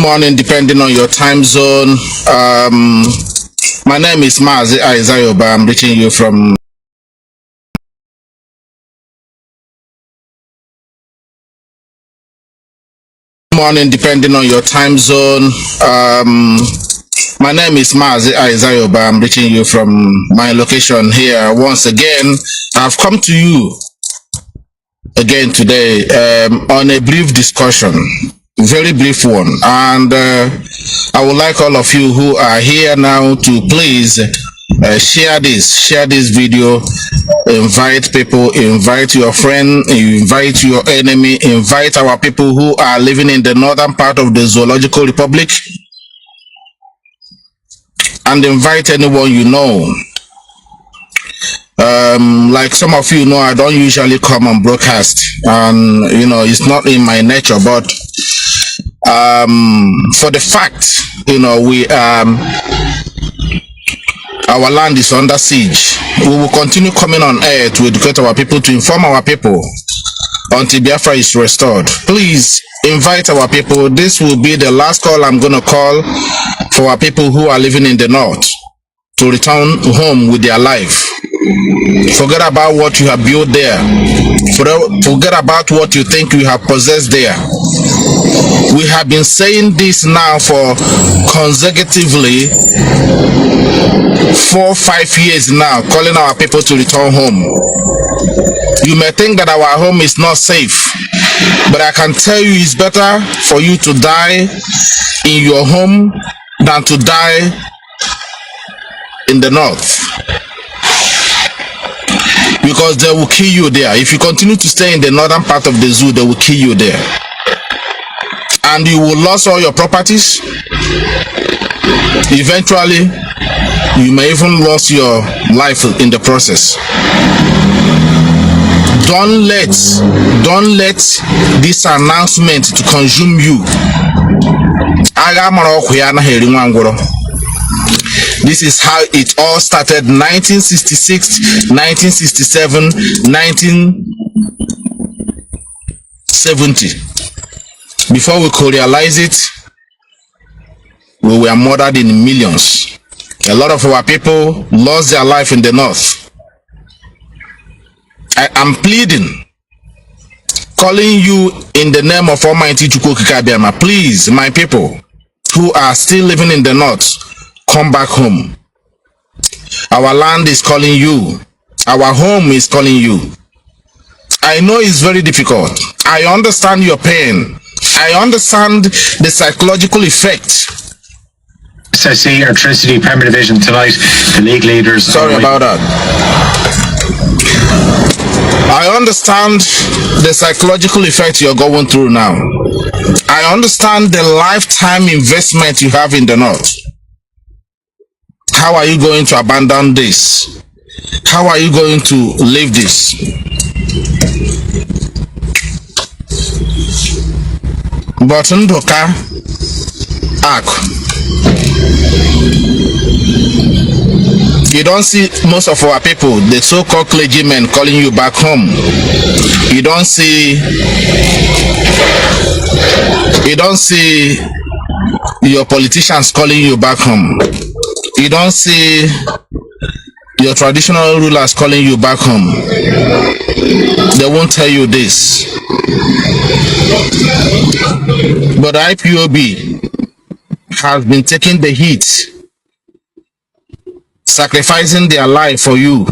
Morning, depending on your time zone. My name is Mazi. I'm reaching you from morning, depending on your time zone. My name is Mazi. I'm reaching you from my location here. Once again, I've come to you again today on a brief discussion. Very brief one, and I would like all of you who are here now to please share this video, invite people, invite your friend, invite your enemy, invite our people who are living in the northern part of the Zoological Republic, and invite anyone you know. Like some of you know, I don't usually come on broadcast, and you know, it's not in my nature, but for the fact, you know, our land is under siege. We will continue coming on air to educate our people, to inform our people until Biafra is restored. Please invite our people. This will be the last call I'm going to call for our people who are living in the north to return home with their life. Forget about what you have built there. Forget about what you think you have possessed there. We have been saying this now for consecutively 4-5 years now, calling our people to return home. You may think that our home is not safe, but I can tell you it's better for you to die in your home than to die in the north. Because they will kill you there. If you continue to stay in the northern part of the zoo, they will kill you there. And you will lose all your properties. Eventually, you may even lose your life in the process. Don't let this announcement to consume you. This is how it all started. 1966, 1967, 1970. Before we could realize it, we were murdered in millions. A lot of our people lost their life in the north. I am pleading, calling you in the name of Almighty Chukwukikabiama. Please, my people who are still living in the north, come back home. Our land is calling you. Our home is calling you. I know it's very difficult. I understand your pain. I understand the psychological effect. SSC, Electricity, Premier Division tonight, the league leaders. Sorry about that. I understand the psychological effect you're going through now. I understand the lifetime investment you have in the north. How are you going to abandon this? How are you going to leave this? But Ndoka Ak, you don't see most of our people, the so-called clergymen, calling you back home. You don't see your politicians calling you back home. You don't see your traditional rulers calling you back home. They won't tell you this. But IPOB has been taking the heat, sacrificing their life for you.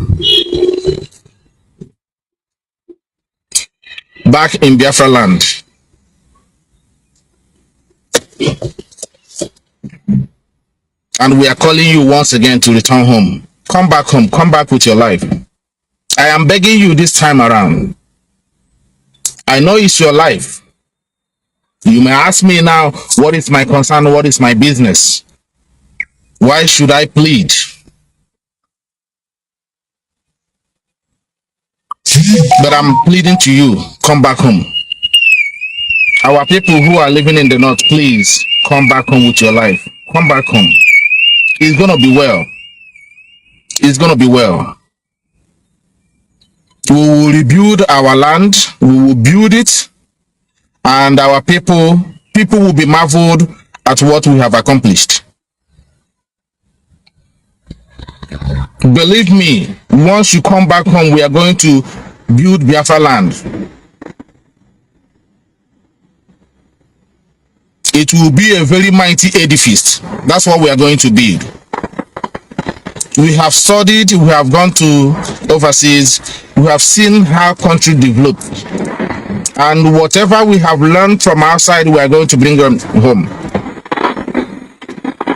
Back in Biafraland. And we are calling you once again to return home. Come back home. Come back with your life. I am begging you this time around. I know it's your life. You may ask me now, what is my concern? What is my business? Why should I plead? But I'm pleading to you, come back home. Our people who are living in the north, please come back home with your life. Come back home. It's gonna be well. It's gonna be well. We will rebuild our land. We will build it, and our people will be marveled at what we have accomplished. Believe me, once you come back home, we are going to build Biafraland. It will be a very mighty edifice. That's what we are going to build. We have studied, we have gone to overseas, we have seen how country developed. And whatever we have learned from outside, we are going to bring them home.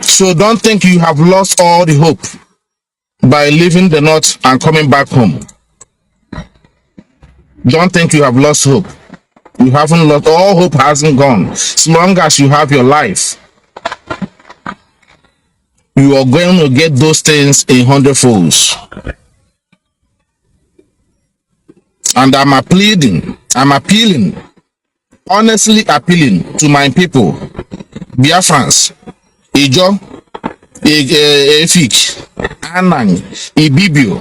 So don't think you have lost all the hope by leaving the north and coming back home. Don't think you have lost hope. You haven't lost, all hope hasn't gone. As long as you have your life, you are going to get those things in 100-folds. And I'm appealing, honestly appealing to my people, Biafrans, Ijo, Efik, Anang, Ibibio,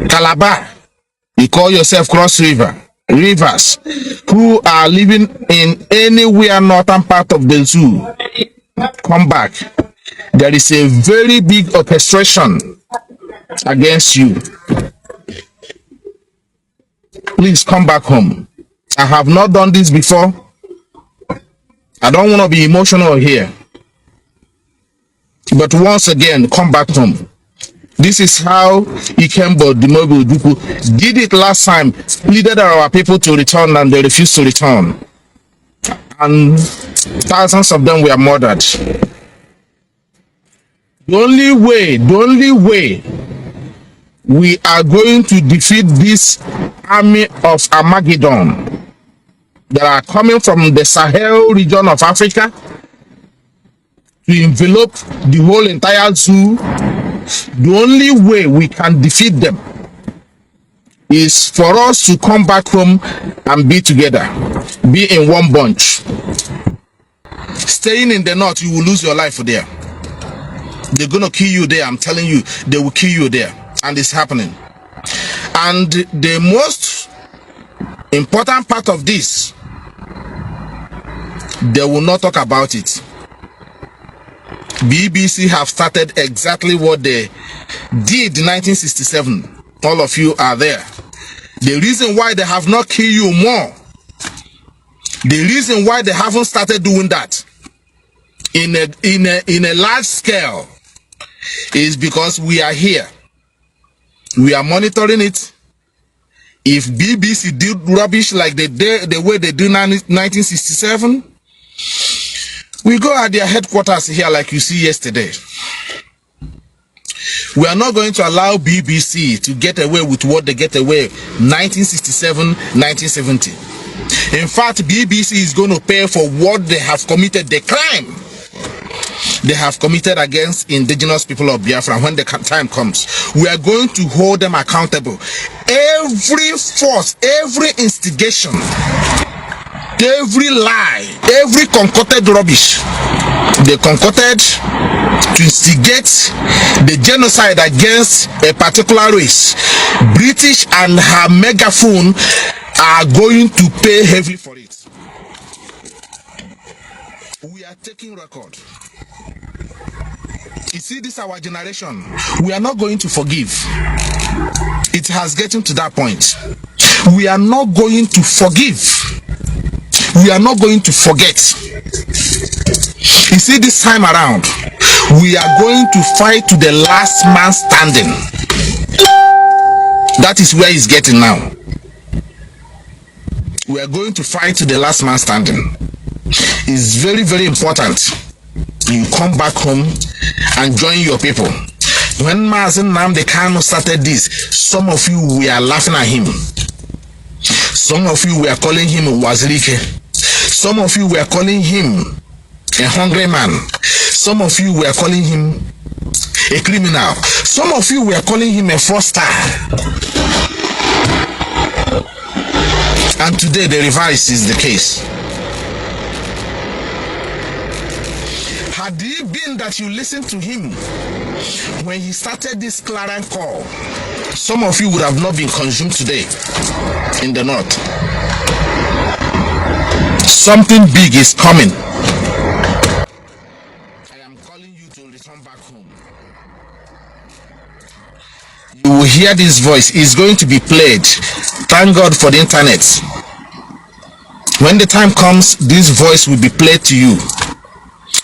Calabar, you call yourself Cross Rivers, who are living in anywhere northern part of the zoo, come back. There is a very big orchestration against you. Please come back home. I have not done this before. I don't want to be emotional here. But once again, come back home. This is how Ikembo Dimobu Duku did it last time, pleaded our people to return and they refused to return. And thousands of them were murdered. The only way we are going to defeat this army of Armageddon that are coming from the Sahel region of Africa to envelop the whole entire zoo, the only way we can defeat them is for us to come back home and be together, be in one bunch. Staying in the north, you will lose your life there. They're gonna kill you there. I'm telling you, they will kill you there, and it's happening. And the most important part of this, they will not talk about it. BBC have started exactly what they did in 1967. All of you are there. The reason why they have not killed you more, the reason why they haven't started doing that in a large scale, is because we are here. We are monitoring it. If BBC did rubbish like they did, the way they do in 1967, we go at their headquarters here like you see yesterday. We are not going to allow BBC to get away with what they get away 1967, 1970. In fact, BBC is going to pay for what they have committed, the crime they have committed against indigenous people of Biafra. When the time comes, we are going to hold them accountable. Every force, every instigation, every lie, every concocted rubbish they concocted to instigate the genocide against a particular race, British and her megaphone are going to pay heavily for it. We are taking record. You see, this is our generation. We are not going to forgive. It has gotten to that point. We are not going to forgive. We are not going to forget. You see, this time around, we are going to fight to the last man standing. That is where it's getting now. We are going to fight to the last man standing. It's very, very important you come back home and join your people. When Mazi Nnamdi Kanu started this, some of you were laughing at him. Some of you were calling him Wazirike. Some of you were calling him a hungry man. Some of you were calling him a criminal. Some of you were calling him a fraudster. And today the reverse is the case. Had it been that you listened to him when he started this clarion call, some of you would have not been consumed today in the north. Something big is coming. You will hear this voice. It's going to be played. Thank God for the internet. When the time comes, this voice will be played to you.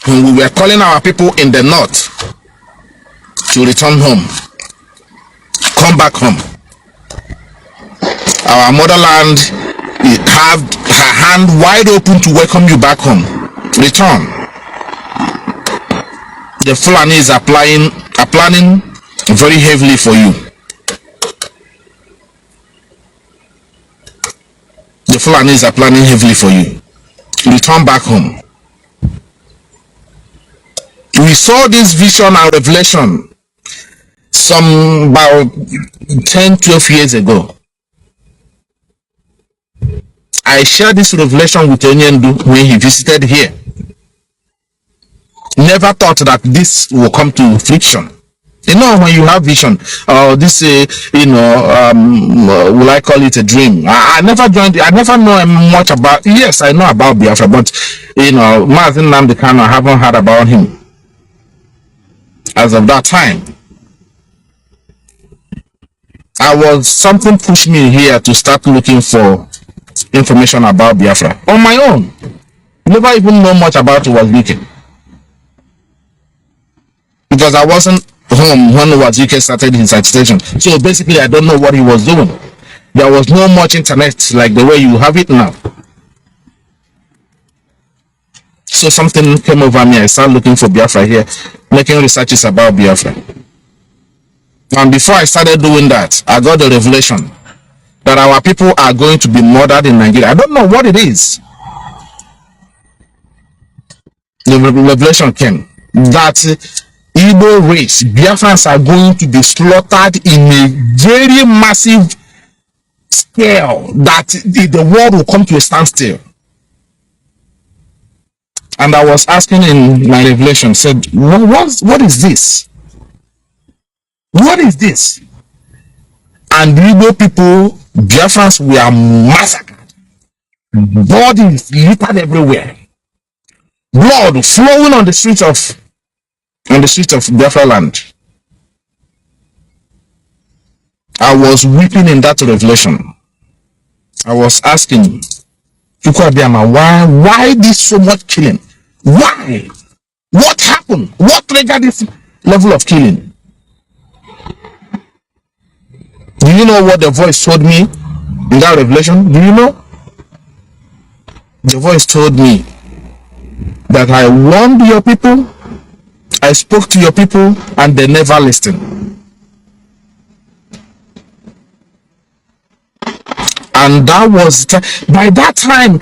When we were calling our people in the north to return home, come back home. Our motherland have her hand wide open to welcome you back home. Return. The Fulanis are planning very heavily for you. The Fulanis are planning heavily for you. Return back home. We saw this vision and revelation some about 10-12 years ago. I shared this revelation with Onyendu when he visited here. Never thought that this will come to friction. You know, when you have vision, this, will I call it a dream? I never joined, I never know much about, yes, I know about Biafra, but, Mazi Nnamdi Kanu, I haven't heard about him as of that time. Something pushed me here to start looking for information about Biafra on my own. Never even know much about Wazike, because I wasn't home when Wazike started his agitation. So basically, I don't know what he was doing. There was no much internet like the way you have it now. So something came over me. I started looking for Biafra here, making researches about Biafra. And before I started doing that, I got the revelation that our people are going to be murdered in Nigeria. I don't know what it is. The revelation came that Igbo race, Biafrans, are going to be slaughtered in a very massive scale, that the world will come to a standstill. And I was asking in my revelation, said, what is this? What is this? And the Igbo people, Biafrans, were massacred. Bodies littered everywhere. Blood flowing on the streets of Biafraland. I was weeping in that revelation. I was asking, why this so much killing? Why? What happened? What triggered this level of killing? Do you know what the voice told me in that revelation? Do you know? The voice told me that I warned your people, I spoke to your people, and they never listened. And that was, by that time,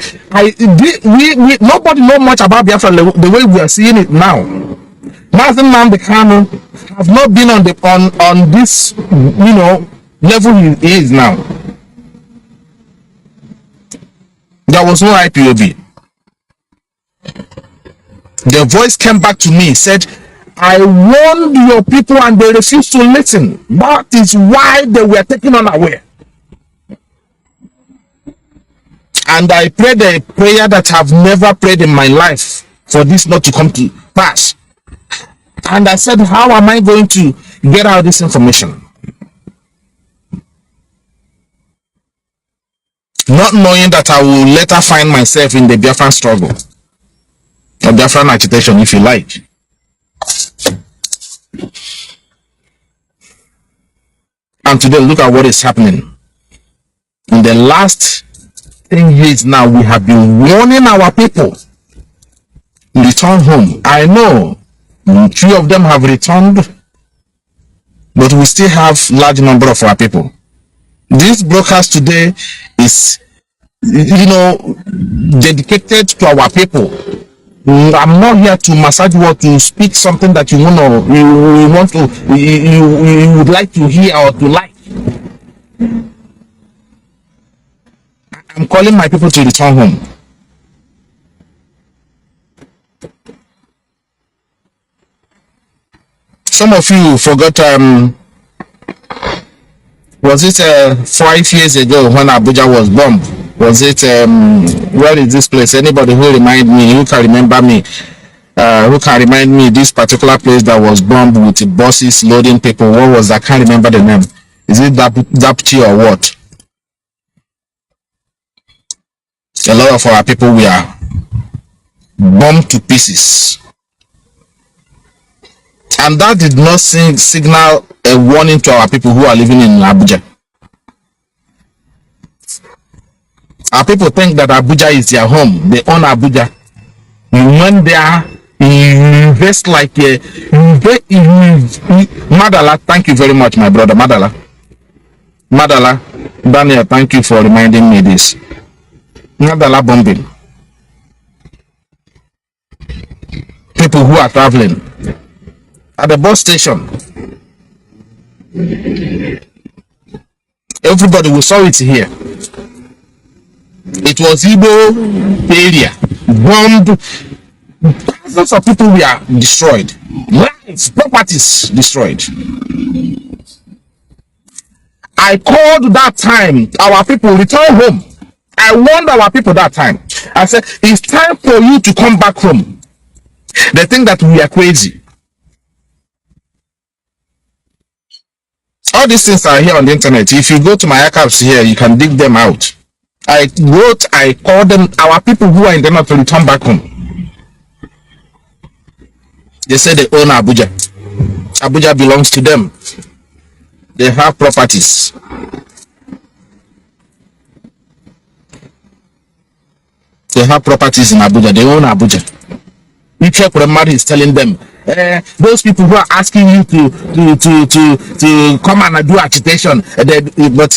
nobody know much about Biafra the way we are seeing it now. Mazi Nnamdi Kanu have not been on this, level he is now. There was no IPOB. The voice came back to me, said, I warned your people and they refused to listen. That is why they were taken unaware. And I prayed a prayer that I've never prayed in my life for this not to come to pass. And I said, how am I going to get out this information? Not knowing that I will later find myself in the Biafran struggle, or Biafran agitation, if you like. And today, look at what is happening. In the last 10 years now, we have been warning our people, return home. I know 3 of them have returned, but we still have large number of our people. This broadcast today is, dedicated to our people. I'm not here to massage you or to speak something that you would like to hear or to like. I'm calling my people to return home. Some of you forgot, was it 5 years ago when Abuja was bombed? Was it, where is this place? Anybody who remind me, who can remember me, who can remind me this particular place that was bombed with buses loading people? What was that? I can't remember the name. Is it Rapture or what? A lot of our people were bombed to pieces. And that did not signal a warning to our people who are living in Abuja. Our people think that Abuja is their home. They own Abuja. You went there, you invest like a... Madala, thank you very much, my brother. Madala, Daniel, thank you for reminding me this. Madala bombing. People who are traveling at the bus station. Everybody, we saw it here. It was Igbo area. Bombed. Thousands of people were destroyed. Lives, properties destroyed. I called that time, our people return home. I warned our people that time. I said, it's time for you to come back home. They think that we are crazy. All these things are here on the internet. If you go to my archives here, you can dig them out. I called them, our people who are in the north to return back home. They say they own Abuja. Abuja belongs to them. They have properties. They have properties in Abuja. They own Abuja. Ekpa is telling them, those people who are asking you to come and do agitation, but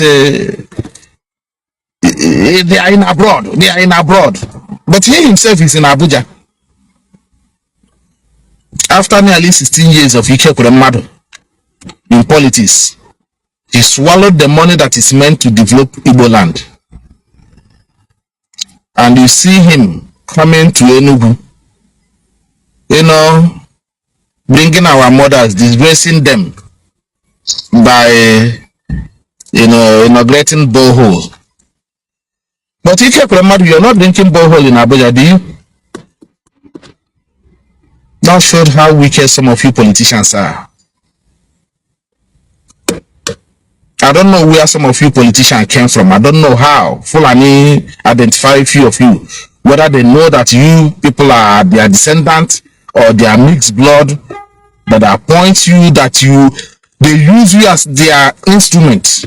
they are in abroad. They are in abroad. But he himself is in Abuja. After nearly 16 years of Ekpa in politics, he swallowed the money that is meant to develop Igbo land. And you see him coming to Enugu, bringing our mothers, disgracing them by, inaugurating borehole. But Ekpa, you're not drinking borehole in Abuja, do you? That showed how wicked some of you politicians are. I don't know where some of you politicians came from. I don't know how. Fulani identify a few of you. Whether they know that you people are their descendants or they are mixed blood, that appoint you, that they use you as their instrument.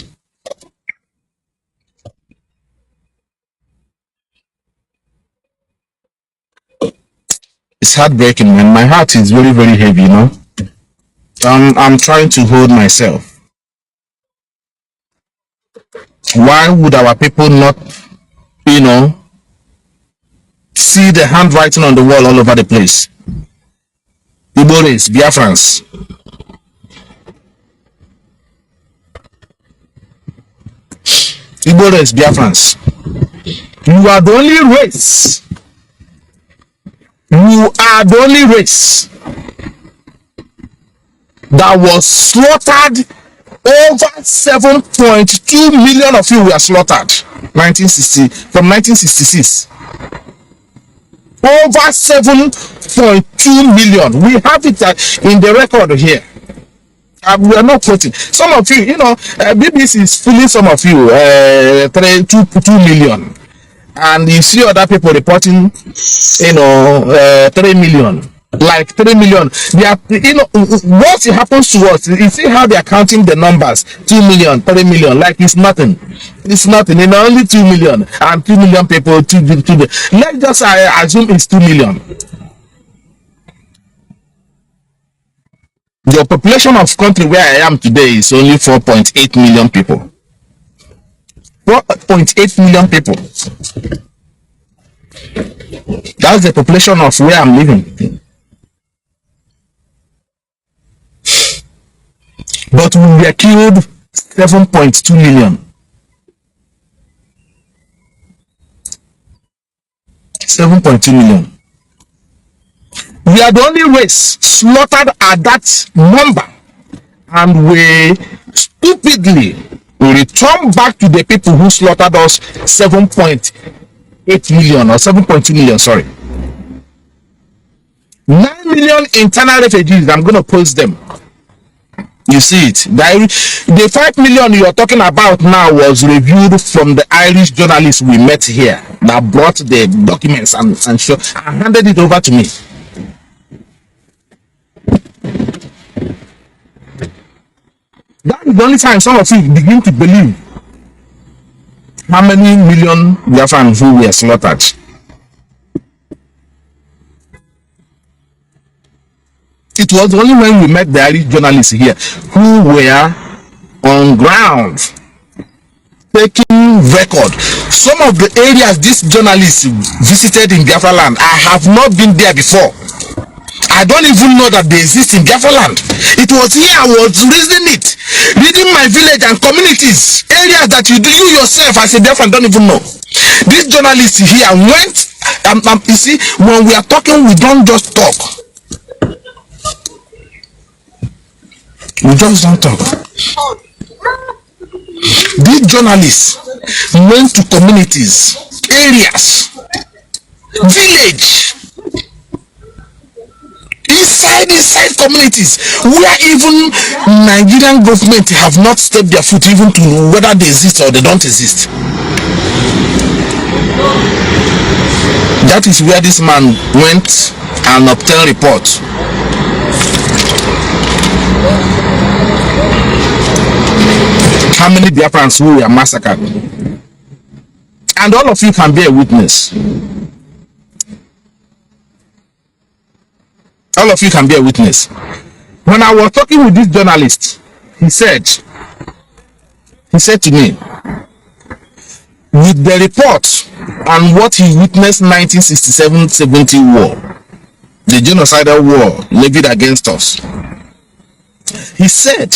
It's heartbreaking, man. My heart is very, very heavy, I'm trying to hold myself. Why would our people not, see the handwriting on the wall all over the place? Igbo race, Biafrans. Igbo race, Biafrans. You are the only race. You are the only race that was slaughtered. Over 7.2 million of you were slaughtered from 1966. Over 7.2 million. We have it in the record here. We are not quoting. Some of you, BBC is fooling some of you, 2 million. And you see other people reporting, 3 million. Like 3 million. They are, what happens to us, you see how they are counting the numbers. 2 million, 3 million, like it's nothing. It's nothing. Only 2 million and 2 million people. Let's just assume it's 2 million. The population of country where I am today is only 4.8 million people. 4.8 million people. That's the population of where I'm living. But we were killed 7.2 million. 7.2 million. We are the only race slaughtered at that number, and we stupidly return back to the people who slaughtered us 7.8 million or 7.2 million, sorry. 9 million internal refugees. I'm going to post them. You see it. The 5 million you're talking about now was reviewed from the Irish journalists we met here that brought the documents and handed it over to me. That is the only time some of you begin to believe how many million Biafrans who were slaughtered. It was only when we met the Irish journalists here who were on ground taking record. Some of the areas these journalists visited in Biafraland, I have not been there before. I don't even know that they exist in Biafraland. It was here I was reasoning it, reading my village and communities, areas that you yourself as a Biafran don't even know. These journalists here went, you see, when we are talking, we don't just talk. We just don't talk. These journalists went to communities, areas, village, inside communities where even Nigerian government have not stepped their foot even to know whether they exist or they don't exist. That is where this man went and obtained reports. How many Biafrans who were massacred? And all of you can be a witness. All of you can be a witness. When I was talking with this journalist, he said to me, with the report and what he witnessed 1967-70 war, the genocidal war levied against us, he said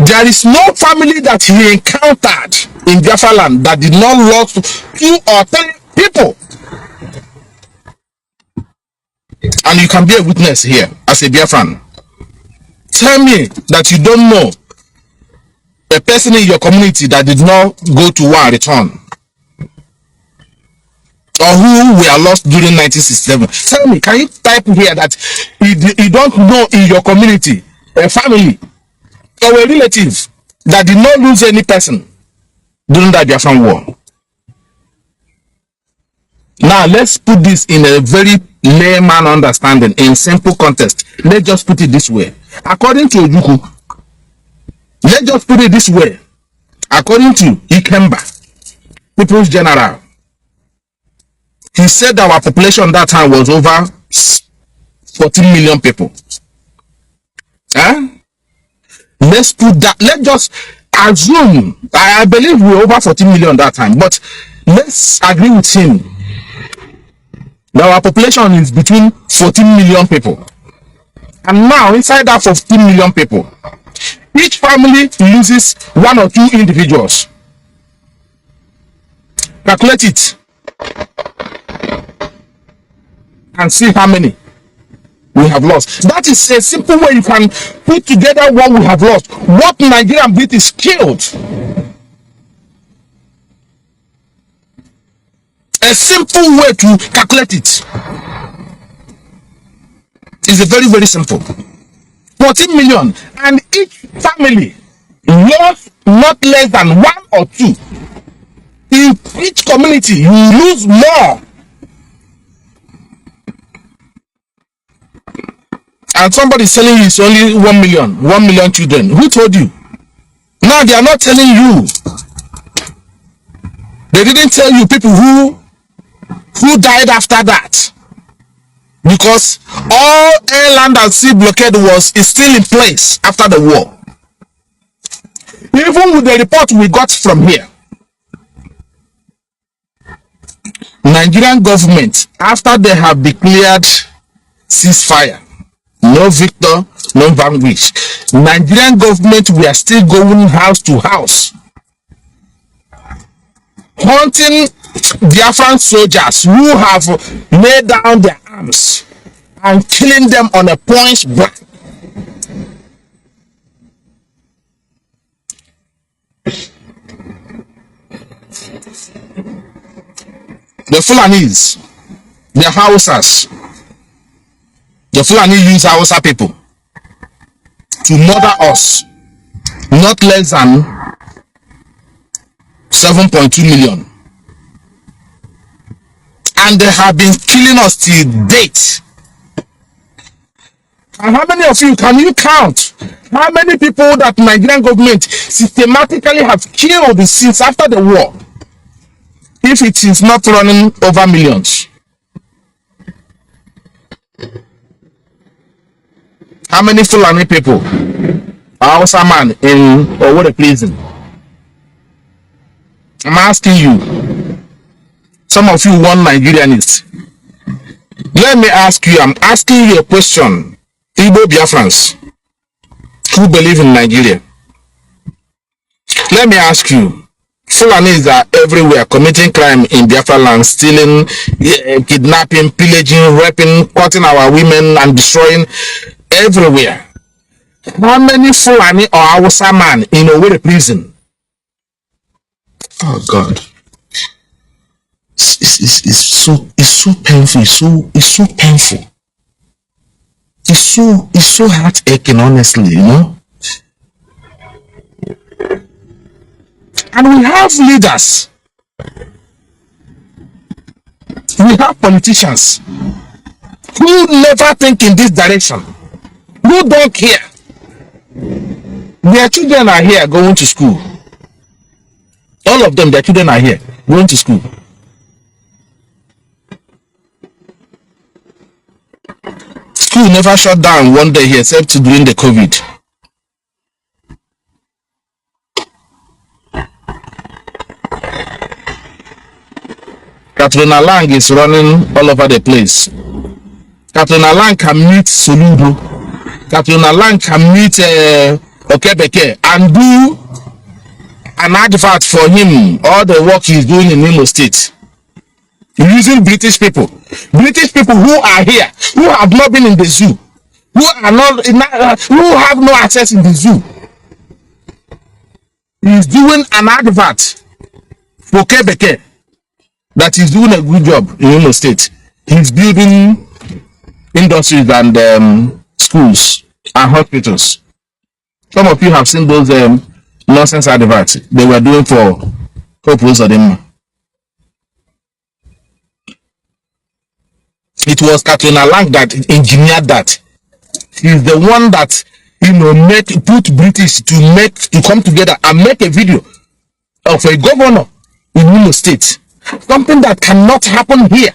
there is no family that he encountered in Biafraland that did not lose 2 or 3 people. And you can be a witness here as a Biafran. Tell me that you don't know a person in your community that did not go to war and return, or who were lost during 1967. Tell me, can you type here that you don't know in your community a family or a relative that did not lose any person during that Biafran war? Now let's put this in a very layman understanding, in simple context. Let's just put it this way. According to Ojuku, let's just put it this way. According to Ikemba, People's General, he said our population that time was over 14 million people. Let's put that, let's just assume, I believe we were over 14 million that time, but let's agree with him. Now our population is between 14 million people. And now inside that 14 million people, each family loses 1 or 2 individuals. Calculate it and see how many we have lost. That is a simple way you can put together what we have lost. What Nigerian British killed. A simple way to calculate it is a very, very simple. 14 million, and each family lost not less than 1 or 2. In each community, you lose more. And somebody is telling you it's only 1 million children. Who told you? Now they are not telling you. They didn't tell you people who died after that, because all air, land and sea blockade is still in place after the war. Even with the report we got from here, Nigerian government, after they have declared ceasefire, no victor, no vanquished, Nigerian government, we are still going house to house, hunting Biafran soldiers who have laid down their arms and killing them on a point blank. The Fulanis, the Hausas, the Fulani use Hausa people to murder us. Not less than 7.2 million. And they have been killing us till date. And how many of you can you count? How many people that Nigerian government systematically have killed since after the war? If it is not running over millions. How many Fulani people are Hausa man in Owerri prison? I'm asking you. Some of you want Nigerianists. Let me ask you, I'm asking you a question. Igbo Biafrans who believe in Nigeria. Let me ask you. Fulanis are everywhere committing crime in Biafraland, stealing, kidnapping, pillaging, raping, cutting our women and destroying everywhere. How many Fulani or Hausa man in Owerri prison? Oh God. It's so painful. It's so painful. It's so heart-aching, honestly, you know. And we have leaders. We have politicians who never think in this direction, who don't care. Their children are here going to school. All of them, their children are here going to school. School never shut down one day here except during the COVID. Katrina Lang is running all over the place. Katrina Lang can meet Soludo. Katrina Lang can meet Okebeke and do an advert for him, all the work he's doing in Imo State. Using British people who are here, who have not been in the zoo, who are not, who have no access in the zoo. He's doing an advert for Okebeke that he's doing a good job in Imo State. He's building industries and schools and hospitals. Some of you have seen those nonsense adverts they were doing for Hope Uzodinma. It was Katrina Lang that engineered that. He's the one that, you know, put British to come together and make a video of a governor in Imo State. Something that cannot happen here.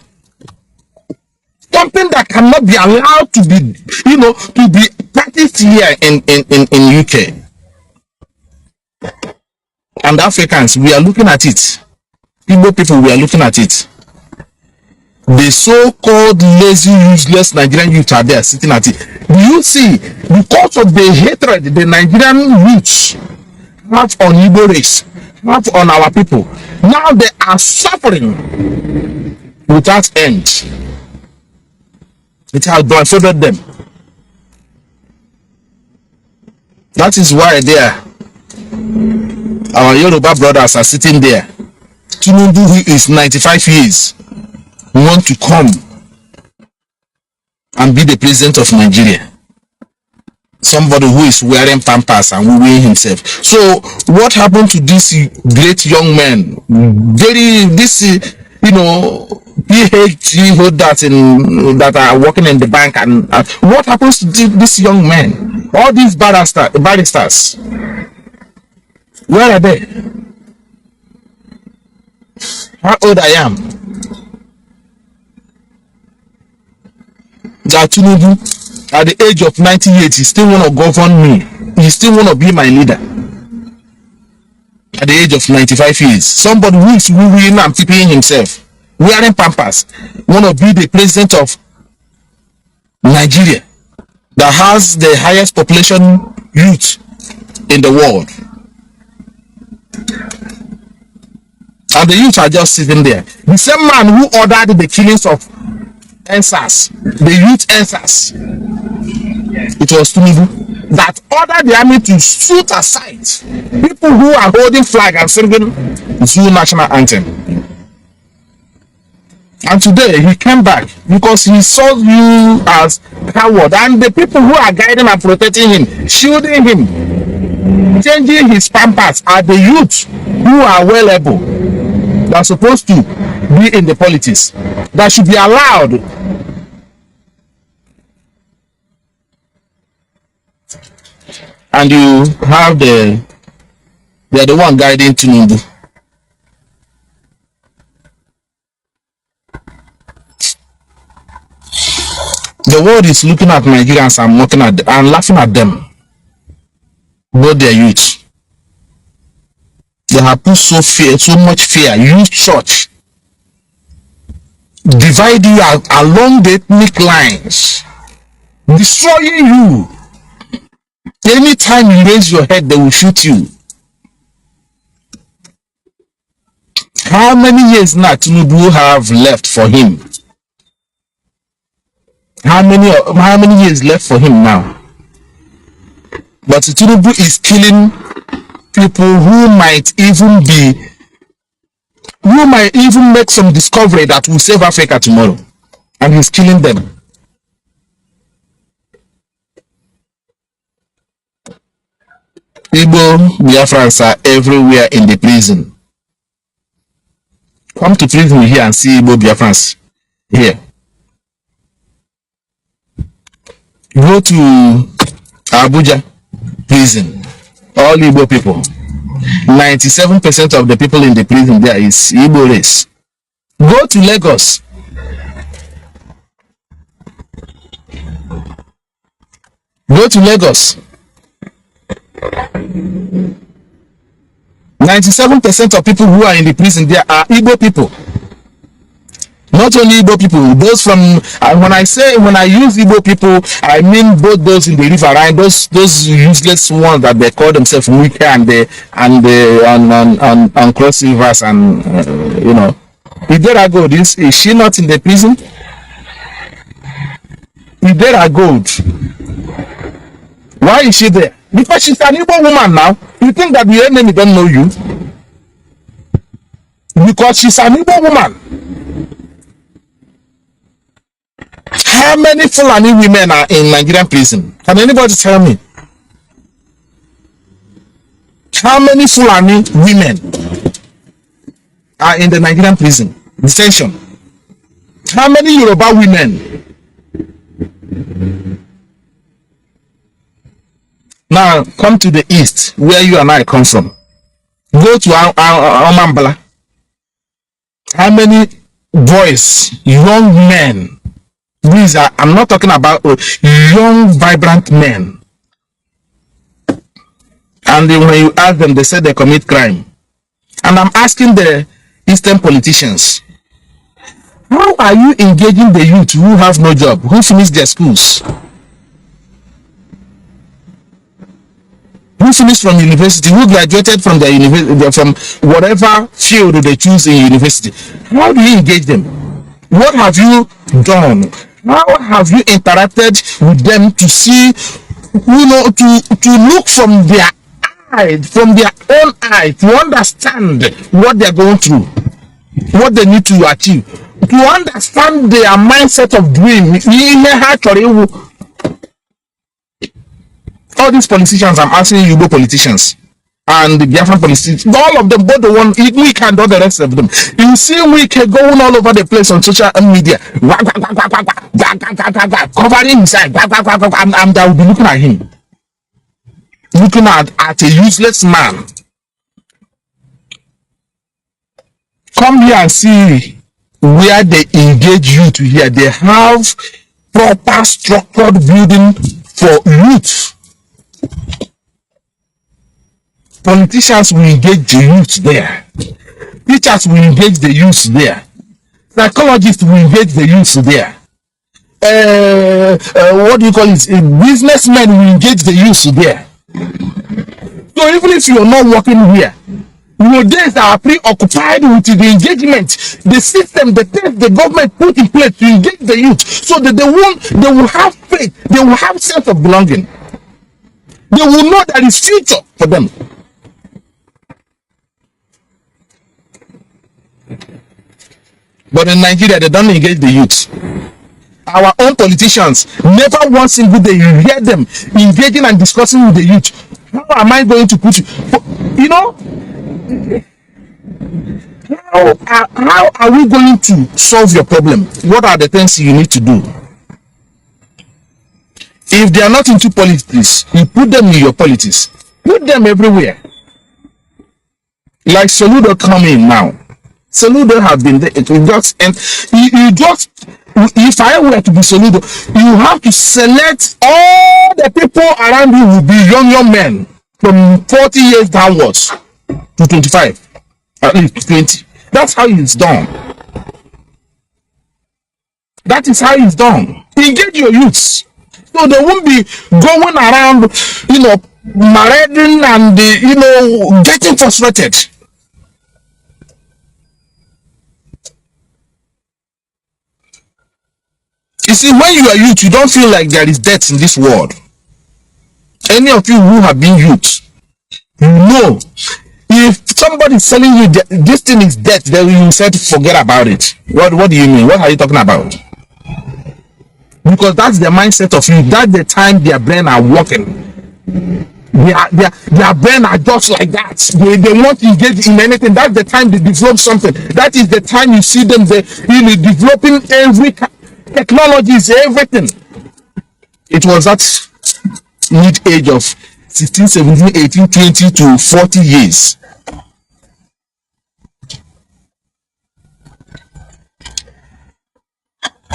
Something that cannot be allowed to be, you know, to be practiced here in UK. And Africans, we are looking at it. Igbo people, we are looking at it. The so-called lazy, useless Nigerian youth are there sitting at it. Do you see, because of the hatred the Nigerian youths have on Igbo race, have on our people, now they are suffering without end. It has blindfolded them. That is why our Yoruba brothers are sitting there. Tinubu, who is 95 years, want to come and be the president of Nigeria. Somebody who is wearing pampers and wooing himself. So what happened to this great young man? You know, PhD holders that are working in the bank, and what happens to this young man? All these barristers, where are they? How old I am? Tinubu, at the age of 98, he still want to govern me. He still want to be my leader. At the age of 95 years, somebody who is wooing and peeing himself, wearing pampers, want to be the president of Nigeria, that has the highest population youth in the world. And the youth are just sitting there. The same man who ordered the killings of NSAS, the youth NSAS, it was Tinubu that ordered the army to shoot aside people who are holding flag and singing Zulu national anthem. And today he came back because he saw you as coward, and the people who are guiding and protecting him, shielding him, changing his pampers are the youth who are well able, that are supposed to be in the politics, that should be allowed. And you have they are the one guiding Nnamdi. The world is looking at Nigerians and mocking at and laughing at them. Both their youth. They have put so much fear. Use church. Divide you along the ethnic lines. Destroying you. Anytime you raise your head, they will shoot you. How many years now Tinubu have left for him? How many years left for him now? But Tinubu is killing people who might even make some discovery that will save Africa tomorrow, and he's killing them. Igbo Biafrans are everywhere in the prison. Come to prison here and see Igbo Biafrans here. Go to Abuja prison, all Igbo people. 97% of the people in the prison there is Igbo race. Go to Lagos. Go to Lagos. 97% of people who are in the prison there are Igbo people. Not only Igbo people, those from when I use Igbo people, I mean both those in the river, right? Those useless ones that they call themselves wicked and cross rivers and you know. Idera is she not in the prison? Idera Gold. Why is she there? Because she's an Igbo woman now. You think that the enemy don't know you? Because she's an Igbo woman. How many Fulani women are in Nigerian prison? Can anybody tell me? How many Fulani women are in the Nigerian prison? Detention. How many Yoruba women? Now come to the east, where you and I come from. Go to Amambala. How many boys, young men? These are, I'm not talking about young, vibrant men. And when you ask them, they say they commit crime. And I'm asking the Eastern politicians, how are you engaging the youth who have no job, who finished their schools? Who finished from university, who graduated from their university, from whatever field they choose in university? How do you engage them? What have you done? How have you interacted with them to see, you know, to look from their eye, from their own eye, to understand what they're going through, what they need to achieve, to understand their mindset of doing. All these politicians, I'm asking you, politicians and the Biafran politicians, all of them, both the one we can do the rest of them. You see, we can go all over the place on social media, covering himself, and I will be looking at him, looking at a useless man. Come here and see where they engage youth here. They have proper structured building for youth. Politicians will engage the youth there. Teachers will engage the youth there. Psychologists will engage the youth there. What do you call it? Businessmen will engage the youth there. So even if you're not working here, your days are preoccupied with the engagement, the system, the things the government put in place to engage the youth, so that they will have faith, they will have sense of belonging. They will know there is future for them. But in Nigeria, they don't engage the youth. Our own politicians, never one single day you hear them engaging and discussing with the youth. How am I going to put you? You know, how are we going to solve your problem? What are the things you need to do? If they are not into politics, you put them in your politics. Put them everywhere. Like Soludo coming now. Soludo have been there. It will just end. You just, if I were to be Soludo, you have to select all the people around you will be young men from 40 years downwards to 25, at least 20. That's how it's done. That is how it's done. Engage your youths. So they won't be going around, you know, marauding and, you know, getting frustrated. You see, when you are youth, you don't feel like there is death in this world. Any of you who have been youth, you know, if somebody is telling you that this thing is death, then you said forget about it. What do you mean? What are you talking about? Because that's the mindset of you. That's the time their brain are working. Their brain are just like that. They want to engage in anything. That's the time they develop something. That is the time you see them developing every technologies, everything. It was that mid-age of 16, 17, 18, 20 to 40 years.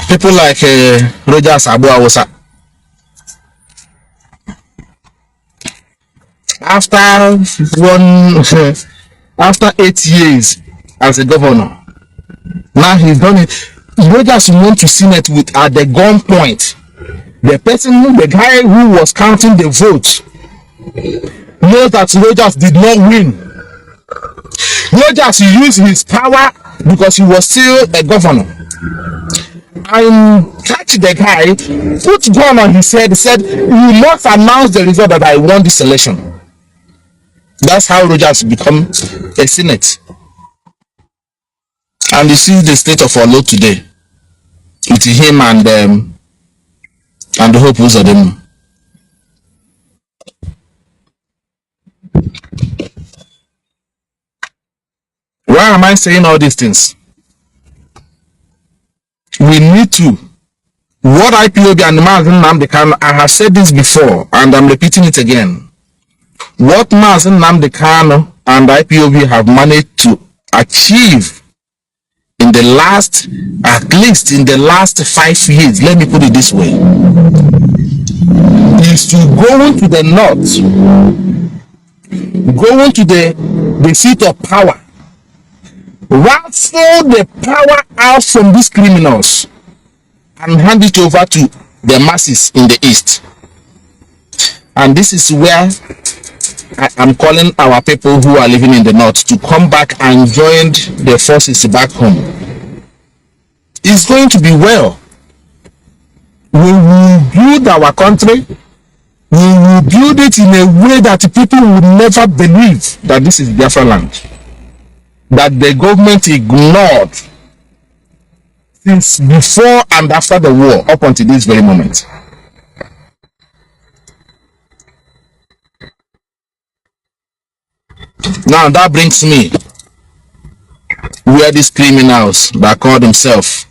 People like Rogers Abu Awusa. After 8 years as a governor, now he's done it. Rogers went to Senate with at the gunpoint. The guy who was counting the votes knows that Rogers did not win. Rogers used his power because he was still a governor. And catch the guy, put gun on his head, said, "You must announce the result that I won this election." That's how Rogers become a Senate. And you see the state of our law today with him and the Hope of them. Why am I saying all these things? We need to. What Ipob and Mazi Nnamdi Kanu, I have said this before and I'm repeating it again. What Mazi Nnamdi Kanu and Ipob have managed to achieve in the last, at least in the last 5 years, let me put it this way, is to go into the north, go into the seat of power, raffle the power out from these criminals and hand it over to the masses in the east. And this is where I am calling our people who are living in the north to come back and join the forces back home. It's going to be well. We will build our country. We will build it in a way that people will never believe that this is Biafraland, that the government ignored since before and after the war up until this very moment. Now that brings me where these criminals that call themselves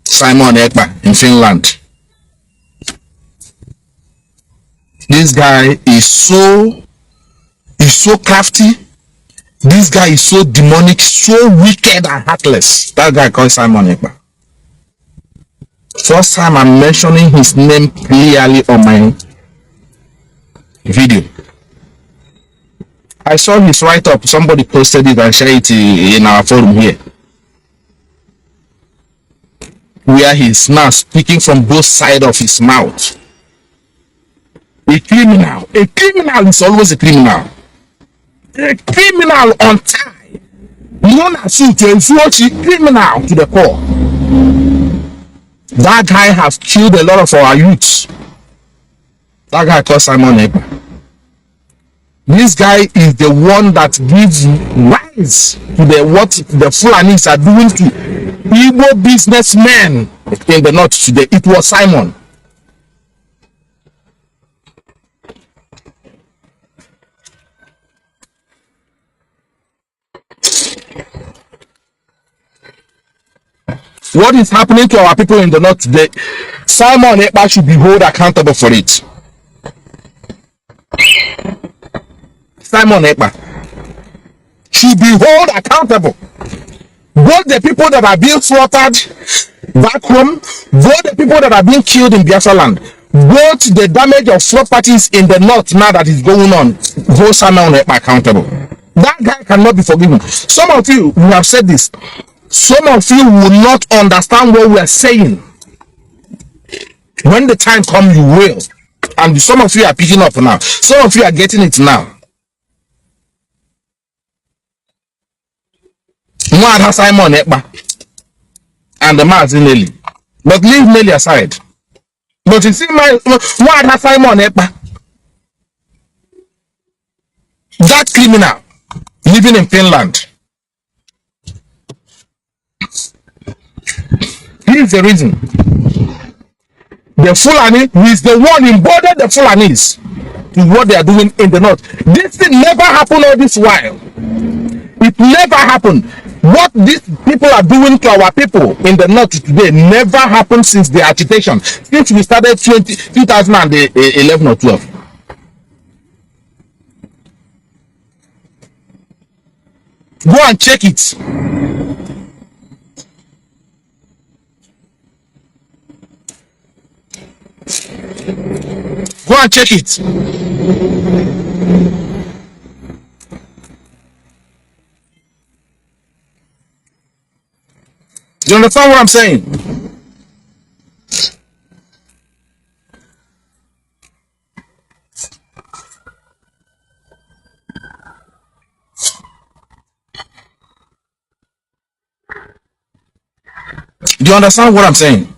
Simon Ekpa in Finland. This guy is so crafty. This guy is so demonic, so wicked and heartless. That guy called Simon Ekpa. First time I'm mentioning his name clearly on my video. I saw his write-up. Somebody posted it and shared it in our forum here, where he's now speaking from both sides of his mouth. A criminal is always a criminal. A criminal on time. Known as a criminal to the core. That guy has killed a lot of our youths. That guy called Simon Ekpa. This guy is the one that gives rise to what the Fulanis are doing to Igbo businessmen in the north today. It was Simon. What is happening to our people in the north today? Simon Ekpa should be held accountable for it. Simon Ekpa should be held accountable. Both the people that are being slaughtered back home, both the people that are being killed in Biafraland, both the damage of properties in the north now that is going on, hold Simon Ekpa accountable. That guy cannot be forgiven. Some of you who have said this, some of you will not understand what we are saying. When the time comes, you will. And some of you are picking up now. Some of you are getting it now. Mwada Simon Ekpa and the Mazi Nelly. But leave Nelly aside. But you see, Mwada Simon Ekpa, that criminal living in Finland, he is the reason. The Fulani, who is the one embodied the Fulanis to what they are doing in the north. This thing never happened all this while. It never happened. What these people are doing to our people in the north today never happened since the agitation, since we started 2011 or 12. Go and check it. Go and check it. Do you understand what I'm saying? Do you understand what I'm saying?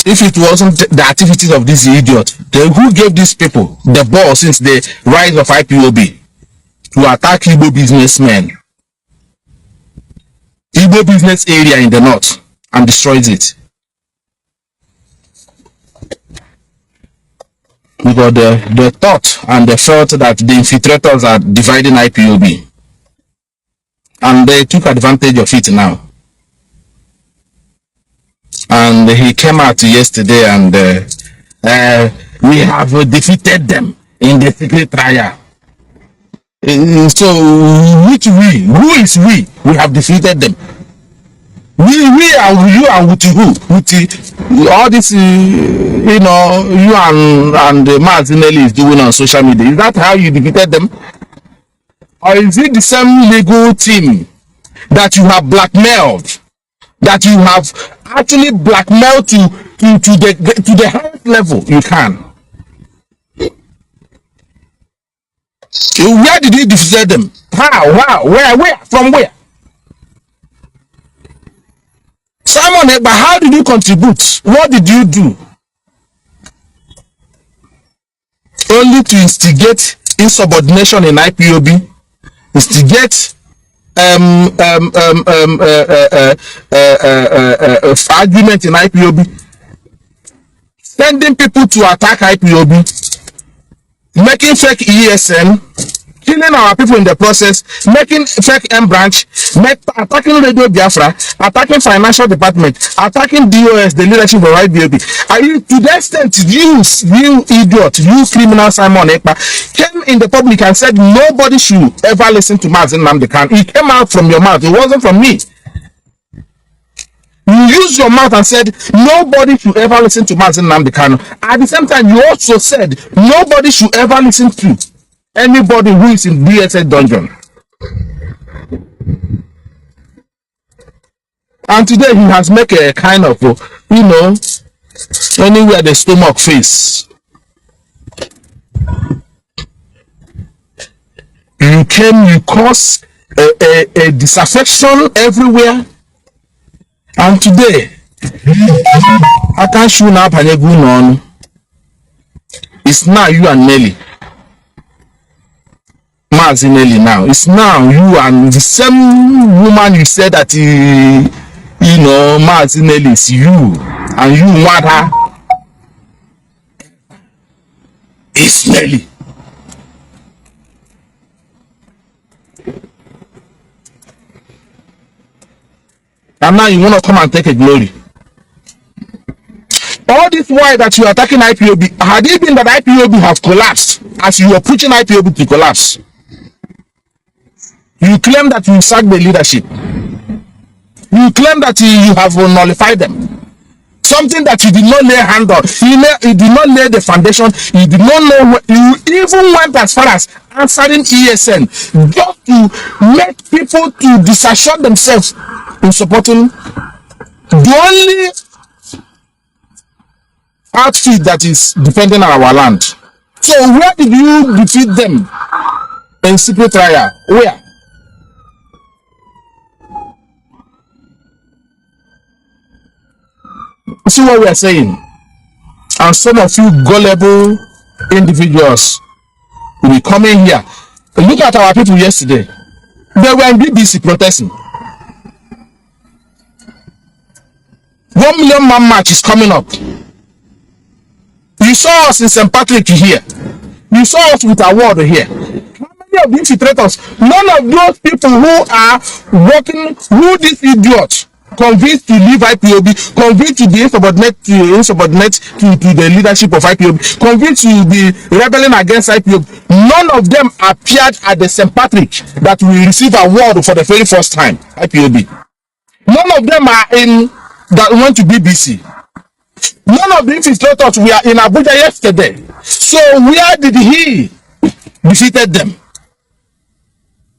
If it wasn't the activities of this idiot, then who gave these people the ball since the rise of IPOB to attack Igbo businessmen, Igbo business area in the north, and destroys it? Because the thought and they felt that the infiltrators are dividing IPOB, and they took advantage of it now. And he came out yesterday and we have defeated them in the secret trial. So which we? Who is we? We have defeated them. We are you and with who? With all this, you know, you and Mazi Nelly is doing on social media. Is that how you defeated them? Or is it the same legal team that you have blackmailed? That you have actually blackmailed to the highest level you can. Where did you defeat them? How? Where? From where? Simon Ekpa, how did you contribute? What did you do? Only to instigate insubordination in IPOB, instigate argument in IPOB, sending people to attack IPOB, making fake ESN, killing our people in the process, making fake M branch, attacking Radio Biafra, attacking financial department, attacking DOS, the leadership of IPOB. Are you, to the extent you idiot, you criminal Simon Ekpa, came in the public and said nobody should ever listen to Mazi Nnamdi. It came out from your mouth. It wasn't from me. You used your mouth and said nobody should ever listen to Mazi Nnamdi. At the same time, you also said nobody should ever listen to anybody who is in DSS dungeon. And today he has made a kind of, you know, anywhere the stomach face. You came, you caused a disaffection everywhere. And today, I can't show up and on. It's now you and Nelly. Mazi Nelly now. It's now you and the same woman you said that you know Mazi Nelly is you, and you want her. It's Nelly. And now you want to come and take a glory. All this while that you are attacking IPOB, had it been that IPOB have collapsed, as you are pushing IPOB to collapse, you claim that you sacked the leadership. You claim that you have nullified them. Something that you did not lay hand on. You did not lay the foundation. You did not know. You even went as far as answering ESN just to make people to disassure themselves in supporting the only outfit that is defending our land. So where did you defeat them in secret trial? Where? See what we are saying? And some of you gullible individuals will be coming here. Look at our people yesterday. They were in BBC protesting. 1 million man march is coming up. You saw us in St. Patrick here. You saw us with award here. How many of the infiltrators? None of those people who are working, who this idiot convinced to leave IPOB, convinced to be insubordinate to the leadership of IPOB, convinced to be rebelling against IPOB. None of them appeared at the St. Patrick that will receive award for the very first time. IPOB. None of them are in that went to BBC. None of the infiltrators were in Abuja yesterday. So where did he defeated them?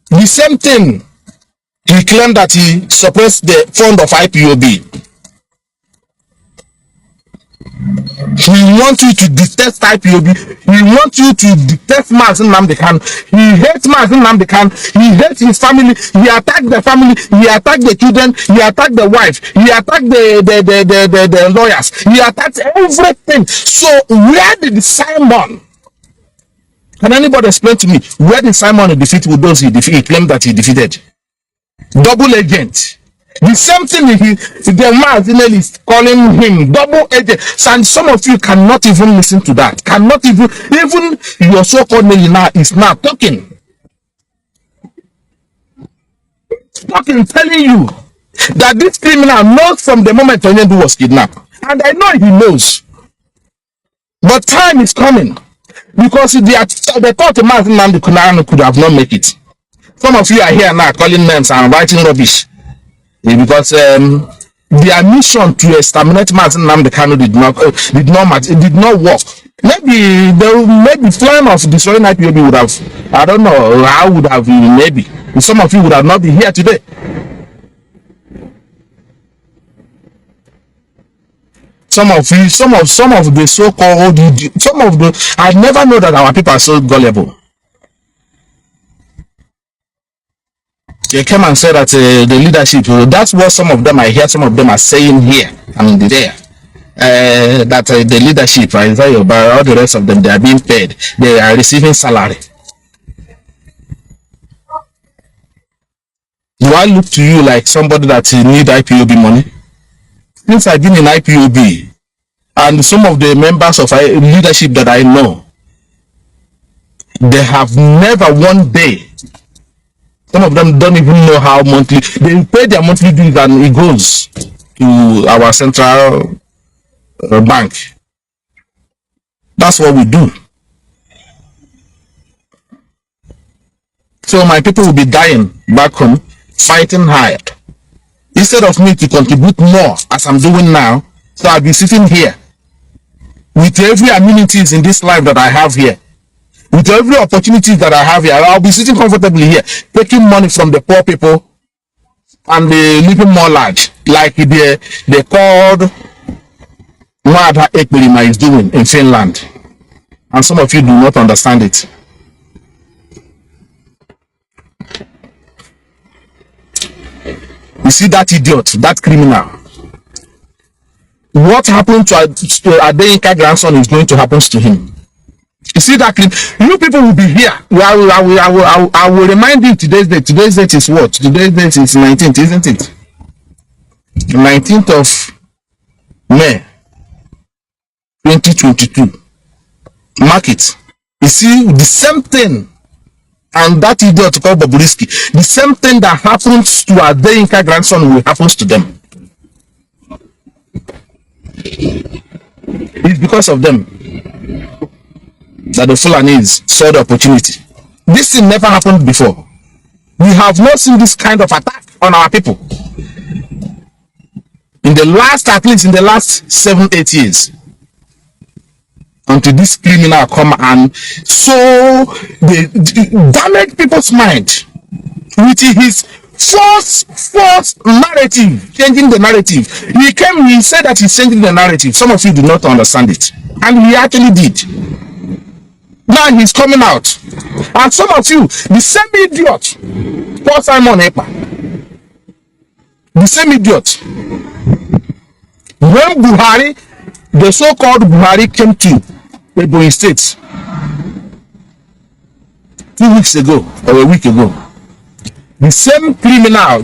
The same thing. He claimed that he suppressed the fund of IPOB. He wants you to detest IPOB. He wants you to detest Mazi Nnamdi Kanu. He hates Mazi Nnamdi Kanu. He hates his family. He attacked the family. He attacked the children. He attacked the wife. He attacked the lawyers. He attacked everything. So where did Simon? Can anybody explain to me where did Simon defeat with those he defeated? He claimed that he defeated. Double agent. The same thing the Mazi is calling him double agent. And some of you cannot even listen to that. Cannot even your so-called Nelly now is now talking, telling you that this criminal knows from the moment Onyendu was kidnapped. And I know he knows. But time is coming. Because they thought Mazi Nnamdi Kanu could have not make it. Some of you are here now calling names and writing rubbish. Because their mission to exterminate Mazi Nnamdi Kanu did not work. Maybe the plan of destroying IPOB would have, I don't know how would have, maybe some of you would have not been here today. Some of the so-called, I never know that our people are so gullible. They came and said that the leadership, that's what some of them I hear, some of them are saying here and there. That the leadership, all the rest of them, they are being paid. They are receiving salary. Do I look to you like somebody that need IPOB money? Since I've been in IPOB, and some of the members of leadership that I know, they have never one day. Some of them don't even know how monthly. They pay their monthly dues and it goes to our central bank. That's what we do. So my people will be dying back home, fighting hard. Instead of me to contribute more as I'm doing now, so I'll be sitting here with every amenities in this life that I have here. With every opportunity that I have here, I'll be sitting comfortably here, taking money from the poor people and living more large, like they called what Ekpa is doing in Finland. And some of you do not understand it. You see that idiot, that criminal. What happened to Adeyinka grandson is going to happen to him. You see that clip? You people will be here. I will remind you today's date. Today's date is what? Today's date is 19th, isn't it? 19th of May 2022. Mark it. You see, the same thing, and that idiot called Bobrisky, the same thing that happens to our Deyinka grandson will happen to them. It's because of them that the Fulanese saw the opportunity. This thing never happened before. We have not seen this kind of attack on our people in the last, at least in the last 7-8 years, until this criminal come and so they damage people's mind with his false narrative, changing the narrative. He said that he's changing the narrative. Some of you do not understand it, and he actually did. Now he's coming out, and some of you, the same idiot, Paul Simon Ekpa, the same idiot. When Buhari, the so-called Buhari, came to Ebonyi State 2 weeks ago or a week ago, the same criminal,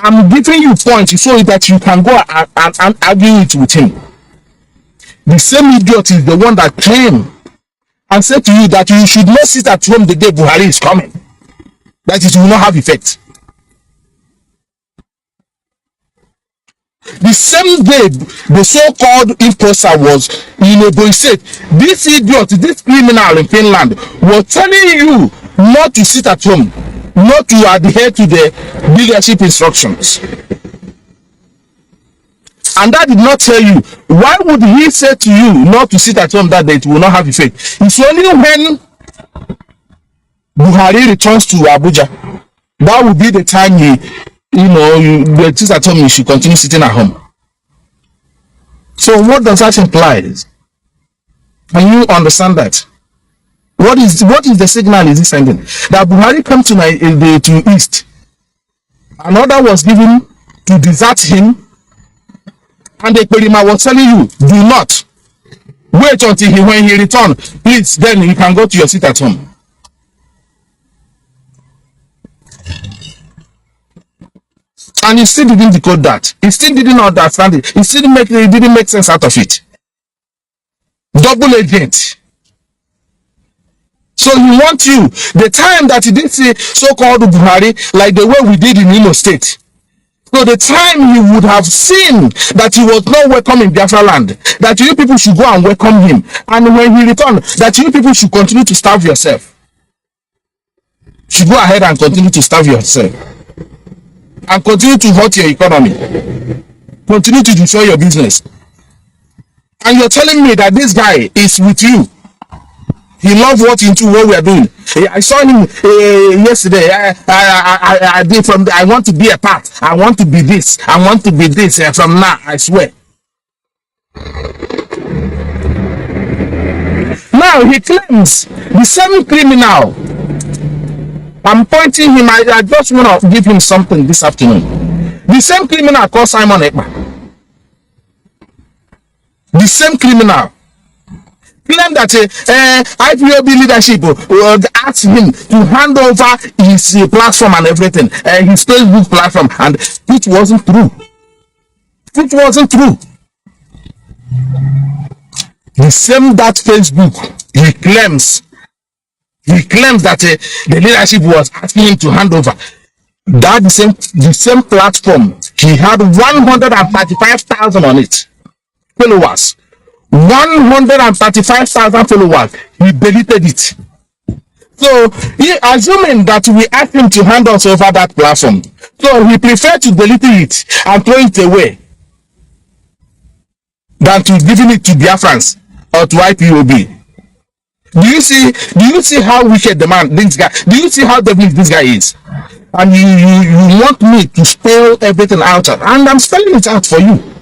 I'm giving you points so that you can go and argue it with him. The same idiot is the one that came and said to you that you should not sit at home the day Buhari is coming, that it will not have effect. The same day the so-called imposter was in Ebonyi State, this idiot, this criminal in Finland was telling you not to sit at home, not to adhere to the leadership instructions. And that did not tell you. Why would he say to you not to sit at home that day? It will not have effect. It's only when Buhari returns to Abuja, that will be the time you sit at home, you should continue sitting at home. So what does that imply? Can you understand that? What is the signal is he sending? That Buhari come to East. An order was given to desert him, and the Perima was telling you, do not wait until when he returns, please, then you can go to your seat at home. And he still didn't decode that. He still didn't understand it. He didn't make sense out of it. Double agent. So he wants you, the time that he did say so-called Buhari, like the way we did in Imo State. So the time he would have seen that he was not welcome in Biafraland, that you people should go and welcome him. And when he returned, that you people should continue to starve yourself. Should go ahead and continue to starve yourself. And continue to hurt your economy. Continue to destroy your business. And you're telling me that this guy is with you. He loved what we are doing. I saw him yesterday. I did from. I want to be a part. I want to be this. I want to be this. From now, I swear. Now he claims the same criminal. I'm pointing him. I just want to give him something this afternoon. The same criminal called Simon Ekpa. The same criminal claimed that IPOB leadership asked him to hand over his platform and everything, his Facebook platform, and it wasn't true. It wasn't true. The same that Facebook, he claims that the leadership was asking him to hand over. That the same platform, he had 135,000 on it. Followers. 135,000 followers. He deleted it. So, assuming that we asked him to hand us over that platform, so he preferred to delete it and throw it away than to giving it to Biafrans or to IPOB. Do you see how wicked this guy? Do you see how devilish this guy is? And you want me to spell everything out, and I'm spelling it out for you.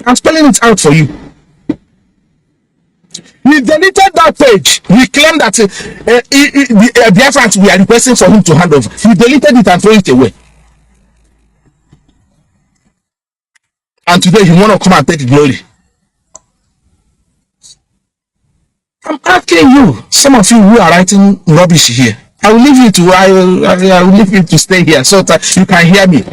I'm spelling it out for you. He deleted that page. He claimed that the Biafrans we are requesting for him to hand over. He deleted it and threw it away. And today he want to come and take the glory. I'm asking you, some of you who are writing rubbish here. I will leave you to I will leave you to stay here so that you can hear me.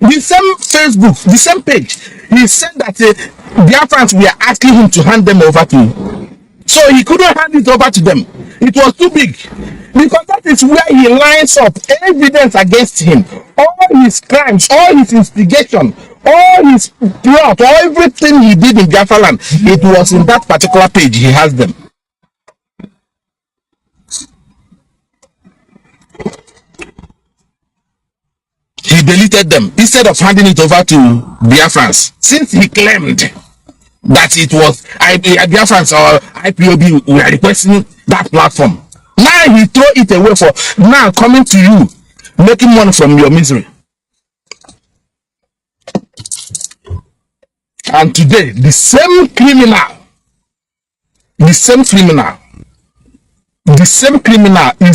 The same Facebook, the same page, he said that Biafrans were asking him to hand them over to. So he couldn't hand it over to them. It was too big. Because that is where he lines up evidence against him. All his crimes, all his instigation, all his plot, everything he did in Biafraland, it was in that particular page. He has them. He deleted them instead of handing it over to Biafrans, since he claimed that it was Biafrans or IPOB were requesting that platform. Now he throw it away for now coming to you, making money from your misery. And today, the same criminal is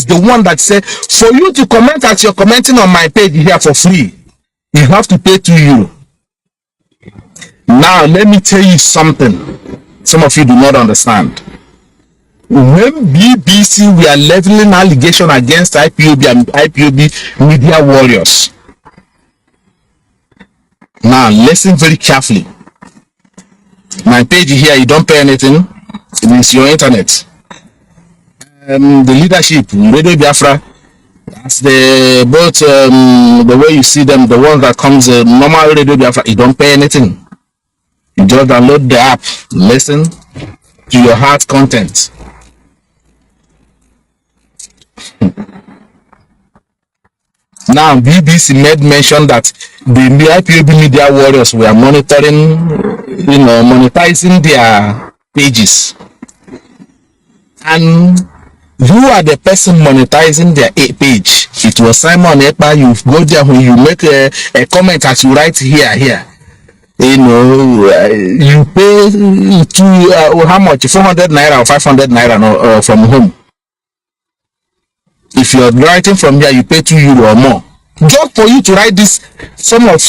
the one that said, for you to comment as you're commenting on my page here for free, you have to pay €2. Now, let me tell you something some of you do not understand. When BBC were leveling allegation against IPOB and IPOB media warriors, now listen very carefully. My page here, you don't pay anything. It is your internet. The leadership, Radio Biafra, that's the both the way you see them, the ones that comes normal Radio Biafra, you don't pay anything. You just download the app, listen to your heart content. Now BBC made mention that the IPOB media warriors were monitoring, monetizing their pages. And who are the person monetizing their page? It was Simon Ekpa. You go there when you make a comment as you write here. You pay to how much? 400 naira or 500 naira from home. If you're writing from here, you pay €2 or more. Just for you to write this, some of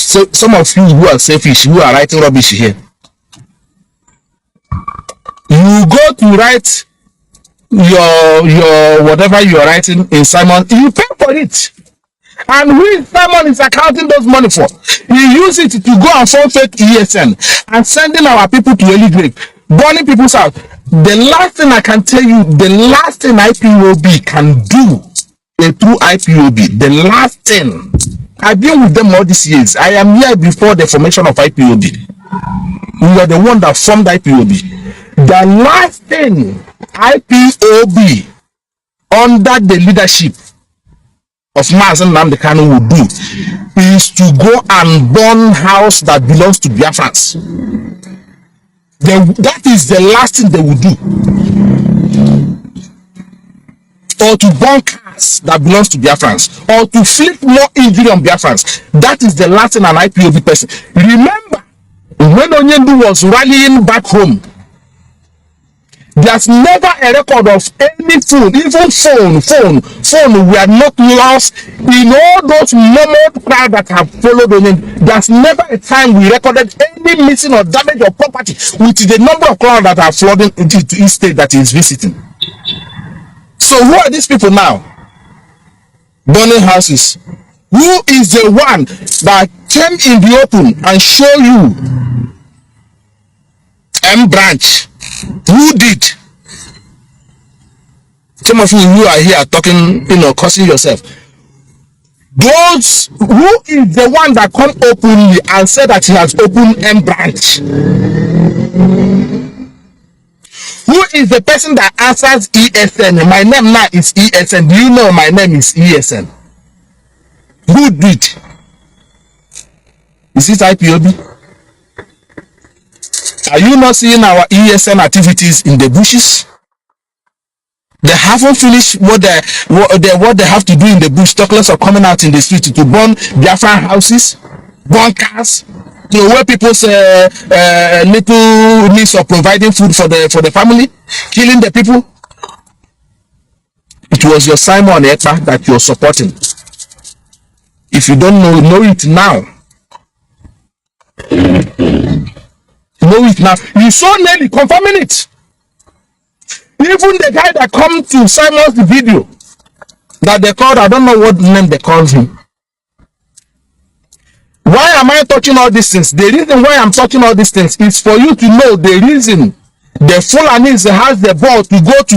you who are selfish, who are writing rubbish here. You go to write your whatever you are writing in Simon, you pay for it. And who Simon is accounting those money for? He use it to go and form fake ESN and sending our people to early grave, burning people's house. The last thing I can tell you, the last thing IPOB can do, a true IPOB, the last thing, I've been with them all these years. I am here before the formation of IPOB. We are the one that formed IPOB. The last thing IPOB under the leadership of Mazi Nnamdi Kanu will do is to go and burn house that belongs to Biafrans. That is the last thing they will do. Or to burn cars that belongs to Biafrans, or to flip more injury on Biafrans. That is the last thing an IPOB person. Remember, when Onyendu was rallying back home, there's never a record of any phone, even phone were not lost in all those normal crowd that have followed Onyendu. There's never a time we recorded any missing or damage or property with the number of crowd that are flooding into each state that he is visiting. So who are these people now? Burning houses. Who is the one that came in the open and show you M branch? Who did? Some of you who are here talking, cursing yourself. Those who is the one that come openly and said that he has opened M branch? Who is the person that answers ESN? My name now is ESN. Do you know my name is ESN? Who did? Is it IPOB? Are you not seeing our ESN activities in the bushes? They haven't finished what they have to do in the bush. Talk less of coming out in the street to burn Biafran houses, burn cars, to where people's little needs of providing food for the family, killing the people. It was your Simon Ekpa that you're supporting. If you don't know it now. know it now. You saw Nelly confirming it. Even the guy that come to silence the video that they called, I don't know what name they called him. Why am I touching all these things? The reason why I'm touching all these things is for you to know the reason the Fulanese has the ball to go to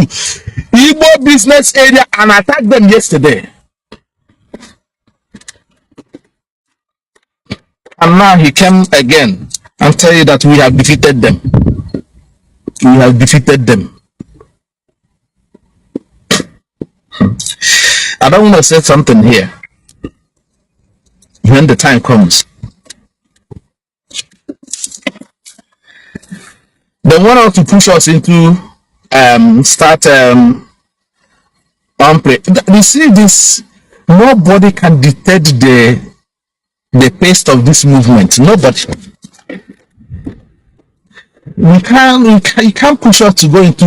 Igbo business area and attack them yesterday. And now he came again and tell you that we have defeated them. We have defeated them. I don't want to say something here when the time comes. They want us to push us into start you see this, nobody can dictate the pace of this movement. Nobody. You can't push us to go into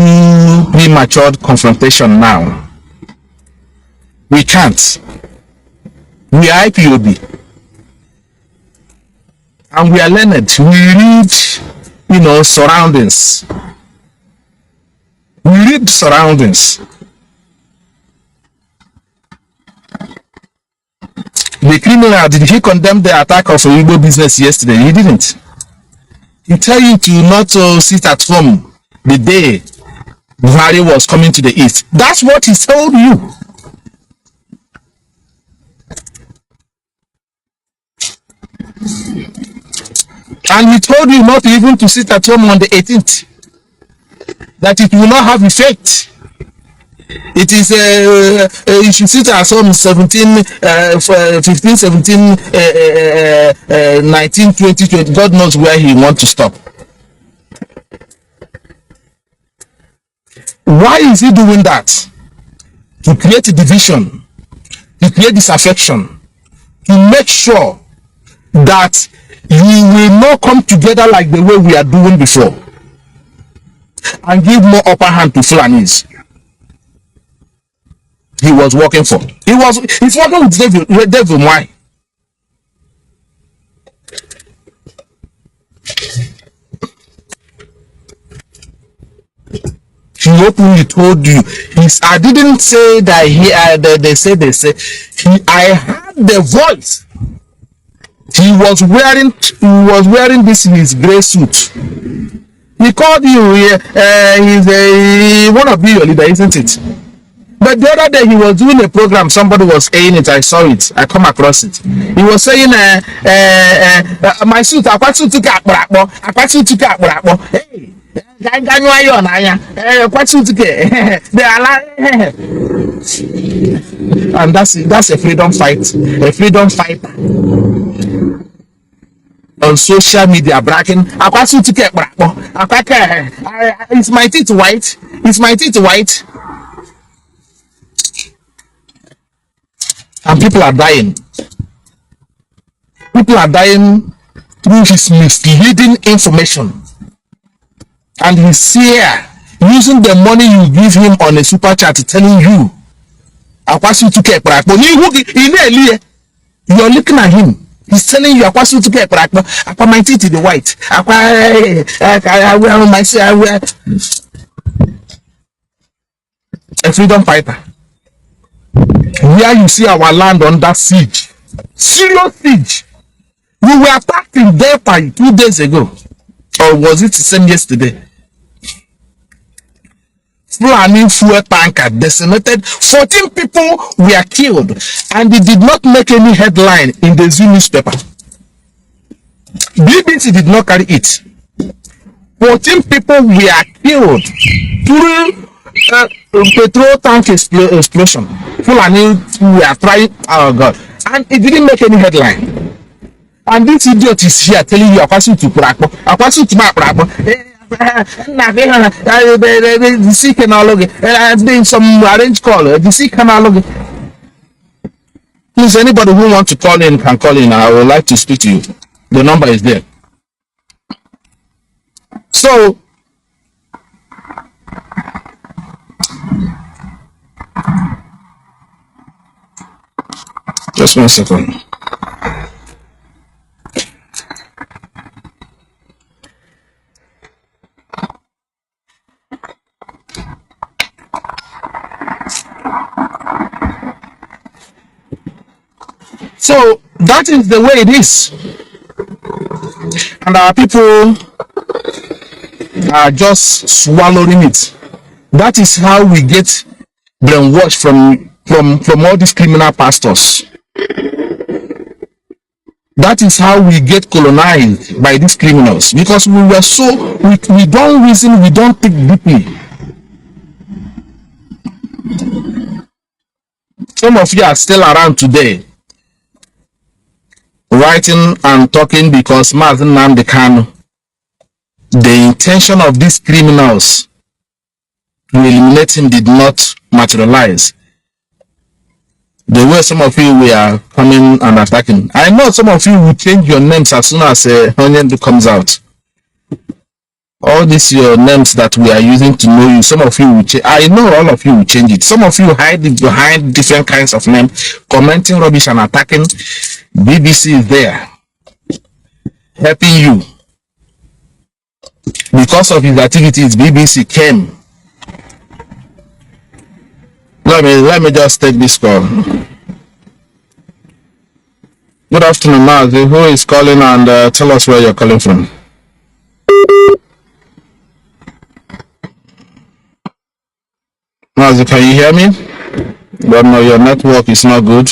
premature confrontation now. We can't. We are IPOB. And we are learned. We read, surroundings. We read surroundings. The criminal, did he condemn the attack of Igbo business yesterday? He didn't. He tell you to not sit at home the day Buhari was coming to the east. That's what he told you. And he told you not even to sit at home on the 18th. That it will not have effect. It is you should sit at home 15, 17, 19, 20, 20. God knows where he wants to stop. Why is he doing that? To create a division, to create disaffection, to make sure that you will not come together like the way we are doing before and give more upper hand to Fulanese. He was working for. He's working with devil. Why? He openly told you. I didn't say that they said. I heard the voice. He was wearing this in his gray suit. He called you. He wanna be your leader, isn't it? But the other day he was doing a program, somebody was saying it, I saw it, I come across it. He was saying, my suit, hey, and that's a freedom fight, a freedom fighter. On social media bragging, is my teeth white? Is my teeth white? And people are dying. People are dying through his misleading information. And he's here using the money you give him on a super chat telling you, you're looking at him. He's telling you, my teeth is the white. I wear a freedom fighter. Where you see our land under siege, serious siege. We were attacked in Delta 2 days ago, or was it the same yesterday? Fulani fuel tanker decimated, 14 people were killed, and it did not make any headline in the Zoo newspaper. BBC did not carry it. 14 people were killed through petrol tank explosion. Fulani were trying, oh God, and it didn't make any headline. And this idiot is here telling you, doing some arrange call, please, anybody who wants to call in can call in. I would like to speak to you. The number is there. So just 1 second. So that is the way it is. And our people are just swallowing it. That is how we get brainwashed from all these criminal pastors. That is how we get colonized by these criminals, because we were so we don't reason, we don't think deeply. Some of you are still around today, writing and talking because Mazi Nnamdi Kanu, the intention of these criminals to eliminate him did not materialize. The way some of you were coming and attacking. I know some of you will change your names as soon as Onion comes out. All these your names that we are using to know you, some of you will change. I know all of you will change it. Some of you hide it behind different kinds of names, commenting rubbish and attacking. BBC is there, helping you. Because of his activities, BBC came. Let me just take this call. Good afternoon, Mazi. Who is calling, and tell us where you're calling from? Mazi, can you hear me? But no, your network is not good.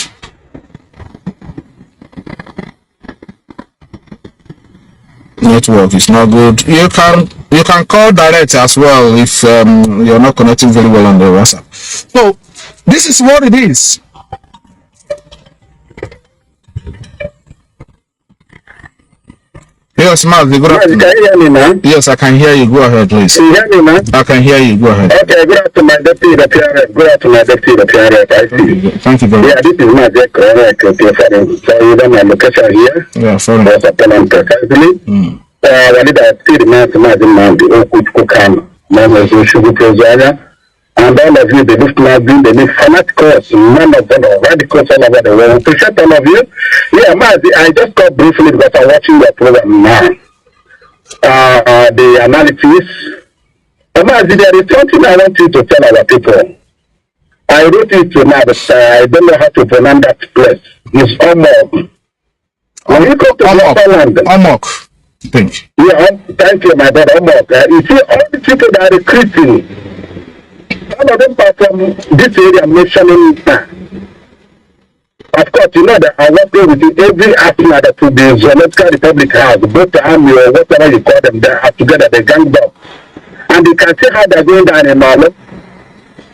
Network is not good. You can call direct as well if you're not connecting very well on the WhatsApp. So this is what it is. Yes, Mazi, good afternoon. Can you hear me now? Yes, I can hear you. Go ahead, please. Can you hear me now? I can hear you. Go ahead. Okay, good afternoon, my deputy, the PRF. Good afternoon, my deputy, the PRF. I see. Thank you very much. Yeah, this is my correct. So you know my location here. Yeah, sorry. Was upon precisely. I did a see the man to Mazi Nnamdi, who can manage to shoot President. And all of you, they look Nnamdi, they look fanaticals, none of them are radicals all over the world. I appreciate all of you. Yeah, Mazi, I just got briefly because I'm watching your program now. The analysis. Mazi, there is something I want you to tell our people. I wrote it to now, but I don't know how to pronounce that place. It's Omok. When you go to Biafraland, Omok. Thank you. Yeah, thank you, my brother Omok. You see, all the people that are recruiting, all of them are from this area mentioning that. Of course, you know that I work with every arsenal that will be Zoological Republic has, both the army or whatever you call them, they are together, they gang up. And you can see how they're going down in Malo.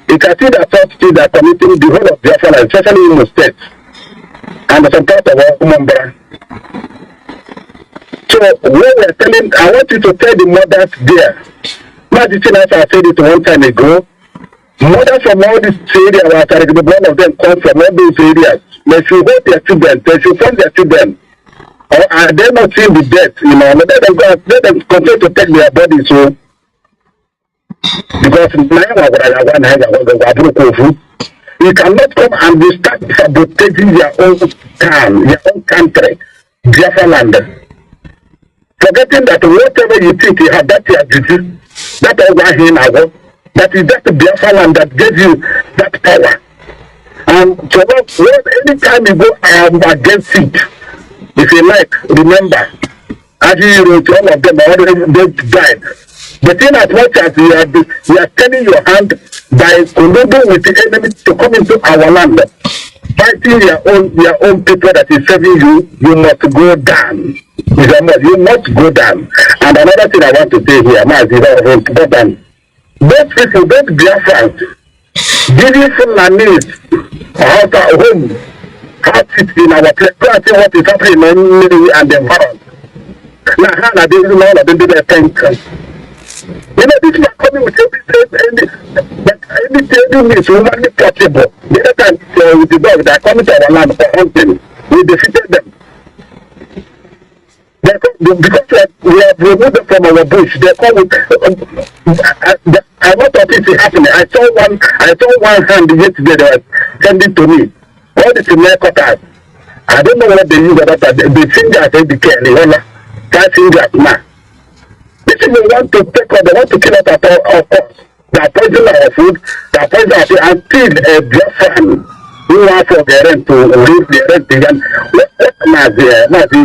You can see the atrocities that are committing the whole of Biafra, especially in the states. And some part of Umumbra. So, when we're telling, I want you to tell the mothers there. Imagine as I said it one time ago, mothers from all these areas, one of them come from all those areas. They should hold their children, they should fund their children. Or are they not seeing the death? You know, let them continue to take their bodies home. Because you cannot come and be start sabotaging your own town, your own country, Biafraland. Forgetting that whatever you think you have, that's your duty. That over here now, that is that Biafraland that gives you that power. And so anytime you go against it, if you like, remember, as you wrote, all of them already died. But in as much as you are turning your hand by colluding with the enemy to come into our land, fighting your own people that is serving you, you must go down. You must go down. And another thing I want to say here, Mazi, is important. Those people, those Biafrans, giving Fulanese home, have it in our place, what is happening in and the environment. Now, how they do all of them do their thing. You know, this is coming with anything is humanly possible. The other time, with the dog, they are coming to our land for hunting. We defeated them. Because we have removed them from our bush, they come with a lot of things happening. I saw one hand yesterday that was sending to me. All this in their cutters. I don't know what they use about that. The fingers they became 5 fingers now. This is they want to take us, they want to kill us at all costs. They are poisoning our food, they are poisoning our food until a Biafran who are for the rent to raise the rent again. What Mazi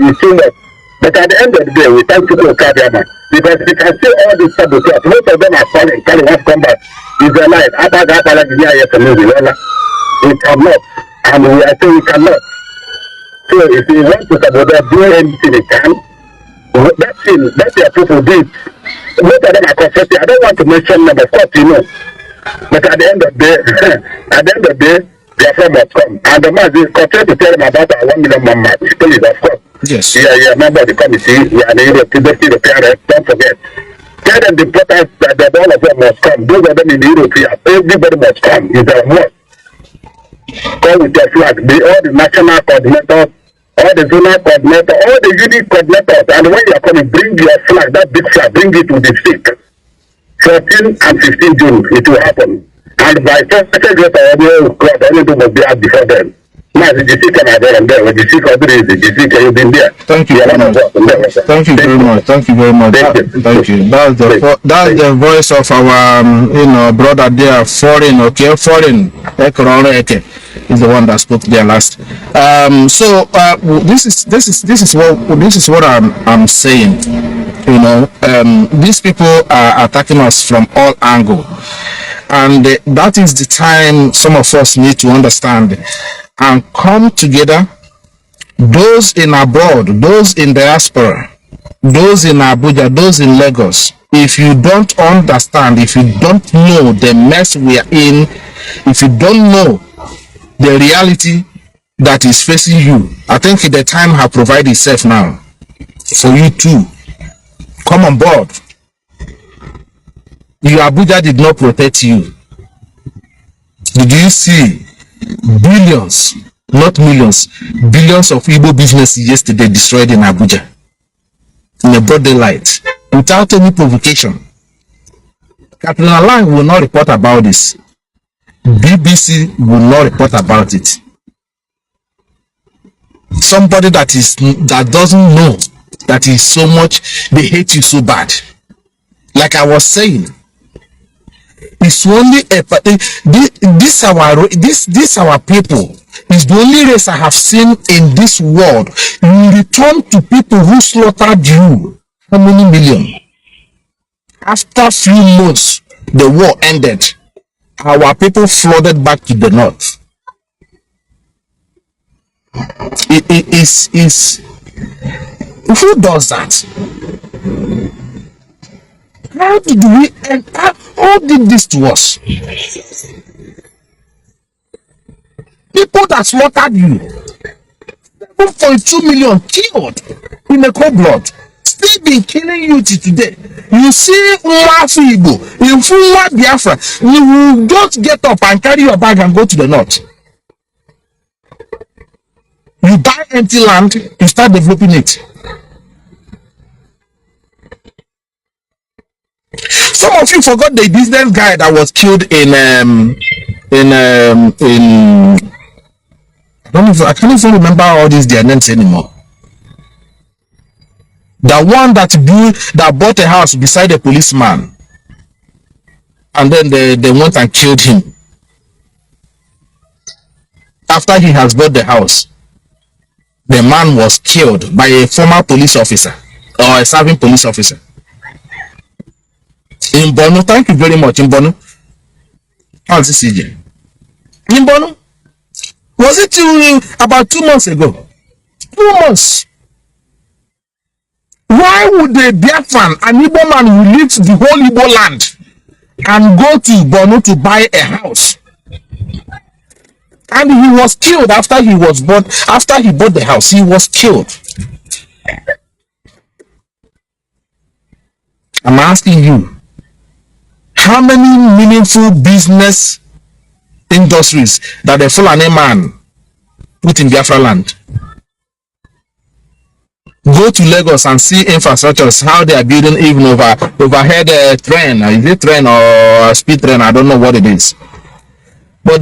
is too much. But at the end of the day, we thank people to Kadiama. Because we can see all these saboteurs. Most of them are falling. Can have come back. Is their life. We cannot. And we are saying we cannot. So if you want to sabotage, do anything they can. That thing, that their people did. Most of them are confessing. I don't want to mention them, of course, you know. But at the end of the day, Biafra must come. And the man is continue to tell them about our 1 million man march. Please, of course. Yes. Yeah, member of the committee. We are the European parents. Don't forget. Tell them the importance that all of them must come. Those of them in the European, everybody must come. It's a must. Come with your flag. All the national coordinators, all the zonal coordinators, all the unit coordinators. And when you are coming, bring your flag, that big flag, bring it to the stick. 14 and 15 June, it will happen. And by 1st grade, everything must be out before them. Now, the GC can have them there. The GC can do the GC can be there. Thank you very much. Thank you very much. Thank you very much. Thank you. That's the voice of our, brother there, foreign, okay, foreign. Is the one that spoke there last. This is what I'm saying. These people are attacking us from all angles, and that is the time some of us need to understand and come together. Those in abroad, those in diaspora, those in Abuja, those in Lagos. If you don't understand, if you don't know the mess we are in, if you don't know the reality that is facing you, I think the time has provided itself now for you to come on board. Your Abuja did not protect you. Did you see billions, not millions, billions of Igbo businesses yesterday destroyed in Abuja in a broad daylight without any provocation? Colonial will not report about this. BBC will not report about it. Somebody that doesn't know that is so much, they hate you so bad. Like I was saying, it's only this our people is the only race I have seen in this world. You return to people who slaughtered you. How many million? After few months, the war ended. Our people flooded back to the north. It is who does that? How did we end up? Who did this to us? People that slaughtered you, 1.2 million killed in a cold blood, still been killing you till today. You see Igbo in full Biafra, you will just get up and carry your bag and go to the north. You buy empty land, you start developing it. Some of you forgot the business guy that was killed in I can't even remember all these their names anymore. The one that bought a house beside a policeman, and then they went and killed him after he has bought the house. The man was killed by a former police officer or a serving police officer. In Bono, thank you very much. In Bono, how's this CJ? In Bono, was it about 2 months ago? 2 months. Why would a Biafran, an Igbo man who leaves the whole Igbo land and go to Bono to buy a house? And he was killed after he was born. After he bought the house, he was killed. I'm asking you, how many meaningful business industries that a Fulani man put in Biafraland? Go to Lagos and see infrastructures, how they are building even overhead train. Is it train or speed train? I don't know what it is. But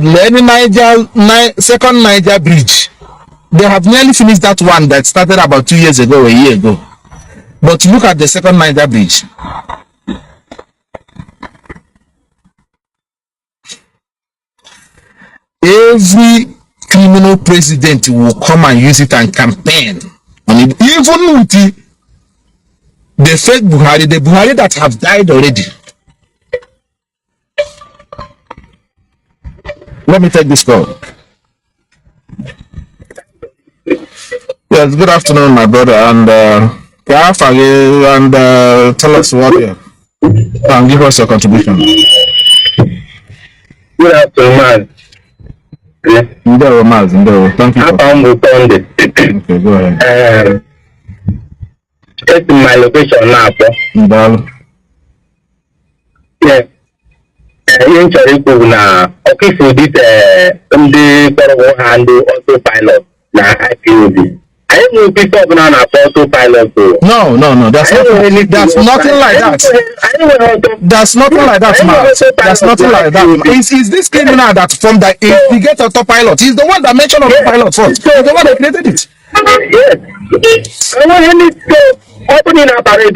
second Niger bridge, they have nearly finished that one that started about 2 years ago, a year ago. But look at the second Niger bridge. Every criminal president will come and use it and campaign on it. Even with the fake Buhari, the Buhari that have died already. Let me take this call. Yes, good afternoon, my brother, and tell us what you and give us your contribution. Good afternoon, man. Thank you. Okay, go ahead. It's my location now. Yeah. In Choriku now. Okay, for this the handle autopilot now IPOB. I don't pick up on autopilot. No. That's nothing like that. That's nothing like that, man. That's nothing like that. Is this criminal that from the he gets autopilot? He's the one that mentioned autopilot first. He's the one that created it. Yes. I want to opening up I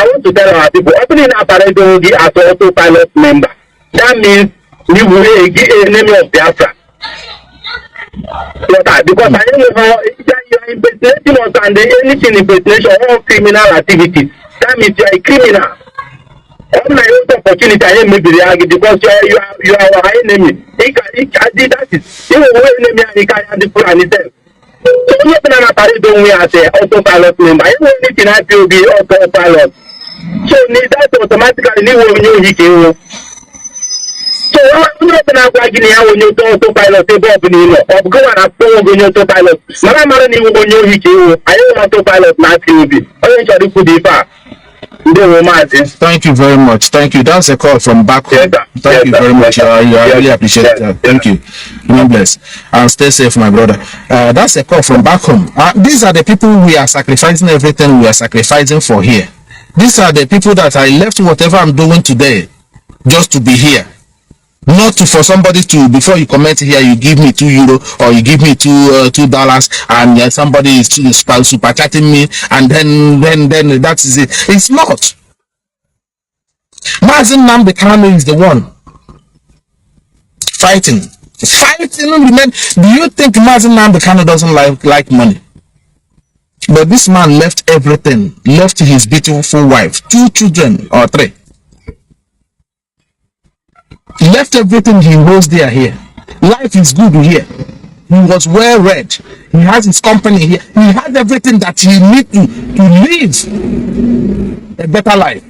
want to tell our people opening up as autopilot member. That means you will give a name of Biafra. Because I don't know how you are impersonating us and anything impersonation or criminal activities. That means you are a criminal. All my own opportunity I may be argued because you are our enemy. That is you are our enemy and he can the Fulanization. So you open an apparat don't we as a autopilot member. I don't need to IPOB autopilot. So need that automatically you will. So I'm not going to when you autopilot or go and approve when you autopilot. I don't autopilot not to Thank you very much. Thank you. That's a call from back home. Thank you very much. I really appreciate it. Thank you. God bless. And stay safe, my brother. That's a call from back home. These are the people we are sacrificing everything we are sacrificing for here. These are the people that I left whatever I'm doing today just to be here. Not to, for somebody to, before you comment here, you give me €2 or you give me $2 and somebody is super chatting me and then that is it. It's not. Mazi Nnamdi Kanu is the one fighting. Do you think Mazi Nnamdi Kanu doesn't like money? But this man left everything, left his beautiful wife, 2 children or 3. He left everything he was there here. Life is good here. He was well read. He has his company here. He has everything that he needs to live a better life.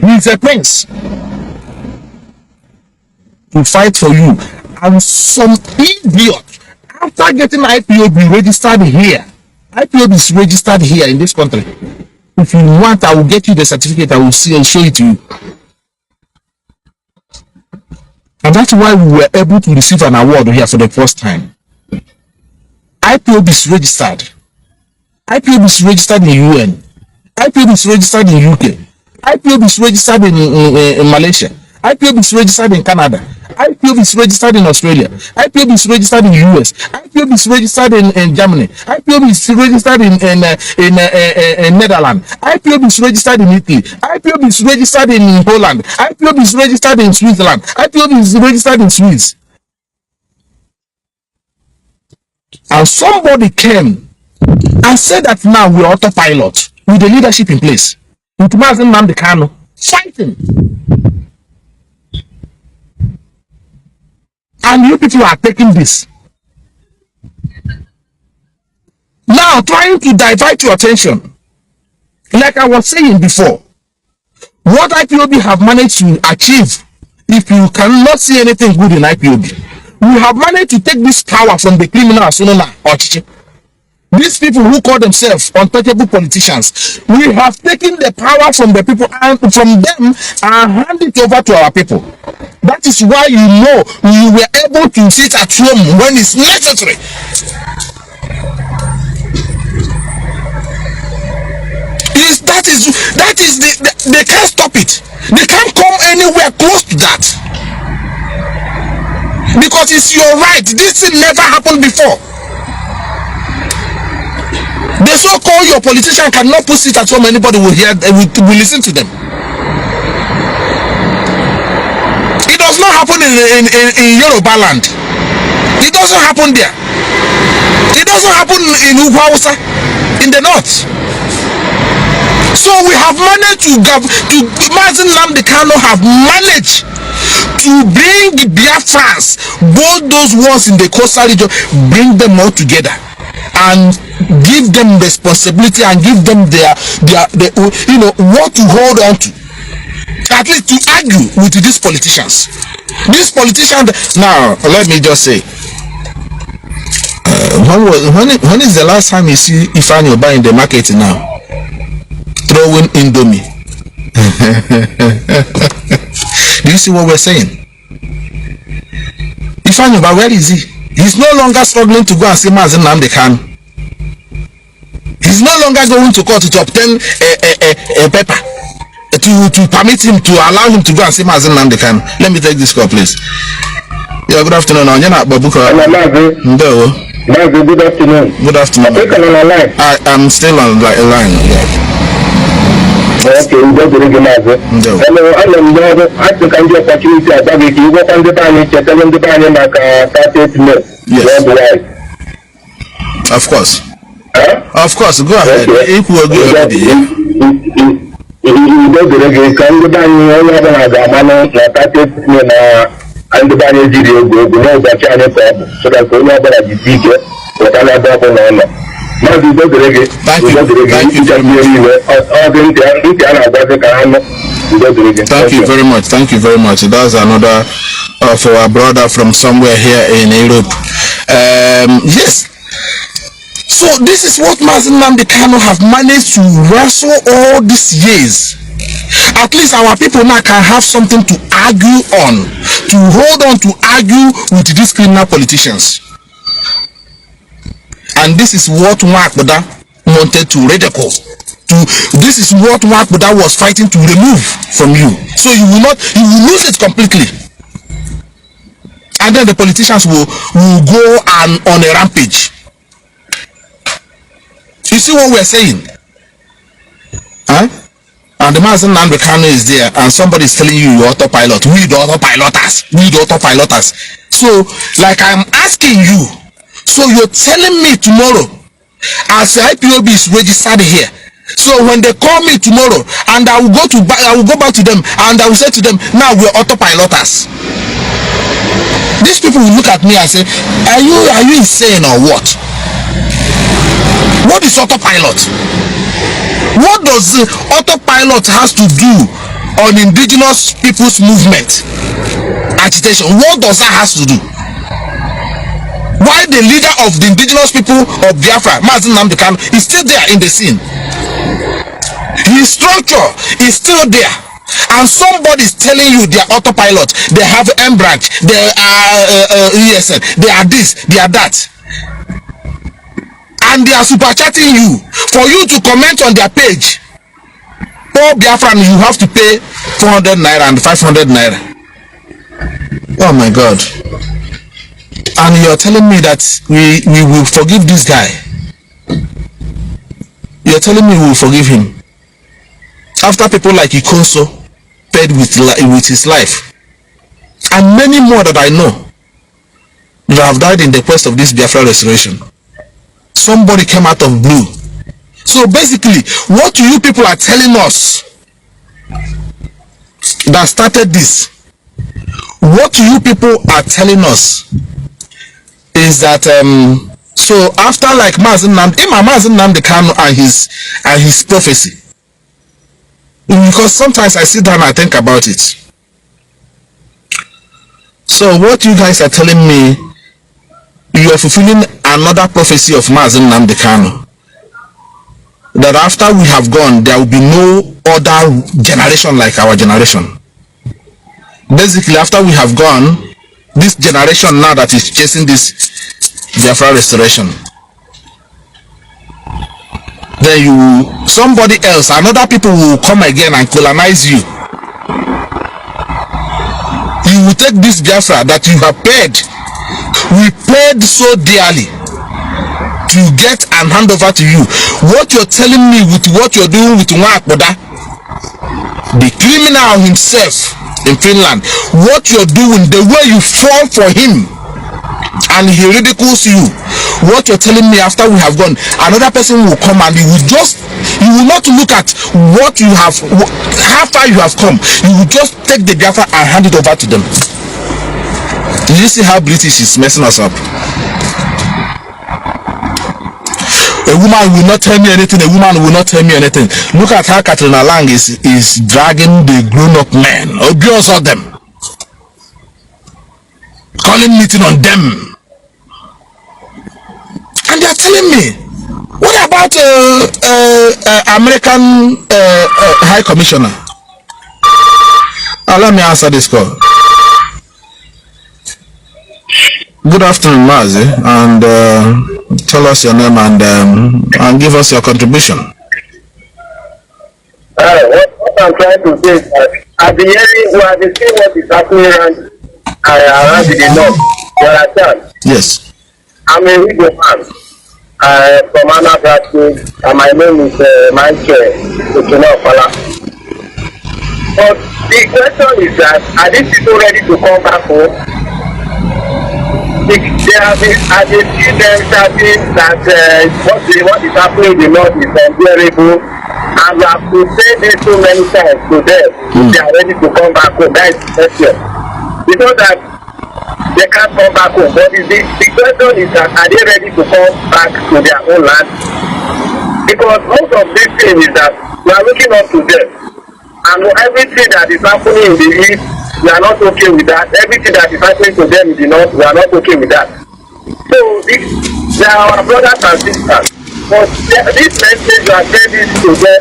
He is a prince to fight for you. And some idiot, after getting IPOB registered here, IPOB is registered here in this country. If you want, I will get you the certificate. I will show it to you. And that's why we were able to receive an award here for the first time. IPOB is registered. IPOB is registered in UN. IPOB is registered in UK. IPOB is registered in Malaysia. IPOB is registered in Canada. IPOB is registered in Australia. IPOB is registered in US. IPOB is registered in Germany. IPOB is registered in Netherlands. IPOB is registered in Italy. IPOB is registered in Poland. IPOB is registered in Switzerland. IPOB is registered in Swiss. And somebody came and said that now we're autopilot with the leadership in place. With Mazi Nnamdi Kanu fighting. And you people are taking this. Now trying to divert your attention. Like I was saying before, what IPOB have managed to achieve, if you cannot see anything good in IPOB, we have managed to take this power from the criminals, or these people who call themselves untouchable politicians. We have taken the power from the people and from them and hand it over to our people. That is why we were able to sit at home when it's necessary. That is they can't stop it. They can't come anywhere close to that. Because it's your right. This thing never happened before. The so-called your politician cannot put it at home. Anybody will hear, will listen to them. It does not happen in Yoruba land. It doesn't happen there. It doesn't happen in Hausa, in the north. So we have managed Mazi Nnamdi Kanu have managed to bring the Biafrans, both those ones in the coastal region, bring them all together and give them responsibility and give them their what to hold on to, at least to argue with these politicians. These politicians. Now let me just say, when is the last time you see Ifeanyi Oba in the market now throwing Indomie? Do you see what we're saying? Ifeanyi Oba, where is he? He's no longer struggling to go and see Mazi Nnamdi Kanu. He's no longer going to court to obtain a paper to permit him, to allow him to go and see Mazi Nnamdi Kanu. Let me take this call, please. Yeah, good afternoon. Mazi, good afternoon. Good afternoon. I'm still on the line. Yeah. Okay, we go to the Mazi. Hello, I think I'm the opportunity to have you work on the banner, tell the banner like 30 minutes. Yes. Of course. Of course, go ahead. If we go ahead. You go to the can the banner, you have a banner like 30 minutes. And the banner video go know that channel so that we know about the video. What I love on. Thank you very much. Thank you very much. That's another of our brother from somewhere here in Europe. Yes. So this is what Mazi Nnamdi Kanu have managed to wrestle all these years. At least our people now can have something to argue on, to hold on to argue with these criminal politicians. And this is what Nwakboda wanted to ridicule. This is what Nwakboda was fighting to remove from you. So you will lose it completely. And then the politicians will go on a rampage. You see what we're saying? Huh? And the Mazi Nnamdi Kanu is there, and somebody is telling you autopilot. We the autopiloters. So, like I'm asking you, so you're telling me tomorrow, as the IPOB is registered here, so when they call me tomorrow, and I will go back to them, and I will say to them, now we're autopiloters. These people will look at me and say, are you insane or what? What is autopilot? What does autopilot has to do on indigenous people's movement agitation? What does that has to do? Why the leader of the indigenous people of Biafra, Mazi Nnamdi Kanu, is still there in the scene? His structure is still there, and somebody is telling you they are autopilot, they have M branch, they are ESN, they are this, they are that, and they are super chatting you. For you to comment on their page, for Biafran, you have to pay 400 naira and 500 naira. Oh my God. And you're telling me that we will forgive this guy. You're telling me we will forgive him after people like Ikoso paid with his life, and many more that I know that have died in the quest of this Biafra restoration. Somebody came out of blue. So basically, what you people are telling us that started this, what you people are telling us is that so after like Mazi Nnamdi Kanu and his prophecy, because sometimes I sit down and I think about it. So what you guys are telling me, you are fulfilling another prophecy of Mazi Nnamdi Kanu, that after we have gone, there will be no other generation like our generation. Basically, after we have gone, this generation now that is chasing this Biafra restoration, then somebody else, another people will come again and colonize you. You will take this Biafra that you have paid, we paid so dearly to get and hand over to you. What you're telling me with what you're doing with Nwakboda, the criminal himself in Finland, what you're doing, the way you fall for him and he ridicules you, what you're telling me after we have gone, another person will come and you will not look at what you have, how far you have come. You will just take the Biafra and hand it over to them. Did you see how British is messing us up? A woman will not tell me anything. A woman will not tell me anything. Look at how Katrina Lang is dragging the grown-up men, abuse of them, calling meeting on them, and they are telling me, what about American High Commissioner? Let me answer this call. Good afternoon, Mazi, and tell us your name and give us your contribution. What I'm trying to say is that at the hearing, we have seen what is happening around the north. You understand? Yes. I'm a legal man from Anambra State, and my name is Michael. But the question is that, are these people ready to come back home? They have been, as they see them starting that what is happening in the north is unbearable, and we have to say this so many times to them if they are ready to come back home. That is the question. Because that they can't come back home, but the question is that, are they ready to come back to their own land? Because most of this thing is that we are looking up to them, and everything that is happening in the east, we are not okay with that. Everything that is happening to them in the north, we are not okay with that. So they are our brothers and sisters. But this message, you are saying this to them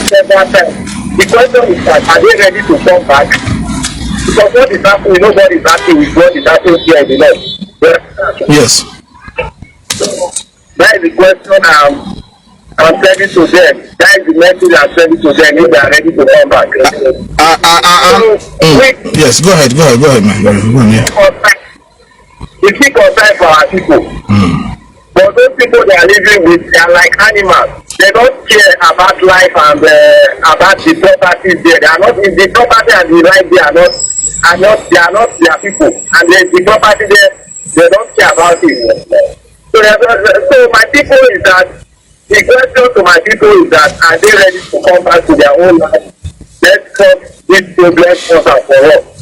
several times. The question is that, are they ready to come back? Because what is happening, nobody is happy with what is happening here in the north. Yes. That is the question I'm sending to them. That is the message I'm sending to them if they are ready to come back. Yes, go ahead, man. Go on, yeah. It's concern for our people. But those people they are living with, they are like animals. They don't care about life and about the properties there. They are not in the property and the life. They are not their people. And the property there, they don't care about it. So my people is that. The question to my people is that, are they ready to come back to their own life? Let's solve this problem once and for all.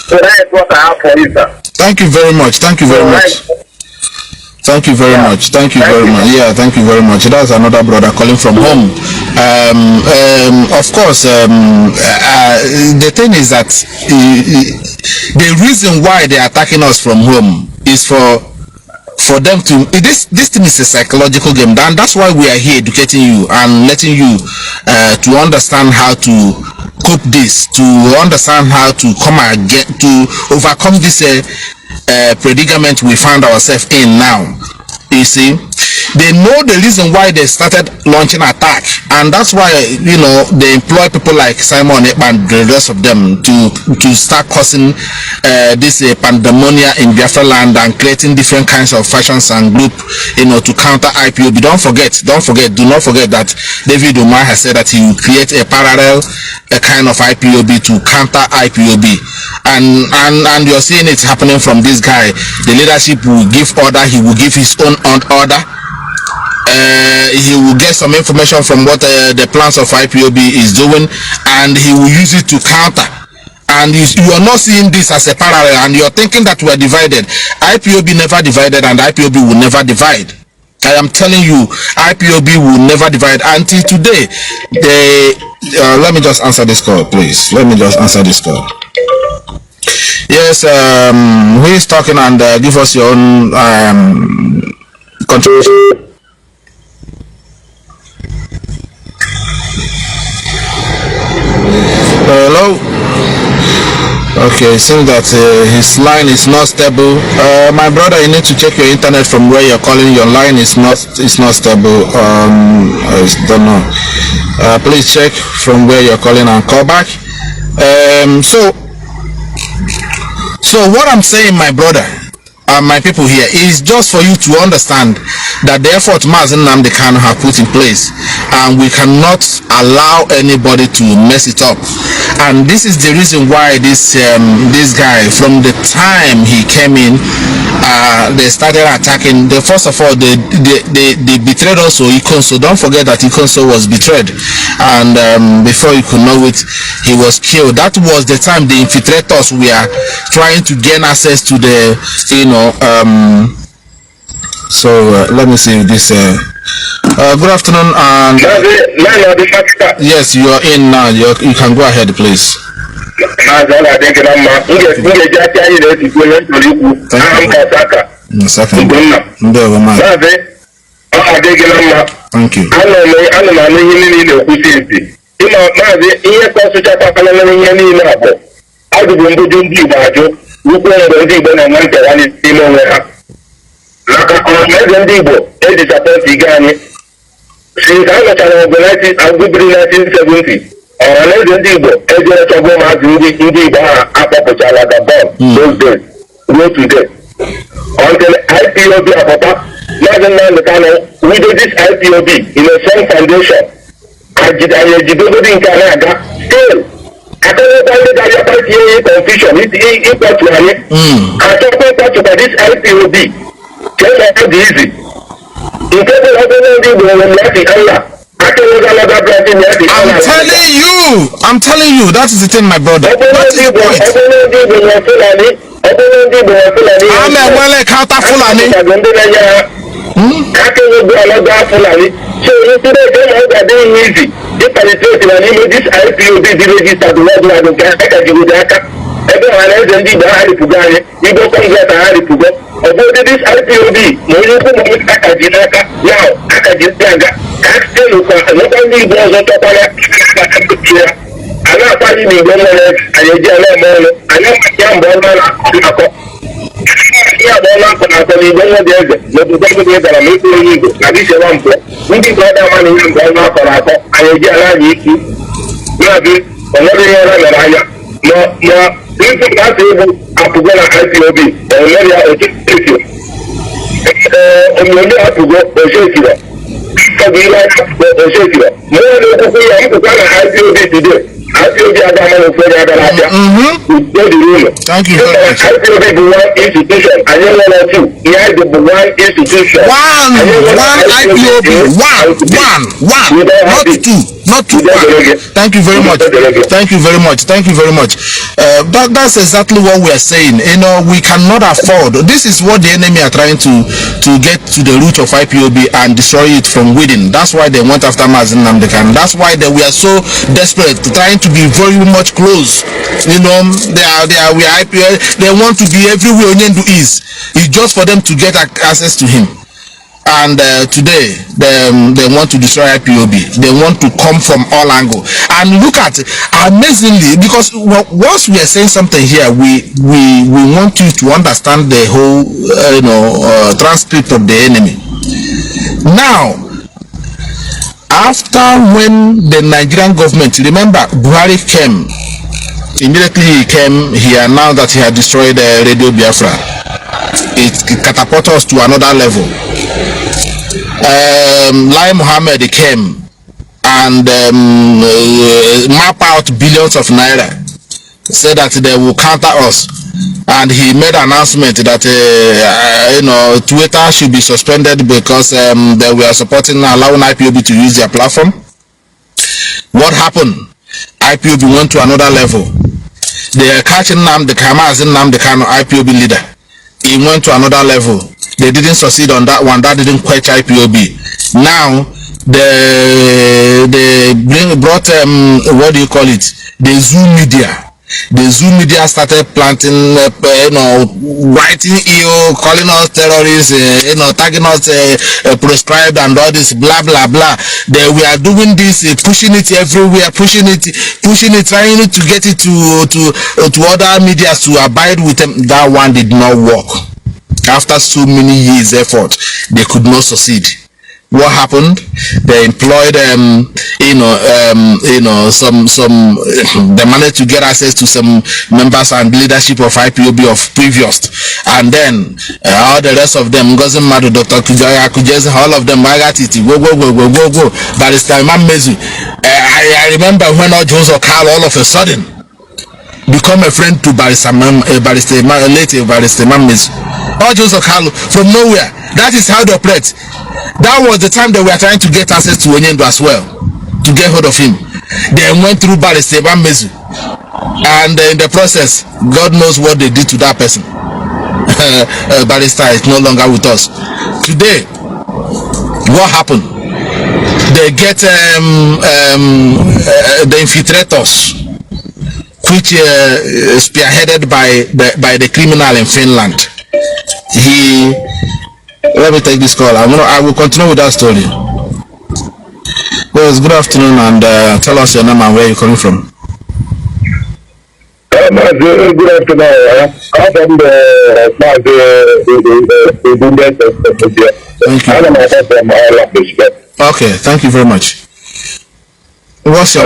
So that is what I have for you, sir. Thank you very much. Thank you very much. Thank you very much. Thank you very much. Yeah, thank you very much. That's another brother calling from home. Of course, the thing is that the reason why they are attacking us from home is for them to, this thing is a psychological game, and that's why we are here educating you and letting you to understand how to cope this, to understand how to come and get to overcome this predicament we find ourselves in now. You see, they know the reason why they started launching attack, and that's why, you know, they employ people like Simon Ekpa and the rest of them to start causing this pandemonium in Biafraland and creating different kinds of factions and group, you know, to counter IPOB. Do not forget that David Umar has said that he will create a parallel kind of IPOB to counter IPOB, and you're seeing it happening from this guy. The leadership will give order, he will give his own order. He will get some information from what the plans of IPOB is doing, and he will use it to counter. And you are not seeing this as a parallel, and you're thinking that we are divided. IPOB never divided, and IPOB will never divide. I am telling you, IPOB will never divide until today. Let me just answer this call, please. Let me just answer this call. Yes, who is talking, and give us your own contribution. Hello. Okay, seems that his line is not stable. My brother, you need to check your internet from where you're calling. Your line is not stable. I don't know. Please check from where you're calling and call back. So what I'm saying, my brother, my people here, is just for you to understand that the effort Mazi Nnamdi Kanu have put in place, and we cannot allow anybody to mess it up. And this is the reason why this guy, from the time he came in, they started attacking. First of all, they betrayed also Ikonso. Don't forget that Ikonso was betrayed, and before you could know it, he was killed. That was the time the infiltrators were trying to gain access to the, so let me see this. Good afternoon, and yes, you are in now. You can go ahead, please. Thank you. Since I was organizing a good 1970, those days, go today. Until IPOB we did this IPOB in a same foundation. I did in Canada. Still, I don't know the confusion. It's equal to I talk about this IPOB. Just like easy. I'm telling you, that is the thing, my brother. That is the point. I'm a well-counter Fulani. So instead of them doing easy, they penetrate and this IPOB registered worldwide. Everyone else and the Bahari Pugani, you go come get a Hari Pugo. About this IPOB, Akajinaka, now Akajinaka, not only was on top of that, I'm not finding the government and a general and not a young woman. Yeah, Thank you very much. Institution. One institution. One IPOB. One. Not two. Thank you very much. That's exactly what we are saying. We cannot afford. This is what the enemy are trying to get to the root of IPOB and destroy it from within. That's why they went after Mazi Nnamdi. That's why we are so desperate, trying to be very much close. We are IPOB. They want to be everywhere Onyendu is. It's just for them to get access to him. And today they want to destroy IPOB. They want to come from all angles. And look at, amazingly, because once we are saying something here, we want you to understand the whole transcript of the enemy. Now, after when the Nigerian government, remember, Buhari came. Immediately he announced that he had destroyed Radio Biafra. It catapulted us to another level. Lai Mohammed came and map out billions of naira, said that they will counter us, and he made an announcement that Twitter should be suspended because they were allowing IPOB to use their platform. What happened? IPOB went to another level. They are catching Nnamdi Kanu, IPOB leader. He went to another level. They didn't succeed on that one. That didn't quench IPOB. Now they brought what do you call it? The Zoom media. The Zoom media started planting, writing calling us terrorists, tagging us proscribed and all this blah blah blah. They were doing this, pushing it everywhere, pushing it, trying to get it to other media to abide with them. That one did not work. After so many years effort, they could not succeed. what happened. They employed they managed to get access to some members and leadership of IPOB of previous, and then all the rest of them, Ngozi Madu, Dr. Kujezi, all of them, go. Barrister Mazi. I remember when all Jones Okal all of a sudden become a friend to Barrister Mazi. All Jones Okal from nowhere. That is how they operate. That was the time they were trying to get access to Onyendo as well, to get hold of him. They went through Barrister Mazi, and in the process, God knows what they did to that person. Barrister is no longer with us. Today, what happened? They get the infiltrators, which is spearheaded by the criminal in Finland. Let me take this call. I will continue with that story. Well, good afternoon, and tell us your name and where you're coming from. Good afternoon. I'm from the Okay, thank you very much. What's your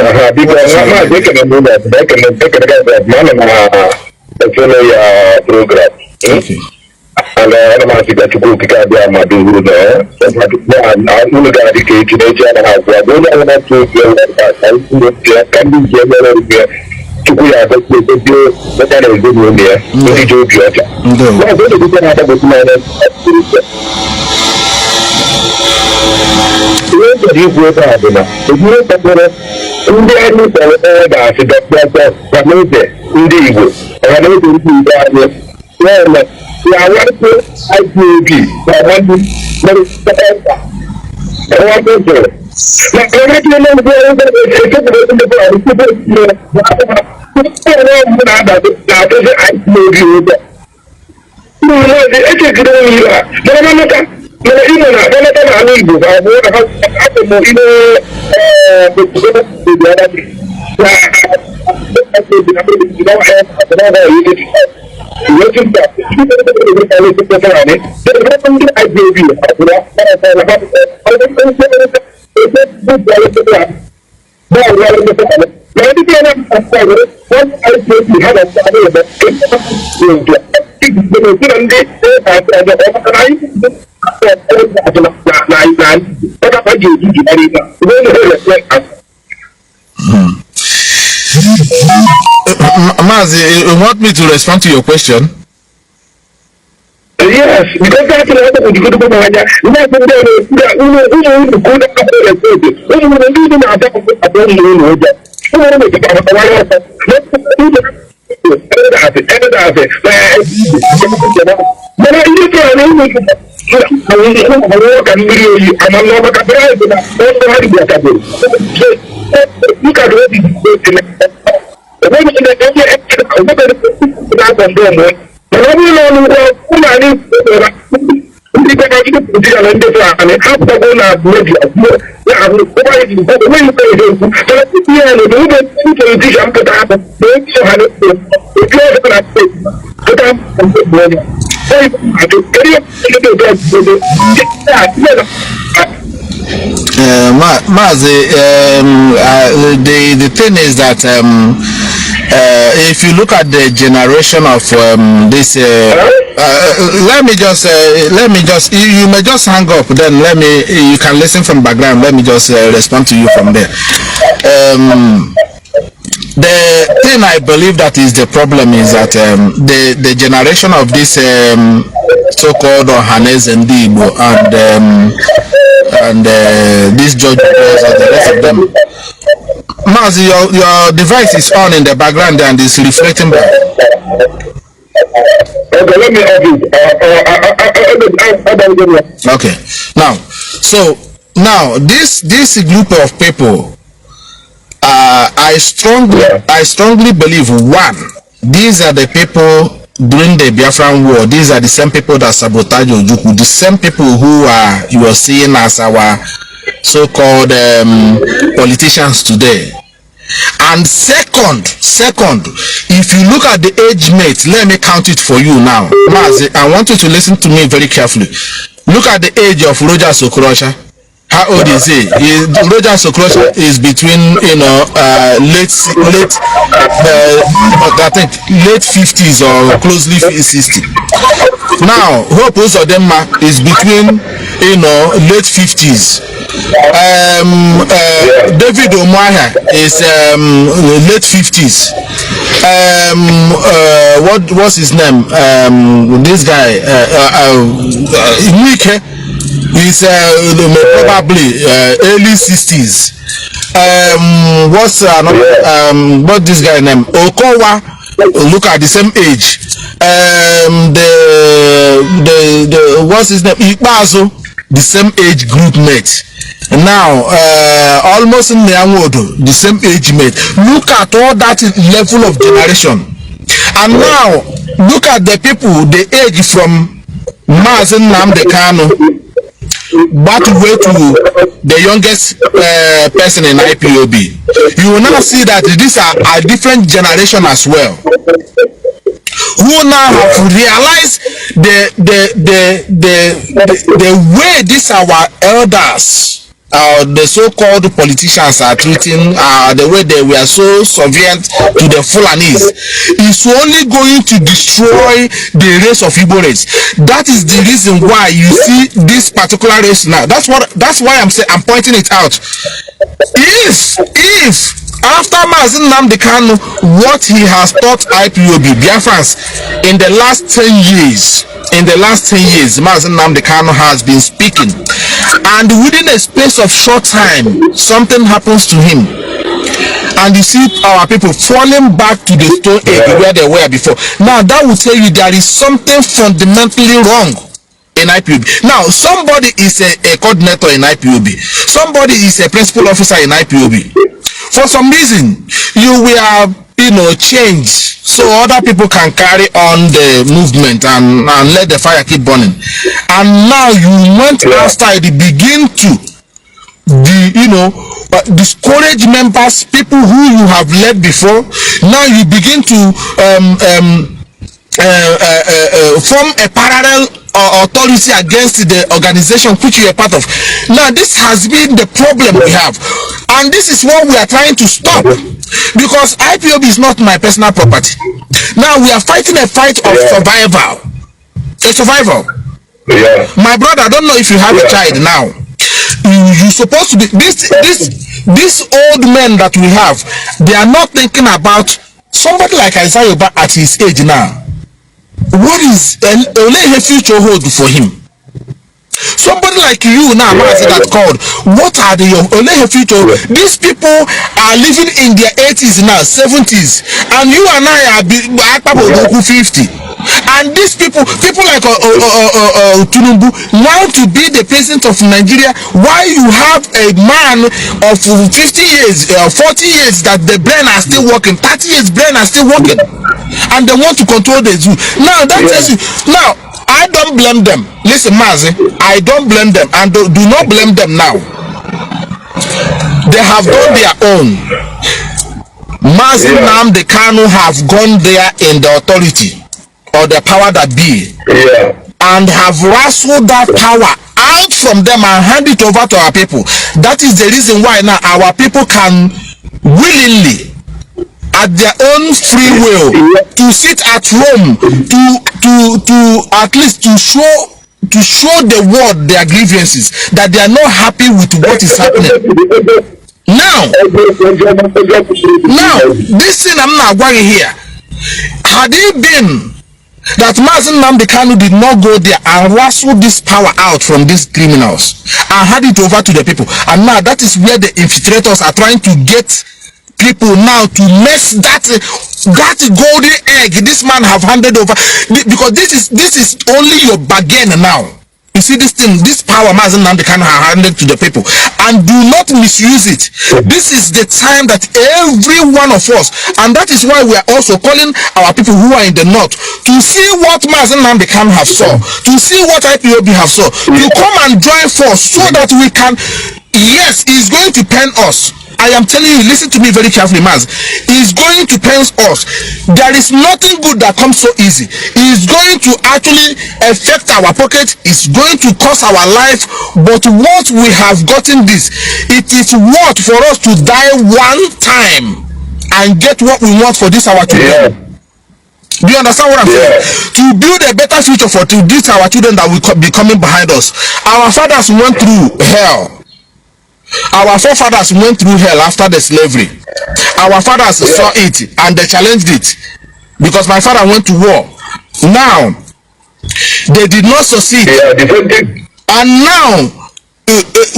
program? Okay. And I'm going to go to my do Mazi, you want me to respond to your question? Yes, because that's what I'm going to do. Mazi, the thing is that if you look at the generation of this, let me just you may just hang up. Then you can listen from background. Let me just respond to you from there. The thing I believe that is the problem is that the generation of this so-called Ohanes and Igbo and these judges and the rest of them. Mazi, your device is on in the background and is reflecting back. Okay, let me Okay. Now this group of people, I strongly believe, one, these are the people during the Biafran war. These are the same people that sabotage Ojukwu, the same people who you are seeing as our so-called politicians today. And second, if you look at the age mate, let me count it for you now. Mazi, I want you to listen to me very carefully. Look at the age of Roger Sokorosha. How old is he? Roger Sokrocha is between, you know, I think late 50s or closely 60. Now, Hope Uzodinma is between, you know, late 50s. David Omoaha is late 50s. What's his name? This guy, Nwike is probably early 60s. What's another? What this guy name? Okowa. Look at the same age. The what's his name? Ekpa, the same age group mate. Now almost in the same age mate. Look at all that level of generation. And now look at the people, the age from Mazi Nnamdi Kanu back way to the youngest person in IPOB. You will now see that these are a different generation as well, who now have realized the way these our elders, the so-called politicians are treating, the way they were so subservient to the Fulanese, is only going to destroy the race of Igbo race. That is the reason why you see this particular race now. That's why I'm saying, I'm pointing it out. If after Mazi Nnamdi Kanu, what he has taught IPOB, Biafrans, in the last 10 years, Mazi Nnamdi Kanu has been speaking, and within a space of short time, something happens to him, and you see our people falling back to the stone age where they were before. Now that will tell you there is something fundamentally wrong in IPOB. Now somebody is a coordinator in IPOB, somebody is a principal officer in IPOB. For some reason you will, you know, change so other people can carry on the movement and let the fire keep burning. And now you went outside, begin to discourage members, people who you have led before. Now you begin to form a parallel authority against the organization which you are part of. Now this has been the problem we have, and this is what we are trying to stop, because IPOB is not my personal property. Now we are fighting a fight of survival. A survival. My brother, I don't know if you have a child now. You're supposed to be this old men that we have, they are not thinking about somebody like Isaiah at his age now. What is a future hold for him? Somebody like you now, that called, what are the future? These people are living in their 80s now, 70s, and you and I are 50. And these people like Tinubu want to be the president of Nigeria. Why you have a man of 50 years, 40 years that the brain are still working, 30 years brain are still working, and they want to control the zoo. Now that tells you. Now I don't blame them. Listen, Mazi, I don't blame them, and do not blame them now. They have done their own. Mazi Nnamdi Kanu have gone there in the authority or the power that be, and have wrestled that power out from them and hand it over to our people. That is the reason why now our people can willingly, at their own free will, to sit at home, to at least to show the world their grievances, that they are not happy with what is happening. Now this thing I'm not going here. Had it been that Mazi Nnamdi Kanu did not go there and wrestle this power out from these criminals and hand it over to the people, and now that is where the infiltrators are trying to get people now to mess that golden egg this man have handed over, because this is only your bargain now. You see this thing, this power Mazi Nnamdi Kanu have handed to the people, and do not misuse it. This is the time that every one of us, and that is why we are also calling our people who are in the north to see what Mazi Nnamdi Kanu have saw, to see what IPOB have saw, to come and join force so that we can, yes, he's going to pen us, I am telling you, listen to me very carefully, Maz. It's going to pain us. There is nothing good that comes so easy. It's going to actually affect our pocket. It's going to cost our life. But once we have gotten this, it is worth for us to die one time and get what we want for this our children. Do you understand what I'm saying? To build a better future for these our children that will be coming behind us. Our fathers went through hell. Our forefathers went through hell after the slavery. Our fathers saw it and they challenged it. Because my father went to war. Now, they did not succeed. And now,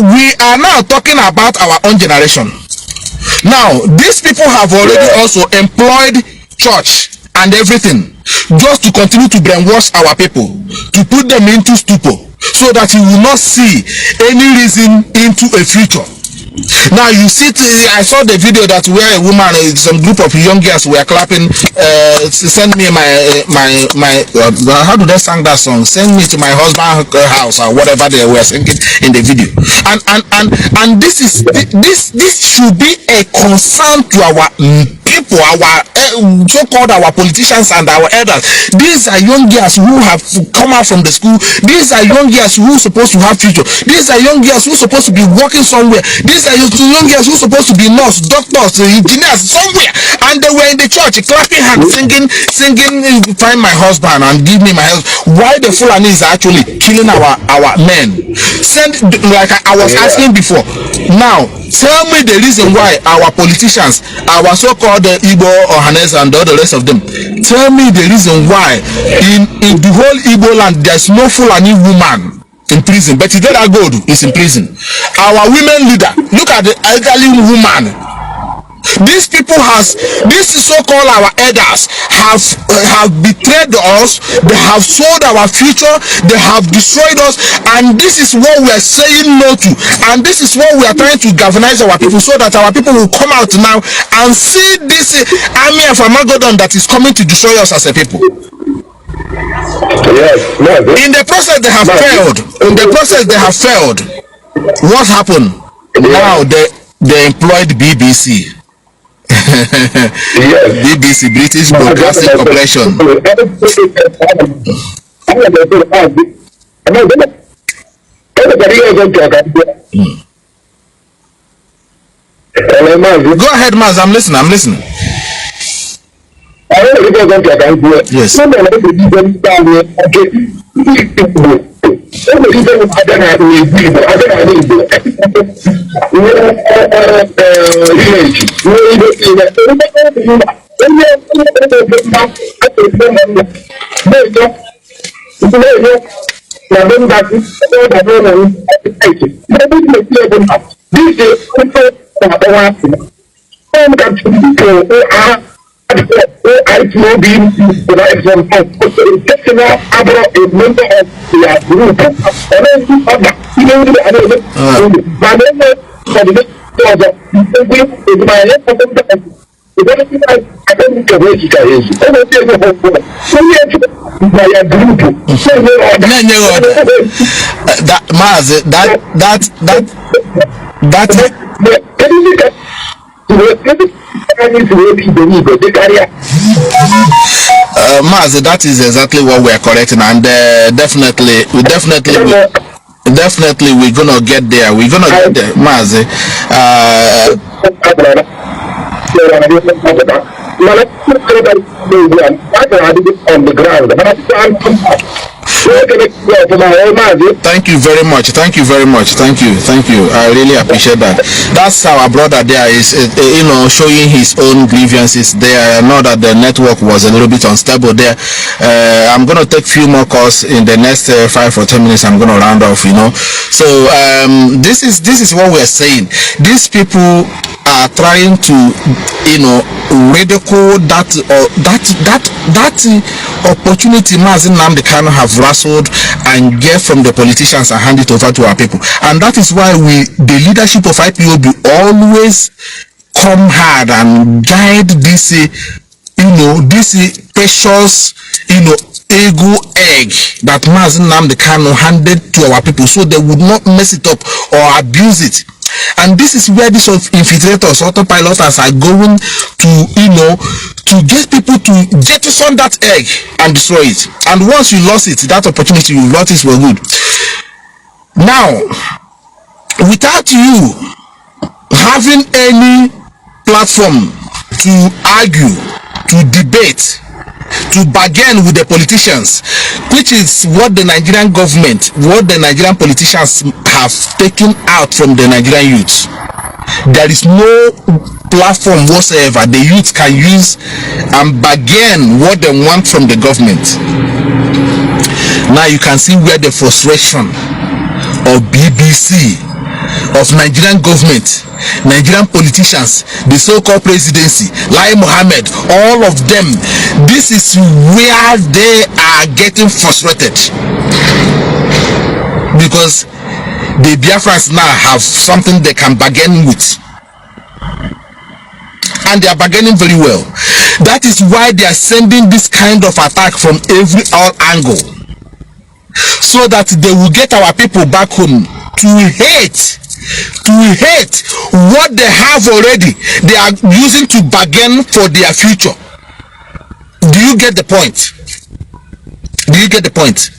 we are now talking about our own generation. Now, these people have already also employed church and everything just to continue to brainwash our people, to put them into stupor, so that you will not see any reason into a future. Now you see, I saw the video that where a woman, some group of young girls were clapping. Send me how do they sing that song? Send me to my husband's house or whatever they were singing in the video. And this should be a concern to our people, our so-called our politicians and our elders. These are young girls who have come out from the school. These are young girls who are supposed to have future. These are young girls who are supposed to be working somewhere. These are young girls who are supposed to be nurse, doctors, engineers somewhere, and they were in the church clapping hands, singing, find my husband and give me my husband. Why the Fulanese are actually killing our men? Like I was asking before. Now tell me the reason why our politicians, our so-called Igbo or Hanes and all the rest of them, tell me the reason why in the whole Igbo land there's no Fulani woman in prison, but Idera Gold is in prison. Our women leader, look at the elderly woman. These people this so-called our elders have betrayed us. They have sold our future. They have destroyed us, and this is what we are saying no to. And this is what we are trying to galvanize our people, so that our people will come out now and see this army of Armageddon that is coming to destroy us as a people. In the process they have failed. In the process they have failed. What happened? Now they employed BBC. BBC, British Broadcasting Corporation. Go ahead, Maz. I'm listening. Yes. Ipob provides some intentional abroad a member of their group. And then other even the Mazi, that is exactly what we are correcting, and definitely we're gonna get there. We're gonna get there, Mazi. On the ground. Thank you very much. Thank you. I really appreciate that. That's our brother there is, showing his own grievances there. I know that the network was a little bit unstable there. I'm going to take few more calls in the next 5 or 10 minutes. I'm going to round off, So this is what we're saying. These people are trying to, ridicule that opportunity Mazi Nnamdi Kanu have wrestled and get from the politicians and hand it over to our people. And that is why the leadership of IPOB always come hard and guide this precious ego egg that Mazi Nnamdi Kanu handed to our people, so they would not mess it up or abuse it. And this is where these infiltrators, autopiloters are going to, to get people to jettison that egg and destroy it. And once you lost it, that opportunity you lost it for good. Now, without you having any platform to argue, to debate, to bargain with the politicians, which is what the Nigerian government, what the Nigerian politicians have taken out from the Nigerian youth. There is no platform whatsoever the youth can use and bargain what they want from the government. Now you can see where the frustration of BBC, of Nigerian government, Nigerian politicians, the so-called presidency, Lai Mohammed, all of them, this is where they are getting frustrated, because the Biafrans now have something they can bargain with, and they are bargaining very well. That is why they are sending this kind of attack from every angle, so that they will get our people back home to hate what they have already. They are using to bargain for their future. Do you get the point? Do you get the point?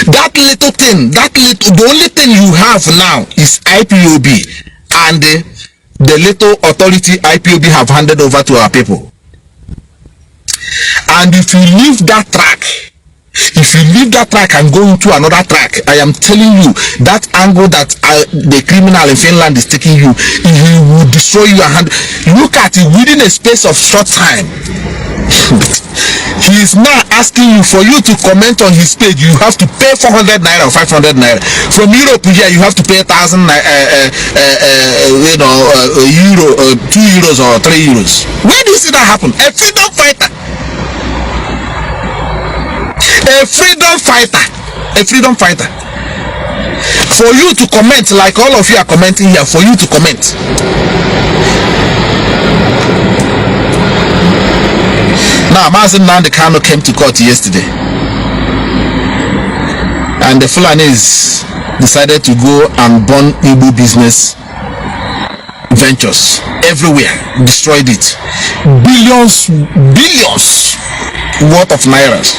That little thing, the only thing you have now is IPOB, and the little authority IPOB have handed over to our people. And if you leave that track, and go into another track, I am telling you, that angle that the criminal in Finland is taking you, he will destroy your hand. Look at it, within a space of short time. He is now asking you, for you to comment on his page, you have to pay 400 naira or 500 naira. From Europe here, you have to pay 1,000 euro, 2 euros or 3 euros. Where do you see that happen? A freedom fighter. A freedom fighter. For you to comment, like all of you are commenting here, for you to comment. Now, Mazi Nnamdi Kanu came to court yesterday, and the Fulanis decided to go and burn Igbo business ventures everywhere, destroyed it. Billions worth of nairas.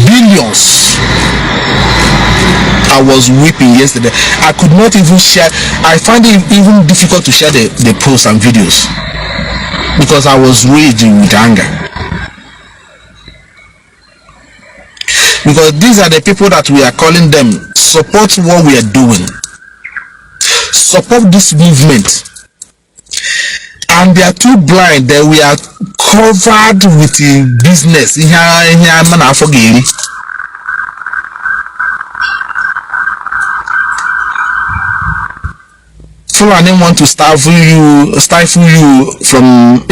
Billions. I was weeping yesterday. I could not even share. I find it even difficult to share the posts and videos, because I was raging with anger. Because these are the people that we are calling them, support what we are doing, support this movement, and they are too blind that we are covered with business. Fulani want to stifle you from,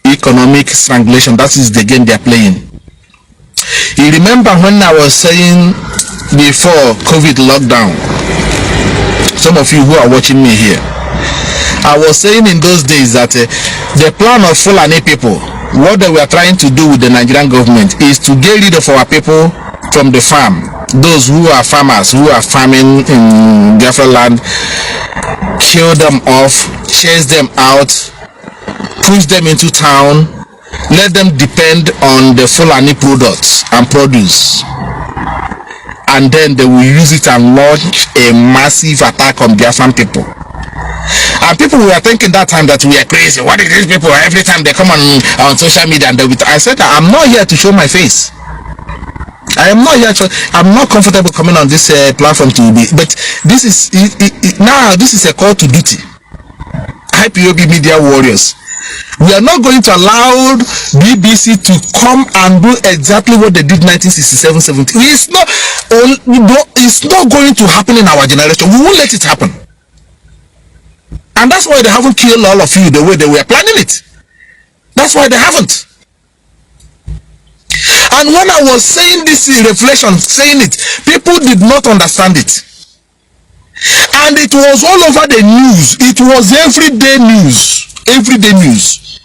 economic strangulation. That is the game they are playing. You remember when I was saying before COVID lockdown, some of you who are watching me here, I was saying in those days that the plan of Fulani people, what they were trying to do with the Nigerian government, is to get rid of our people from the farm. Those who are farmers, who are farming in Biafraland, kill them off, chase them out, push them into town, let them depend on the Fulani products and produce, and then they will use it and launch a massive attack on Biafran people. And people were thinking that time that we are crazy. What is these people? Every time they come on social media, and I said, I'm not here to show my face. I am not here to, I'm not comfortable coming on this platform to be, but this is now this is a call to duty. IPOB media warriors, we are not going to allow BBC to come and do exactly what they did 1967-70. It's not going to happen in our generation. We won't let it happen. And that's why they haven't killed all of you the way they were planning it. That's why they haven't. And when I was saying this in reflection, saying it, people did not understand it. And it was all over the news. It was everyday news. Everyday news.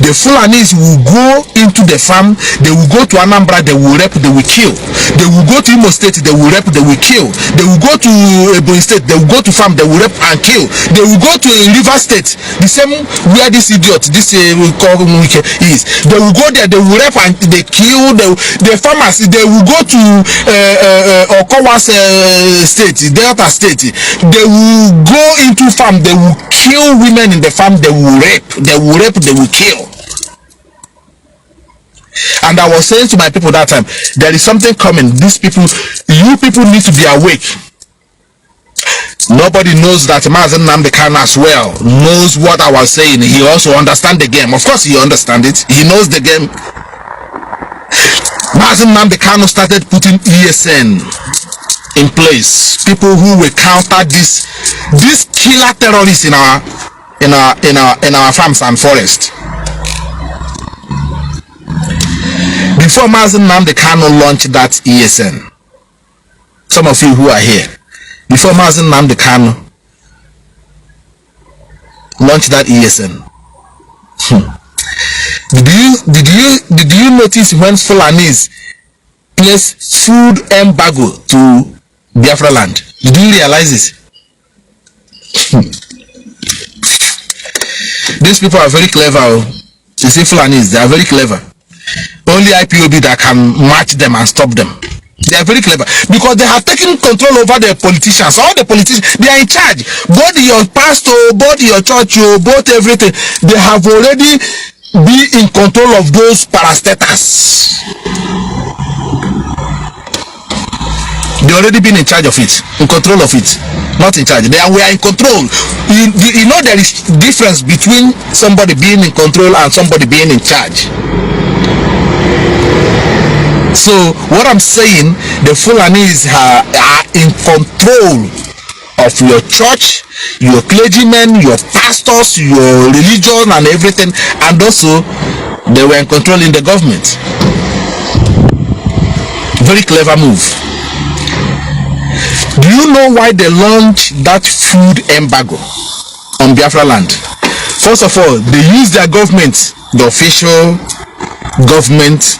The Fulanis will go into the farm, they will go to Anambra, they will rape, they will kill. They will go to Imo State, they will rape, they will kill. They will go to Ebonyi State, they will go to farm, they will rape and kill. They will go to River State, the same where this idiot, this we call is. They will go there, they will rape and they kill the farmers. They will go to Okowa's state, Delta State. They will go into farm, they will kill women in the farm, they will rape, they will kill. And I was saying to my people that time, there is something coming. These people, you people need to be awake. Nobody knows that Mazi Nnamdi Kanu as well knows what I was saying. He also understands the game. Of course he understands it. He knows the game. Mazi Nnamdi Kanu started putting ESN in place. People who will counter this killer terrorists in our farms and forests. Before Mazi Nnamdi Kanu launched that ESN, some of you who are here, before Mazi Nnamdi Kanu launched that ESN, did you notice when Fulanese placed food embargo to Biafraland? Did you realize this? These people are very clever. You see, Fulanese, they are very clever. Only Ipob that can match them and stop them. They are very clever because they have taken control over the politicians. All the politicians, they are in charge. Both your pastor, both your church, both everything. They have already been in control of those parastatals. They already been in charge of it, in control of it, not in charge. We are in control. You know there is difference between somebody being in control and somebody being in charge. So what I'm saying, the Fulanese are in control of your church, your clergymen, your pastors, your religion and everything, and also they were in control in the government. Very clever move. Do you know why they launched that food embargo on Biafraland? First of all, they use their government, the official government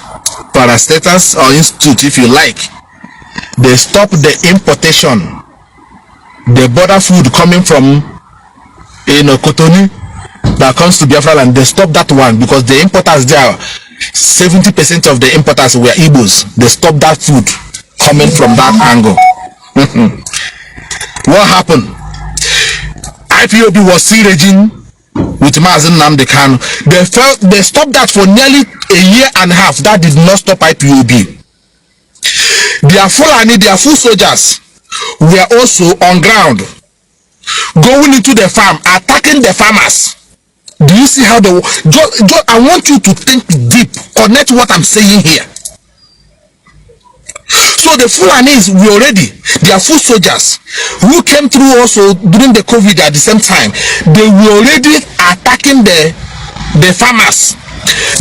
parastatals or institute, if you like. They stop the importation, the border food coming from Kotoni that comes to Biafraland. They stop that one because the importers there, 70% of the importers were Igbos. They stopped that food coming from that angle. What happened? Ipob was still raging with Mazi Nnamdi Kanu. They stopped that for nearly a year and a half. That did not stop Ipob. Their Fulani, their full soldiers were also on ground, going into the farm, attacking the farmers. Do you see how I want you to think deep, connect what I'm saying here. So the Fulanis were already, their foot soldiers who came through also during the COVID at the same time, they were already attacking the farmers.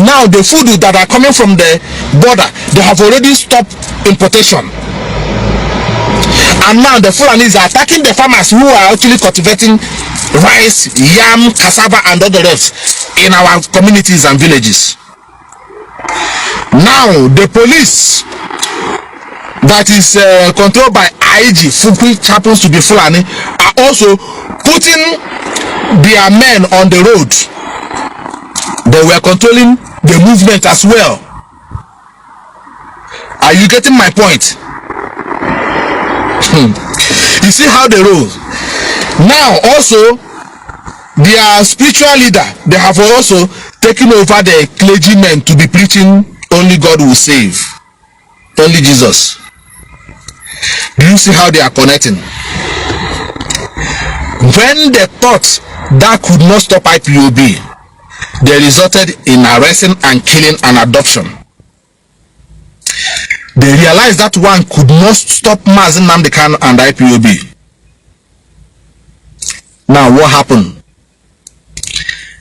Now the food that are coming from the border, they have already stopped importation. And now the Fulanis are attacking the farmers who are actually cultivating rice, yam, cassava and other rest in our communities and villages. Now the police that is controlled by IG, which happens to be Fulani, are also putting their men on the road. They were controlling the movement as well. Are you getting my point? You see how they roll. Now also their spiritual leader, they have also taken over the clergymen to be preaching only God will save, only Jesus. Do you see how they are connecting? When they thought that could not stop Ipob, they resulted in arresting and killing an adoption. They realized that one could not stop Mazi Nnamdi Kanu and Ipob. Now what happened?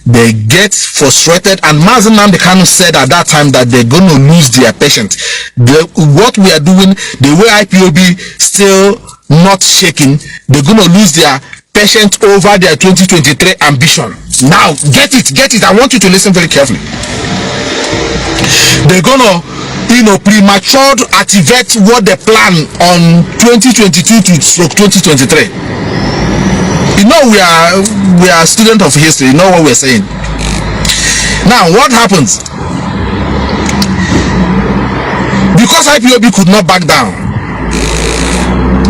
They get frustrated, and Mazi Nnamdi Kanu said at that time that they're going to lose their patience. What we are doing, the way Ipob still not shaking, they're going to lose their patience over their 2023 ambition. Now get it, I want you to listen very carefully. They're going to premature to activate what they plan on 2022 to 2023. We are students of history. You know what we're saying. Now, what happens? Because IPOB could not back down,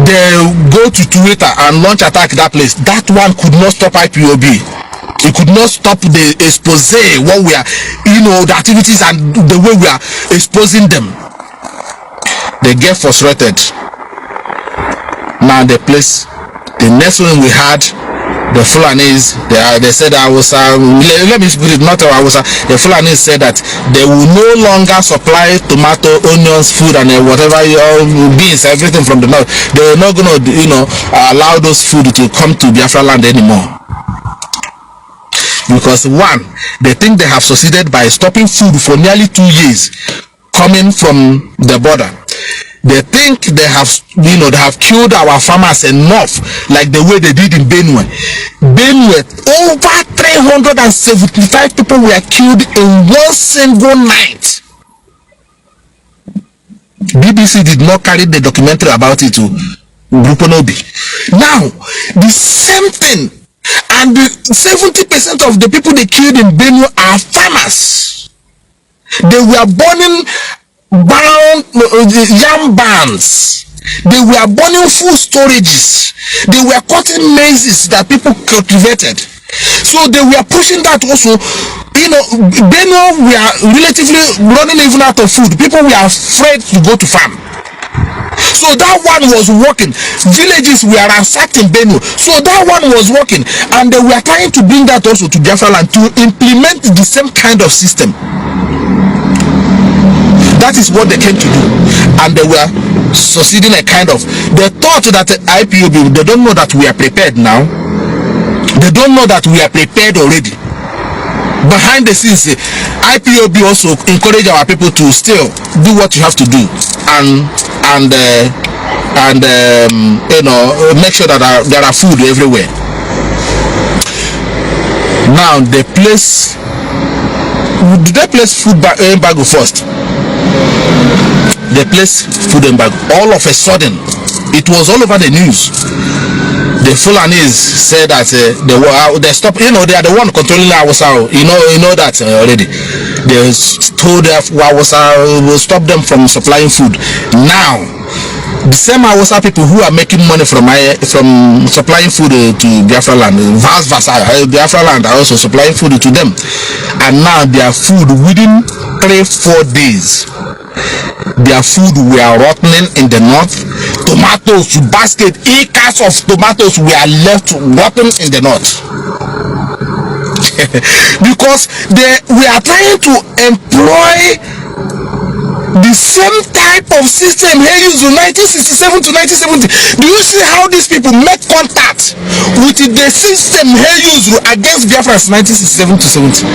they go to Twitter and launch attack that place. That one could not stop IPOB. It could not stop the expose, what we are, the activities and the way we are exposing them. They get frustrated. Now the next one we had, the Fulanese, they said let me put it, not Hausa. The Fulanese said that they will no longer supply tomato, onions, food, and whatever, beans, everything from the north. They are not going to, allow those food to come to Biafraland anymore. Because one, they think they have succeeded by stopping food for nearly 2 years coming from the border. They think they have, they have killed our farmers enough, like the way they did in Benue. Over 375 people were killed in one single night. BBC did not carry the documentary about it to Gruponobi. Now, the same thing. And 70% of the people they killed in Benue are farmers. They were burning yam barns. They were burning food storages. They were cutting maize that people cultivated. So they were pushing that also. Benue were relatively running even out of food. People were afraid to go to farm. So that one was working. Villages were ransacked in Benue. So that one was working. And they were trying to bring that also to Biafraland to implement the same kind of system. That is what they came to do. And they were succeeding a kind of. They thought that IPOB, they don't know that we are prepared now. They don't know that we are prepared already. Behind the scenes, IPOB also encourage our people to still do what you have to do and make sure that there are food everywhere. Now did they place food embargo first? They placed food embargo. All of a sudden, it was all over the news. The Fulanese said that they stopped. They are the one controlling Hausa. You know that already. They told Hausa will stop them from supplying food. Now, the same Hausa people who are making money from supplying food to Biafraland, vice versa, Biafraland are also supplying food to them. And now their food within 3-4 days. Their food were rotting in the north. Tomatoes, acres of tomatoes were left rotting in the north. Because we are trying to employ the same type of system here used in 1967 to 1970. Do you see how these people make contact with the system here used against Biafrans 1967 to 70?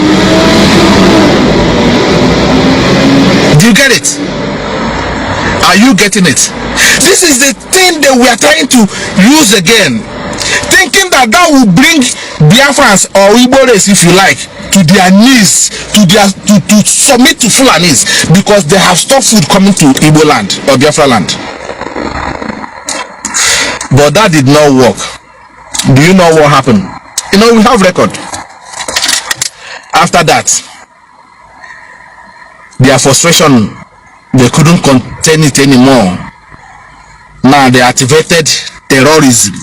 Do you get it? Are you getting it? This is the thing that we are trying to use again, thinking that will bring Biafrans or Igbo race, if you like, to their knees, to submit to Fulanese, because they have stopped food coming to Igbo land or Biafraland. But that did not work. Do you know what happened? We have record. After that, their frustration, they couldn't contain it anymore. Now they activated terrorism.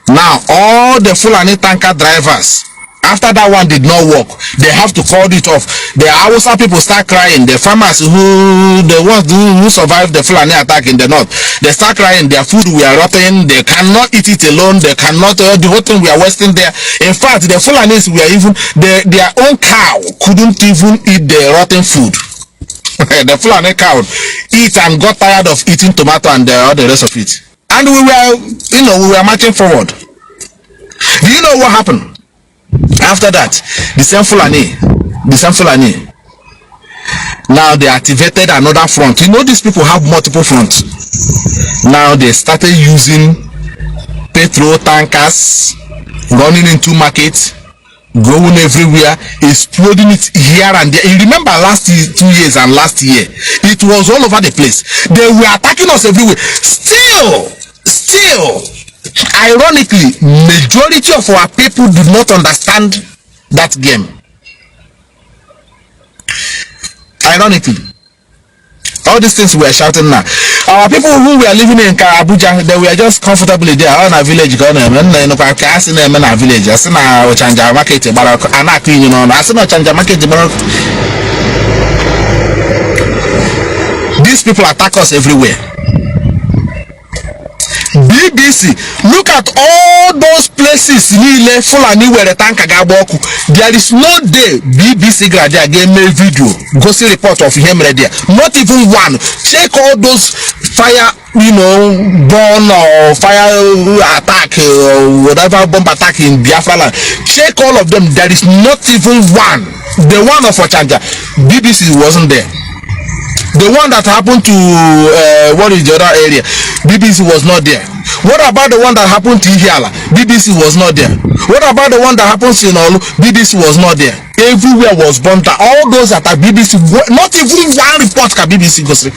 Now all the Fulani tanker drivers, after that one did not work, they have to call it off. The Hausa people start crying. The farmers the ones who survived the Fulani attack in the north, they start crying. Their food were rotten. They cannot eat it alone. They cannot, the whole thing we are wasting there. In fact, the Fulanis were even, their own cow couldn't even eat the rotten food. The Fulani cow eat and got tired of eating tomato and all the rest of it. And we were marching forward. Do you know what happened? After that, the same Fulani, now they activated another front. These people have multiple fronts. Now they started using petrol tankers running into markets going everywhere, exploding it here and there. You remember last 2 years and last year, it was all over the place. They were attacking us everywhere. Still, ironically, majority of our people do not understand that game. Ironically, all these things we are shouting now. Our people who were living in Abuja, they were just comfortably there on a village. Village. These people attack us everywhere. BBC, look at all those places there is no day BBC gave me video gossip report of him there, not even one. Check all those fire, bomb or fire attack or whatever bomb attack in Biafraland. Check all of them, there is not even one. The one of Ochanja, BBC wasn't there. The one that happened to what is the other area, BBC was not there. What about the one that happened to Ihiala? BBC was not there. What about the one that happens in Olu? BBC was not there. Everywhere was bombed. All those that are BBC, not even one report can BBC go through.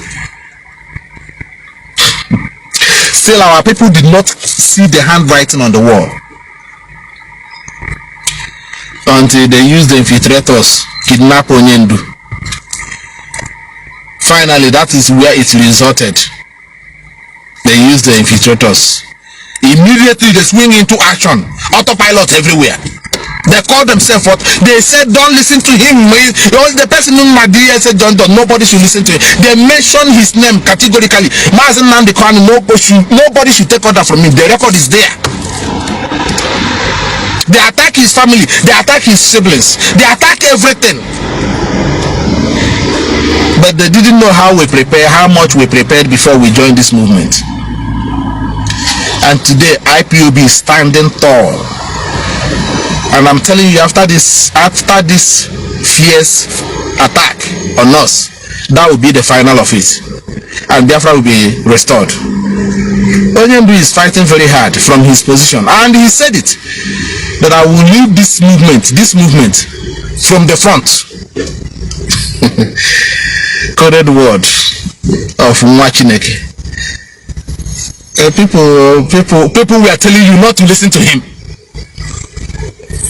Still, our people did not see the handwriting on the wall until they used the infiltrators, kidnap Onyendu. Finally, that is where it resulted. They used the infiltrators. Immediately they swing into action. Autopilot everywhere. They called themselves what? They said, don't listen to him. The person Nnamdi said, nobody should listen to him. They mentioned his name categorically. Mazi Nnamdi Kanu, nobody should take order from him. The record is there. They attack his family. They attack his siblings. They attack everything. But they didn't know how much we prepared before we joined this movement. And today IPOB is standing tall. And I'm telling you, after this fierce attack on us, that will be the final of it. And Biafra will be restored. Onyendu is fighting very hard from his position. And he said it, that I will lead this movement from the front. Coded word of Mwachineke. People were telling you not to listen to him.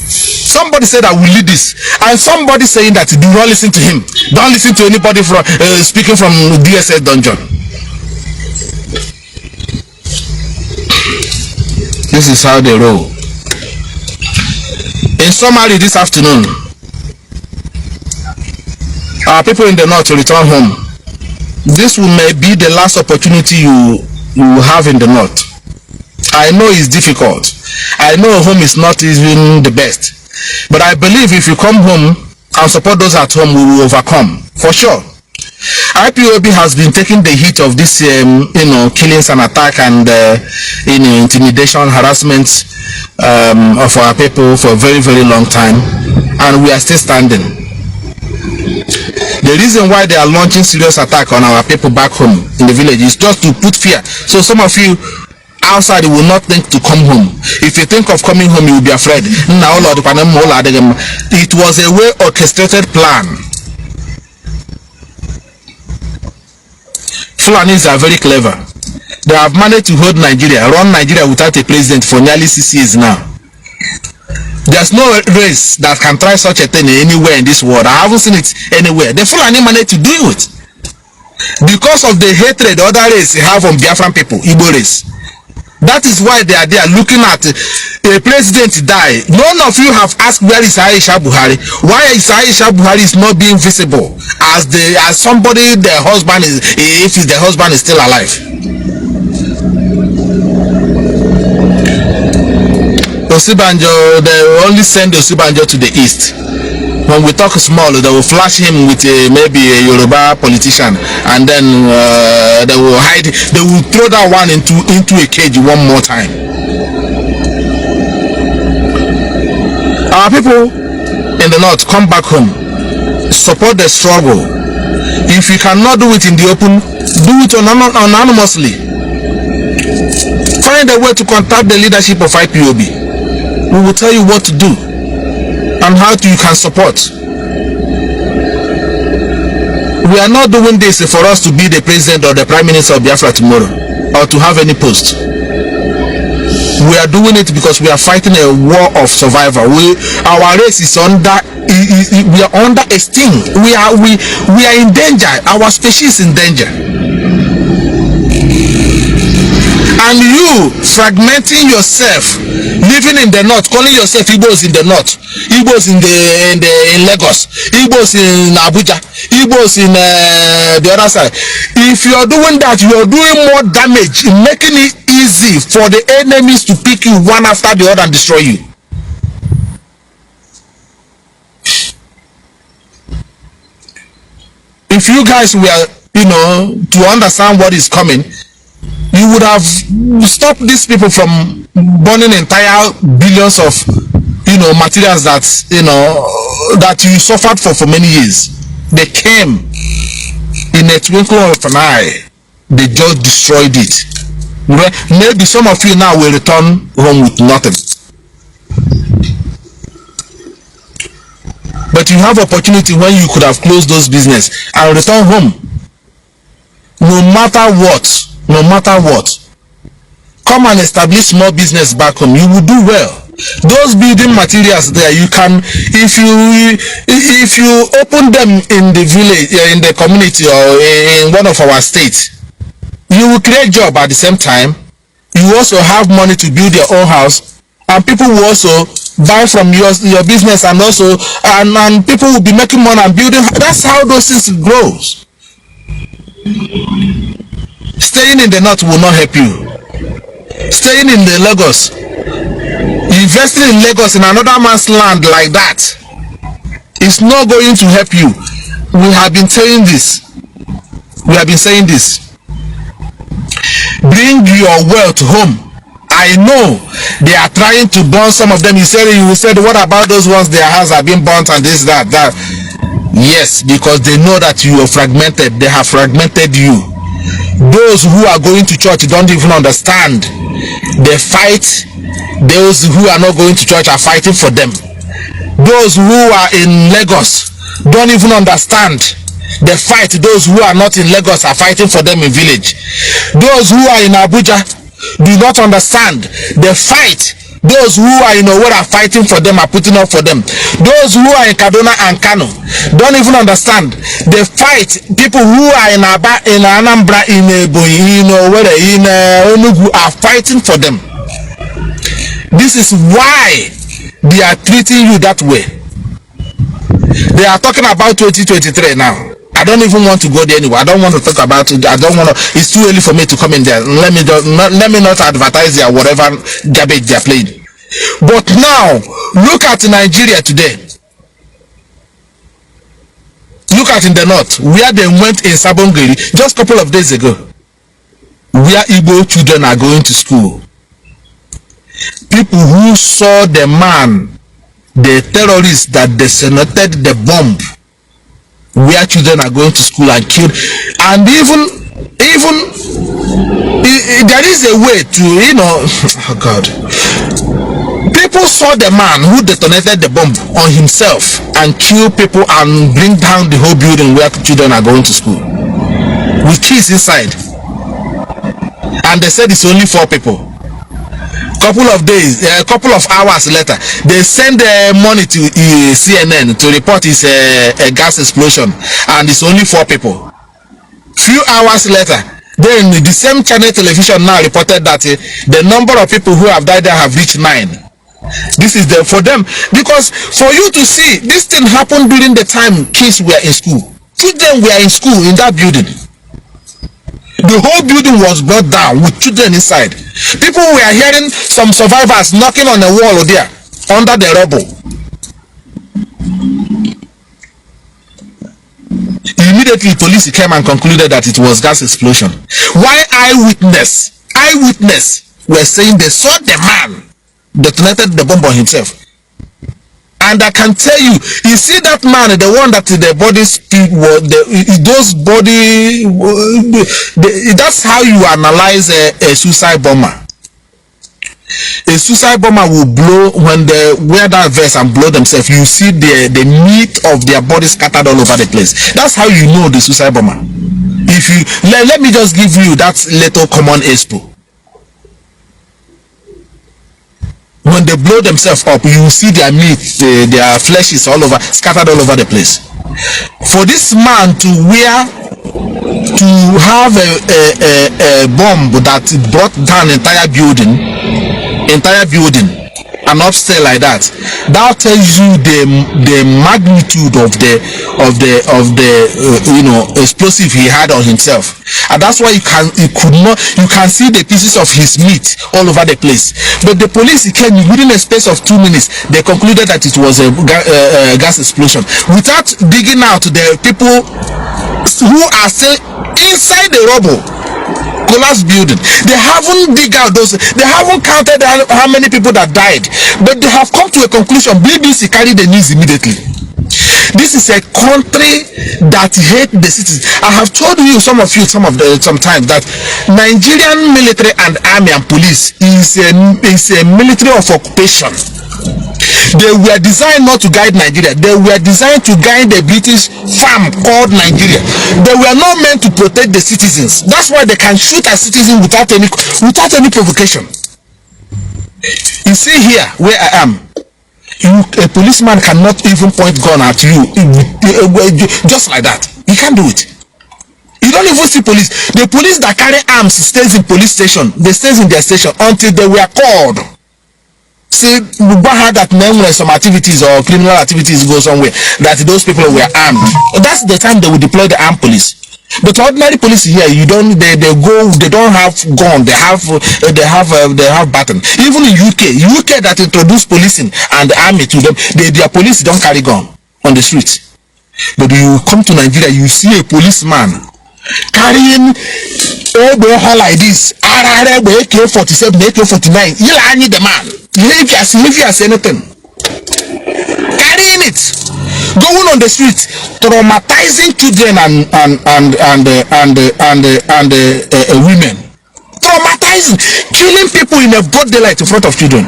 Somebody said I will lead this, and somebody saying that do not listen to him. Don't listen to anybody from speaking from DSS dungeon. This is how they roll. In summary, this afternoon, our people in the north will return home. This may be the last opportunity you will have in the north. I know it's difficult. I know home is not even the best. But I believe if you come home and support those at home, we will overcome. For sure. IPOB has been taking the heat of this, killings and attack and, intimidation, harassment of our people for a very, very long time. And we are still standing. The reason why they are launching serious attack on our people back home in the village is just to put fear. So some of you outside will not think to come home. If you think of coming home, you will be afraid. It was a well orchestrated plan. Fulanis are very clever. They have managed to hold Nigeria, run Nigeria without a president for nearly 6 years now. There's no race that can try such a thing anywhere in this world. I haven't seen it anywhere. The Fulani managed to do it because of the hatred other race have on Biafran people, Igbo race. That is why they are there looking at a president die. None of you have asked where is Aisha Buhari. Why is Aisha Buhari is not being visible as somebody the husband is, if the husband is still alive. Osibanjo, they only send Osibanjo to the east. When we talk small, they will flash him with maybe a Yoruba politician, and then they will hide. They will throw that one into a cage one more time. Our people in the north, come back home. Support the struggle. If you cannot do it in the open, do it anonymously. Find a way to contact the leadership of IPOB. We will tell you what to do. and how you can support. We are not doing this for us to be the president or the prime minister of Biafra tomorrow, or to have any post. We are doing it because we are fighting a war of survival. Our race is under, we are under a sting. We are in danger. Our species is in danger. And you fragmenting yourself, living in the north, calling yourself Igbos in the north, Igbos in Lagos, Igbos in Abuja, Igbos in the other side. If you are doing that, you are doing more damage in making it easy for the enemies to pick you one after the other and destroy you. If you guys were, to understand what is coming, you would have stopped these people from burning entire billions of materials that that you suffered for many years. They came in a twinkle of an eye. They just destroyed it. Maybe some of you now will return home with nothing, but you have opportunity when you could have closed those business and return home. No matter what, come and establish small business back home. You will do well. Those building materials there, you can, if you open them in the village, in the community, or in one of our states, you will create job at the same time. You also have money to build your own house, and people will also buy from your business, and also and people will be making money and building. That's how those things grows. Staying in the north will not help you. Staying in the Lagos, investing in Lagos in another man's land like that, is not going to help you. We have been saying this. Bring your wealth home. I know they are trying to burn some of them. You said, what about those ones? Their houses have been burnt and this, that. Yes, because they know that you are fragmented. They have fragmented you. Those who are going to church don't even understand. They fight. Those who are not going to church are fighting for them. Those who are in Lagos don't even understand. They fight. Those who are not in Lagos are fighting for them in village. Those who are in Abuja do not understand. They fight. Those who are in Owera are fighting for them, are putting up for them. Those who are in Kaduna and Kanu don't even understand. They fight. People who are in Aba, in Anambra, in Ebonyi, in Owera, in Enugu are fighting for them. This is why they are treating you that way. They are talking about 2023 now. I don't even want to go there anyway. I don't want to talk about it. I don't want to. It's too early for me to come in there. Let me not advertise there whatever garbage they are playing. But now look at Nigeria today. Look at in the north where they went in Sabongeri just a couple of days ago, where Igbo children are going to school. People who saw the man, the terrorists that detonated the bomb, where children are going to school and killed, and even there is a way to, oh God, people saw the man who detonated the bomb on himself and kill people and bring down the whole building where children are going to school with kids inside, and they said it's only 4 people. Couple of hours later, they send money to CNN to report it's a gas explosion, and it's only 4 people. Few hours later, then the same channel television now reported that the number of people who have died there have reached 9. This is for them, because for you to see this thing happened during the time kids were in school. Children were in school in that building. The whole building was brought down with children inside. People were hearing some survivors knocking on the wall there under the rubble. Immediately, police came and concluded that it was gas explosion. Why eyewitness were saying they saw the man detonated the bomb on himself. And I can tell you, you see that man, the one that the body speak, those body, that's how you analyze a suicide bomber. A suicide bomber will blow when they wear that vest and blow themselves. You see the meat of their body scattered all over the place. That's how you know the suicide bomber. If you let me just give you that little common expo. When they blow themselves up, you see their meat, their flesh is all over, scattered all over the place. For this man to have a bomb that brought down entire building, and upstairs like that, that tells you the magnitude of the explosive he had on himself, and that's why you can see the pieces of his meat all over the place. But the police came within a space of 2 minutes. They concluded that it was a gas explosion without digging out the people who are still inside the rubble. Collapsed building. They haven't dig out those. They haven't counted how many people that died, but they have come to a conclusion. BBC carried the news immediately. This is a country that hate the citizens. I have told you sometimes that Nigerian military and army and police is a military of occupation. They were designed not to guide Nigeria. They were designed to guide the British farm called Nigeria. They were not meant to protect the citizens. That's why they can shoot at citizens without any provocation. You see here where I am, a policeman cannot even point gun at you just like that. You can't do it. You don't even see police. The police that carry arms stays in police station. They stays in their station until they were called. See, we heard that when some activities or criminal activities go somewhere, that those people were armed. That's the time they will deploy the armed police. But ordinary police here, they don't have gun. They have baton. Even in UK that introduced policing and the army to them, their police don't carry gun on the street. But you come to Nigeria, you see a policeman carrying like this, AK-47, AK-49. I need the man. If you say anything, carrying it, going on the street, traumatizing children and women, traumatizing, killing people in a broad daylight in front of children,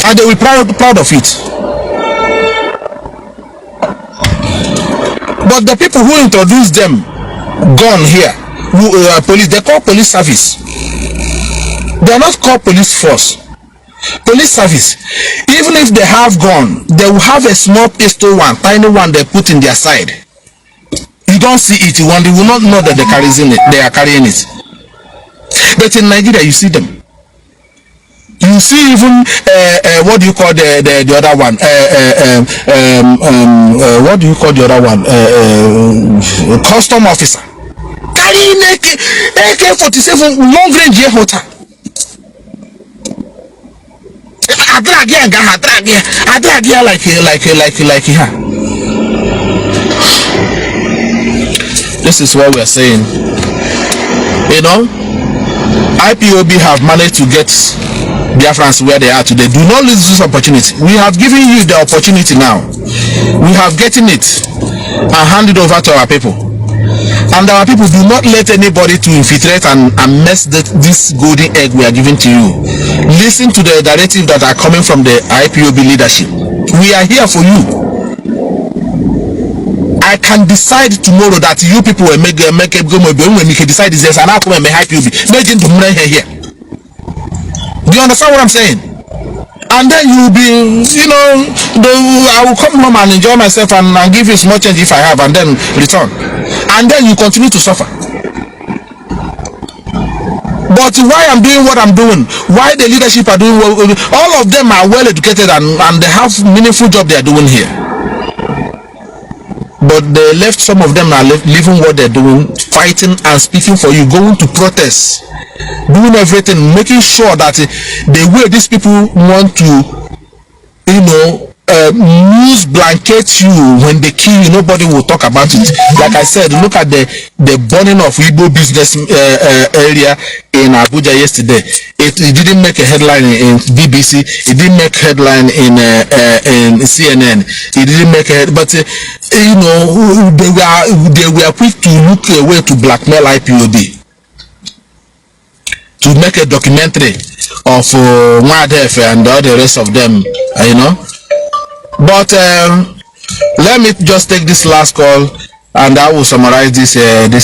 and they will be proud of it. But the people who introduced them gone here, police, they call police service. They are not called police force. Police service. Even if they have gone, they will have a small pistol one, tiny one they put in their side. You don't see it. You will not know that they are carrying it. But in Nigeria, you see them. You see even what do you call the other one? What do you call the other one? Custom officer carrying AK-47 long range air hotter. I drag here like here. This is what we are saying. You know, IPOB have managed to get Biafrans where they are today. Do not lose this opportunity. We have given you the opportunity now. We have gotten it and hand it over to our people. And our people, do not let anybody to infiltrate and mess this golden egg we are giving to you. Listen to the directive that are coming from the IPOB leadership. We are here for you. I can decide tomorrow that you people will make a go when we can decide this and I come and make IPOB. Here. Do you understand what I'm saying? And then you'll be, I will come home and enjoy myself and give you small change if I have, and then return. And then you continue to suffer. But why I'm doing what I'm doing, why the leadership are doing what, all of them are well educated and they have meaningful job they are doing here. But they left, some of them are leaving what they're doing, fighting and speaking for you, going to protest, doing everything, making sure that the way these people want to, news blanket you when they kill you, nobody will talk about it. Like I said, look at the burning of Igbo business area in Abuja yesterday. It didn't make a headline in BBC. It didn't make headline in CNN. It didn't make a but they were quick to look away to blackmail IPOB. to make a documentary of Mwadef and all the rest of them, you know. But let me just take this last call and I will summarize this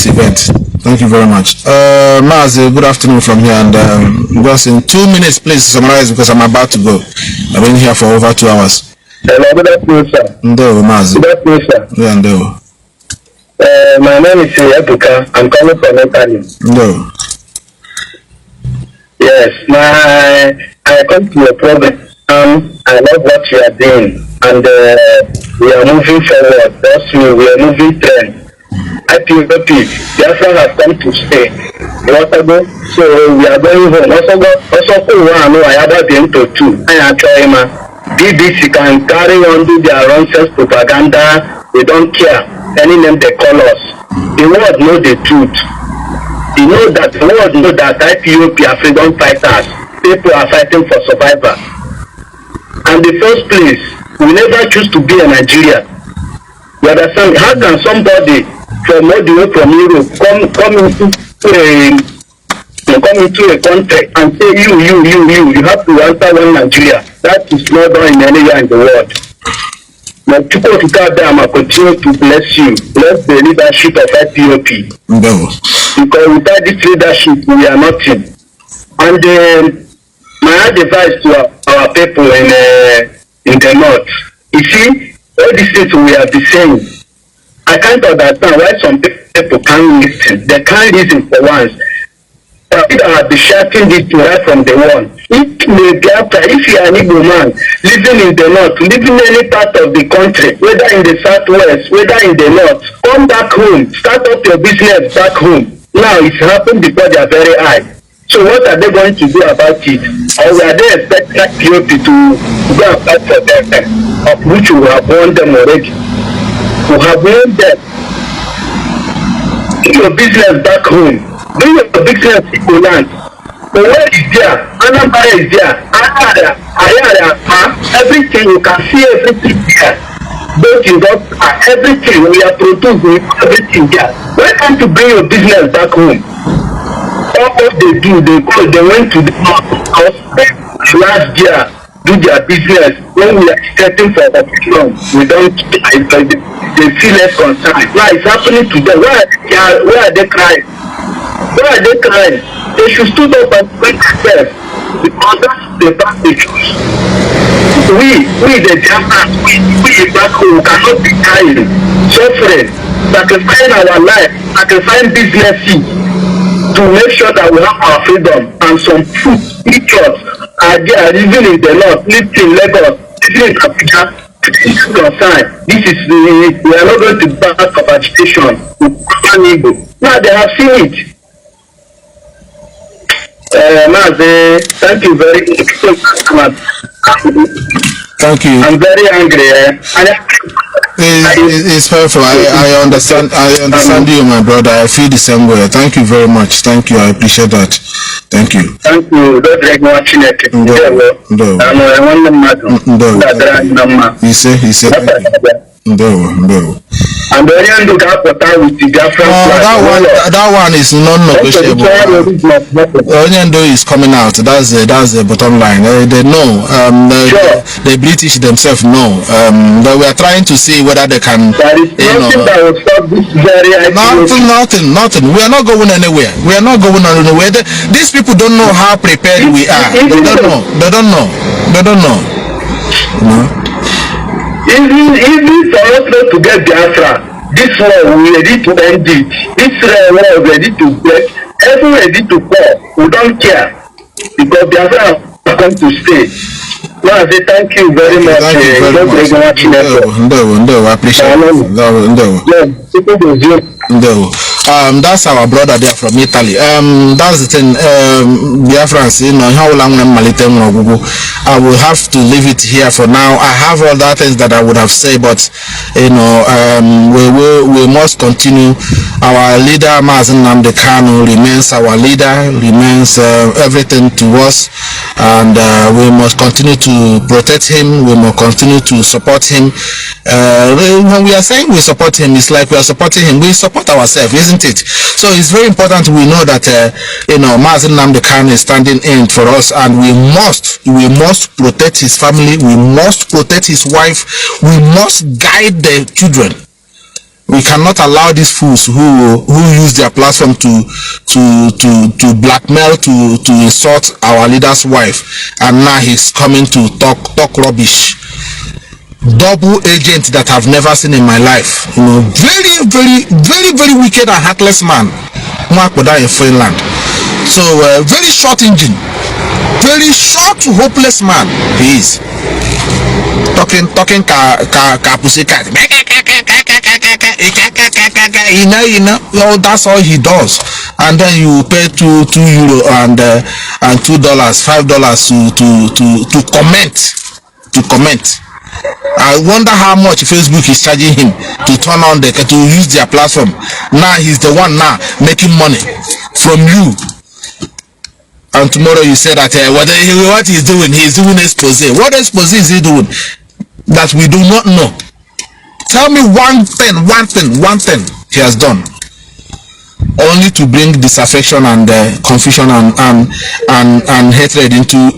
event. Thank you very much. Mazi, good afternoon from here, and just in 2 minutes, please summarize because I'm about to go. I've been here for over 2 hours. Hello, good afternoon, sir. Ndo, Mazi. Good afternoon, sir. Yeah, Ndo. My name is Ekpa. I'm calling from Kanu. Ndo. Yes, I come to a problem. I love what you are doing, and we are moving forward. That's me. We are moving trend. I feel happy. Biafra has come to stay. So we are going home. Also, I have been to 2. I am trying. BBC can carry on do their nonsense propaganda. We don't care. Any name they call us. The world know the truth. You know that the world know that Ipob are freedom fighters. People are fighting for survival. And the first place, we never choose to be in Nigeria. You understand? How can somebody from all the way from Europe come into a country and say you have to answer one Nigeria? That is not done in anywhere in the world. My people to God them I continue to bless you. Bless the leadership of Ipob. No. Because without this leadership we are nothing. And my advice to our people in the north, you see, all these things we are the same. I can't understand why some people can't listen. They can't listen for once. I be shouting this right from the one. If you are an Igbo man living in the north, living in any part of the country, whether in the southwest, whether in the north, come back home, start up your business back home. Now it's happened because they are very high. So what are they going to do about it? Or are they expecting POP to go and fight for them, of which we have won them already? We have won them. Do your business back home. Do your business in land. The world is there. Anambra is there. Everything you can see, everything there. Both in that, everything we are producing, everything there. Why can't you bring your business back home? All they do, they went to the north because last year do their business. When we are setting for option, we don't. They feel less concerned. Now it's happening to them. Why are they crying? Why are they crying? They should stood up and fight themselves because that's the path they choose. We the Biafrans, we back home cannot be crying, suffering, sacrificing our life, sacrificing businesses to make sure that we have our freedom, and some food pictures are there living in the north, living in Lagos, living in Abuja. This is we are not going to back up agitation. Now they have seen it. Mazi, thank you very much. Thank you. I'm very angry. It's perfect. I understand you, my brother. I feel the same way. Thank you very much. Thank you. I appreciate that. Thank you. Thank you. Don't drag watching it. He said thank you. No. And the end of that with the Biafran that one is non-negotiable. Onyendo is coming out. That's the bottom line. They know. The British themselves know. But we are trying to see whether they can. There is nothing that will stop this very nothing. We are not going anywhere. These people don't know how prepared we are. They don't know. Even for us not to get Biafra, this war we ready to end it. This war we ready to get. Everyone ready to fall. We don't care because Biafra has come to stay. No, I say thank you very much. Thank you very much. I appreciate it. That's our brother there from Italy. That's the thing. Biafrans, how long I will have to leave it here for now. I have all the things that I would have said, but we must continue. Our leader Mazi Nnamdi Kanu remains our leader, remains everything to us. and we must continue to protect him. We must continue to support him. When we are saying we support him, it's like we are supporting him. We support ourselves, isn't it? So it's very important we know that Mazi Nnamdi Kanu is standing in for us, and we must protect his family. We must protect his wife. We must guide the children. We cannot allow these fools who use their platform to blackmail, to insult our leader's wife, and now he's coming to talk rubbish. Double agent that I've never seen in my life. Very, very, very, very wicked and heartless man. In Finland. So very short engine, very short, hopeless man he is. Talking pussycat. That's all he does. And then you pay €2 and $2, $5 to comment. I wonder how much Facebook is charging him to turn on to use their platform. Now he's the one now making money from you. And tomorrow you say that what he's doing expose. What expose is he doing that we do not know? Tell me one thing he has done, only to bring disaffection and confusion and hatred into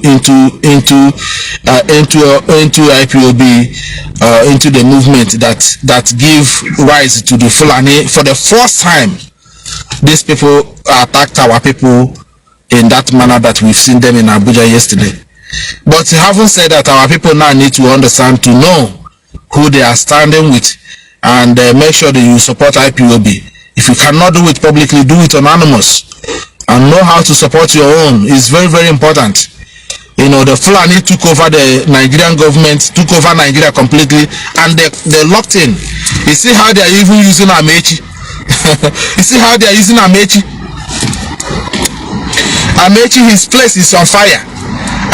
IPOB, into the movement that give rise to the Fulani. For the first time, these people attacked our people in that manner that we've seen them in Abuja yesterday. But having said that, our people now need to understand, to know who they are standing with, and make sure that you support IPOB. If you cannot do it publicly, do it anonymous, and know how to support your own. Is very, very important. The Fulani took over the Nigerian government, took over Nigeria completely, and they locked in. You see how they are even using Amechi. You see how they are using Amechi. Amechi, his place is on fire.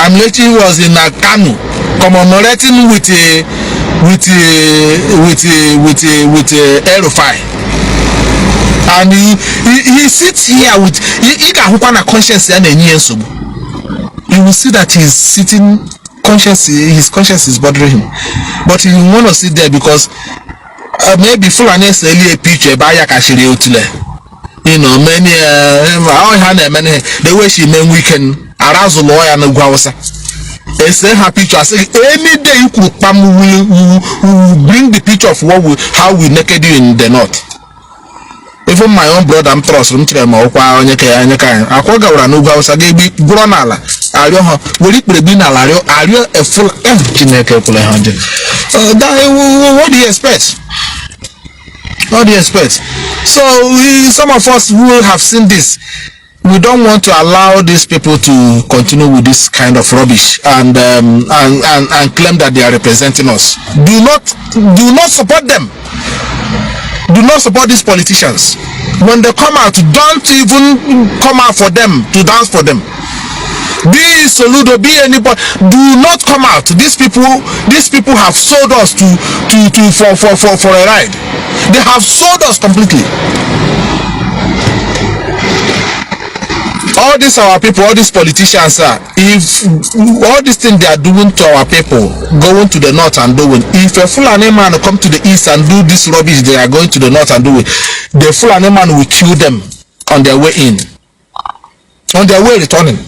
Amechi was in Kanu, commemorating with Erufai. And he sits here with conscience, and you will see that he's sitting his conscience is bothering him, but he want to sit there because maybe Fulani a picture by Yakashiri Utile. Many the way she men weekend arousal lawyer and Guausa. They say her picture. I say any day you could we will bring the picture of how we naked you in the north. Even my own brother, I'm trust him. I what do you expect? What do you expect? So some of us who have seen this, we don't want to allow these people to continue with this kind of rubbish and claim that they are representing us. Do not support them. Do not support these politicians. When they come out, don't even come out for them to dance for them. Be Soludo, be anybody. Do not come out. These people have sold us for a ride. They have sold us completely. All these our people, all these politicians are, if all these things they are doing to our people, going to the north and doing, if a Fulani man come to the east and do this rubbish they are going to the north and doing, the Fulani man will kill them on their way in, on their way returning.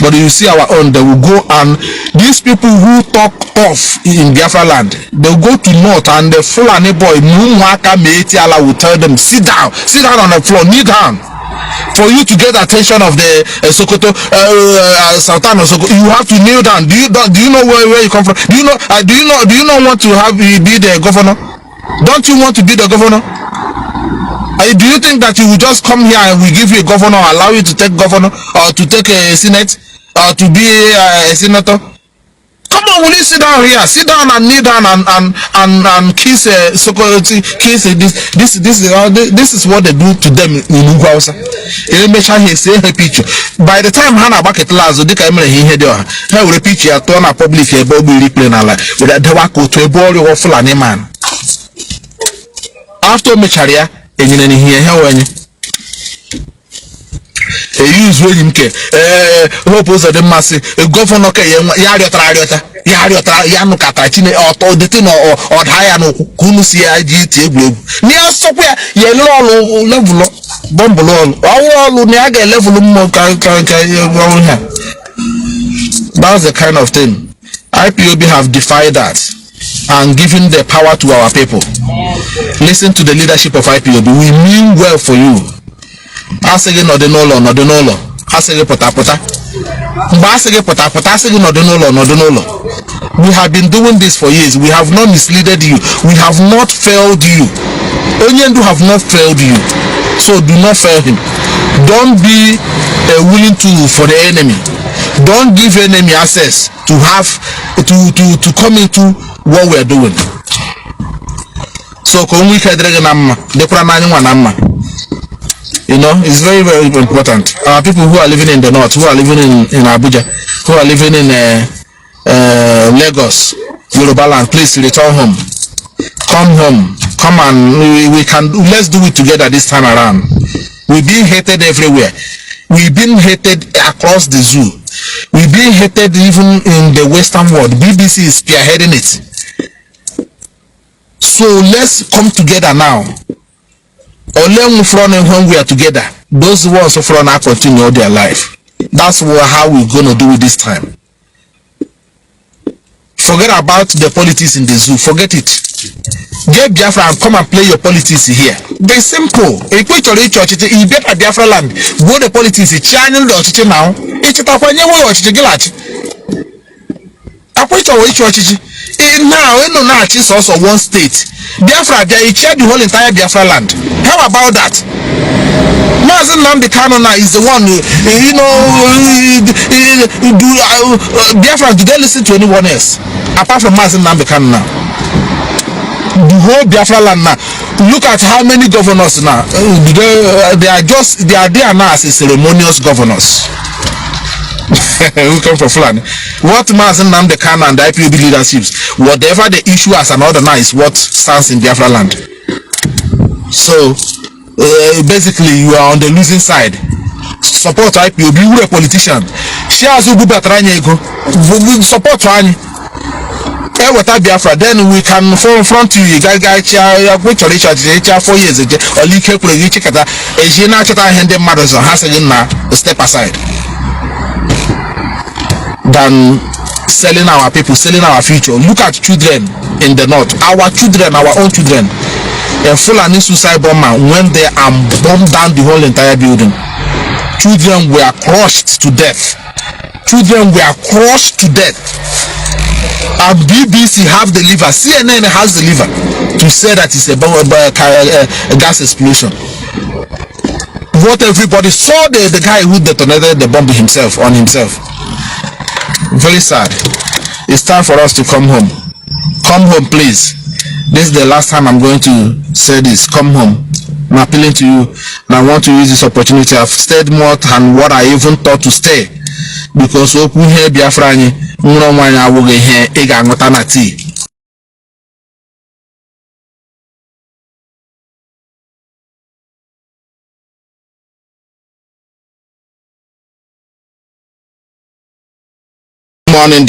But you see our own, they will go, and these people who talk tough in Biafraland, they will go to north, and the Fulani boy will tell them, sit down on the floor, kneel down. For you to get attention of the Sokoto, Sultan of Sokoto, you have to kneel down. Do you know where you come from? Do you not want to be the governor? Don't you want to be the governor? Do you think that you will just come here and we give you a governor, allow you to take governor, or to take a senate, or to be a senator? Come on, will you sit down here? Sit down and kneel down and kiss Sokoto, kiss this. This is what they do to them in Ugausa. Picture. By the time Hannah Bucket Lazo, they came in here, they will picture a ton of public here, Bobby Ripley, with a Dewako to a body of Fulani man. After Mecharia, and in here, use when him ke hope was the massive governor ke yariota yanu kata chine or the thing or higher no kunu si IGT egwu ni asokwa ye level bomb all ni aga level mo ka that's the kind of thing IPOB have defied that and given the power to our people. Listen to the leadership of IPOB. We mean well for you. Asege no de nolo. Asege pota. Asege pota. Asege no de nolo. We have been doing this for years. We have not misleaded you. We have not failed you. Onyendu have not failed you. So do not fail him. Don't be a willing tool for the enemy. Don't give enemy access to have to come into what we are doing. So it's very, very important. Our people who are living in the north, who are living in Abuja, who are living in Lagos, Yorubaland, please return home. Come home. Come and we can let's do it together this time around. We've been hated everywhere. We've been hated across the zoo. We've been hated even in the Western world. BBC is spearheading it. So let's come together now. Or when we are together, those ones who front are continue their life. That's how we're gonna do it this time. Forget about the politics in the zoo. Forget it. Get Biafra and come and play your politics here. Very simple. Equatorial church, you bet at Biafraland. Go the politics, channel the church now. It's a church. Equatorial church. Now, it's also one state. Biafra, they share the whole entire Biafraland. How about that? Mazi Nnamdi Kanu is the one, Biafra, do they listen to anyone else? Apart from Mazi Nnamdi Kanu now. The whole Biafraland now. Look at how many governors now. They are there now as ceremonious governors. Who come from Fulani? What Mazi Nnamdi Kanu and the IPOB leaderships, whatever the issue as another now is what stands in Biafraland. So basically you are on the losing side. Support IPOB, you are a politician. Share support Rani. Biafra, then we can front you. You guys 4 years or step aside. Than selling our people, selling our future. Look at children in the north. Our children, our own children. A Fulani suicide bomber went there and bombed down the whole entire building. Children were crushed to death. Children were crushed to death. And BBC have the liver, CNN has the liver to say that it's a gas explosion. What everybody saw the guy who detonated the bomb himself on himself. Very sad. It's time for us to come home. Come home, please. This is the last time I'm going to say this. Come home. I'm appealing to you, and I want to use this opportunity. I've stayed more than what I even thought to stay, because we hear Biafrans, morning.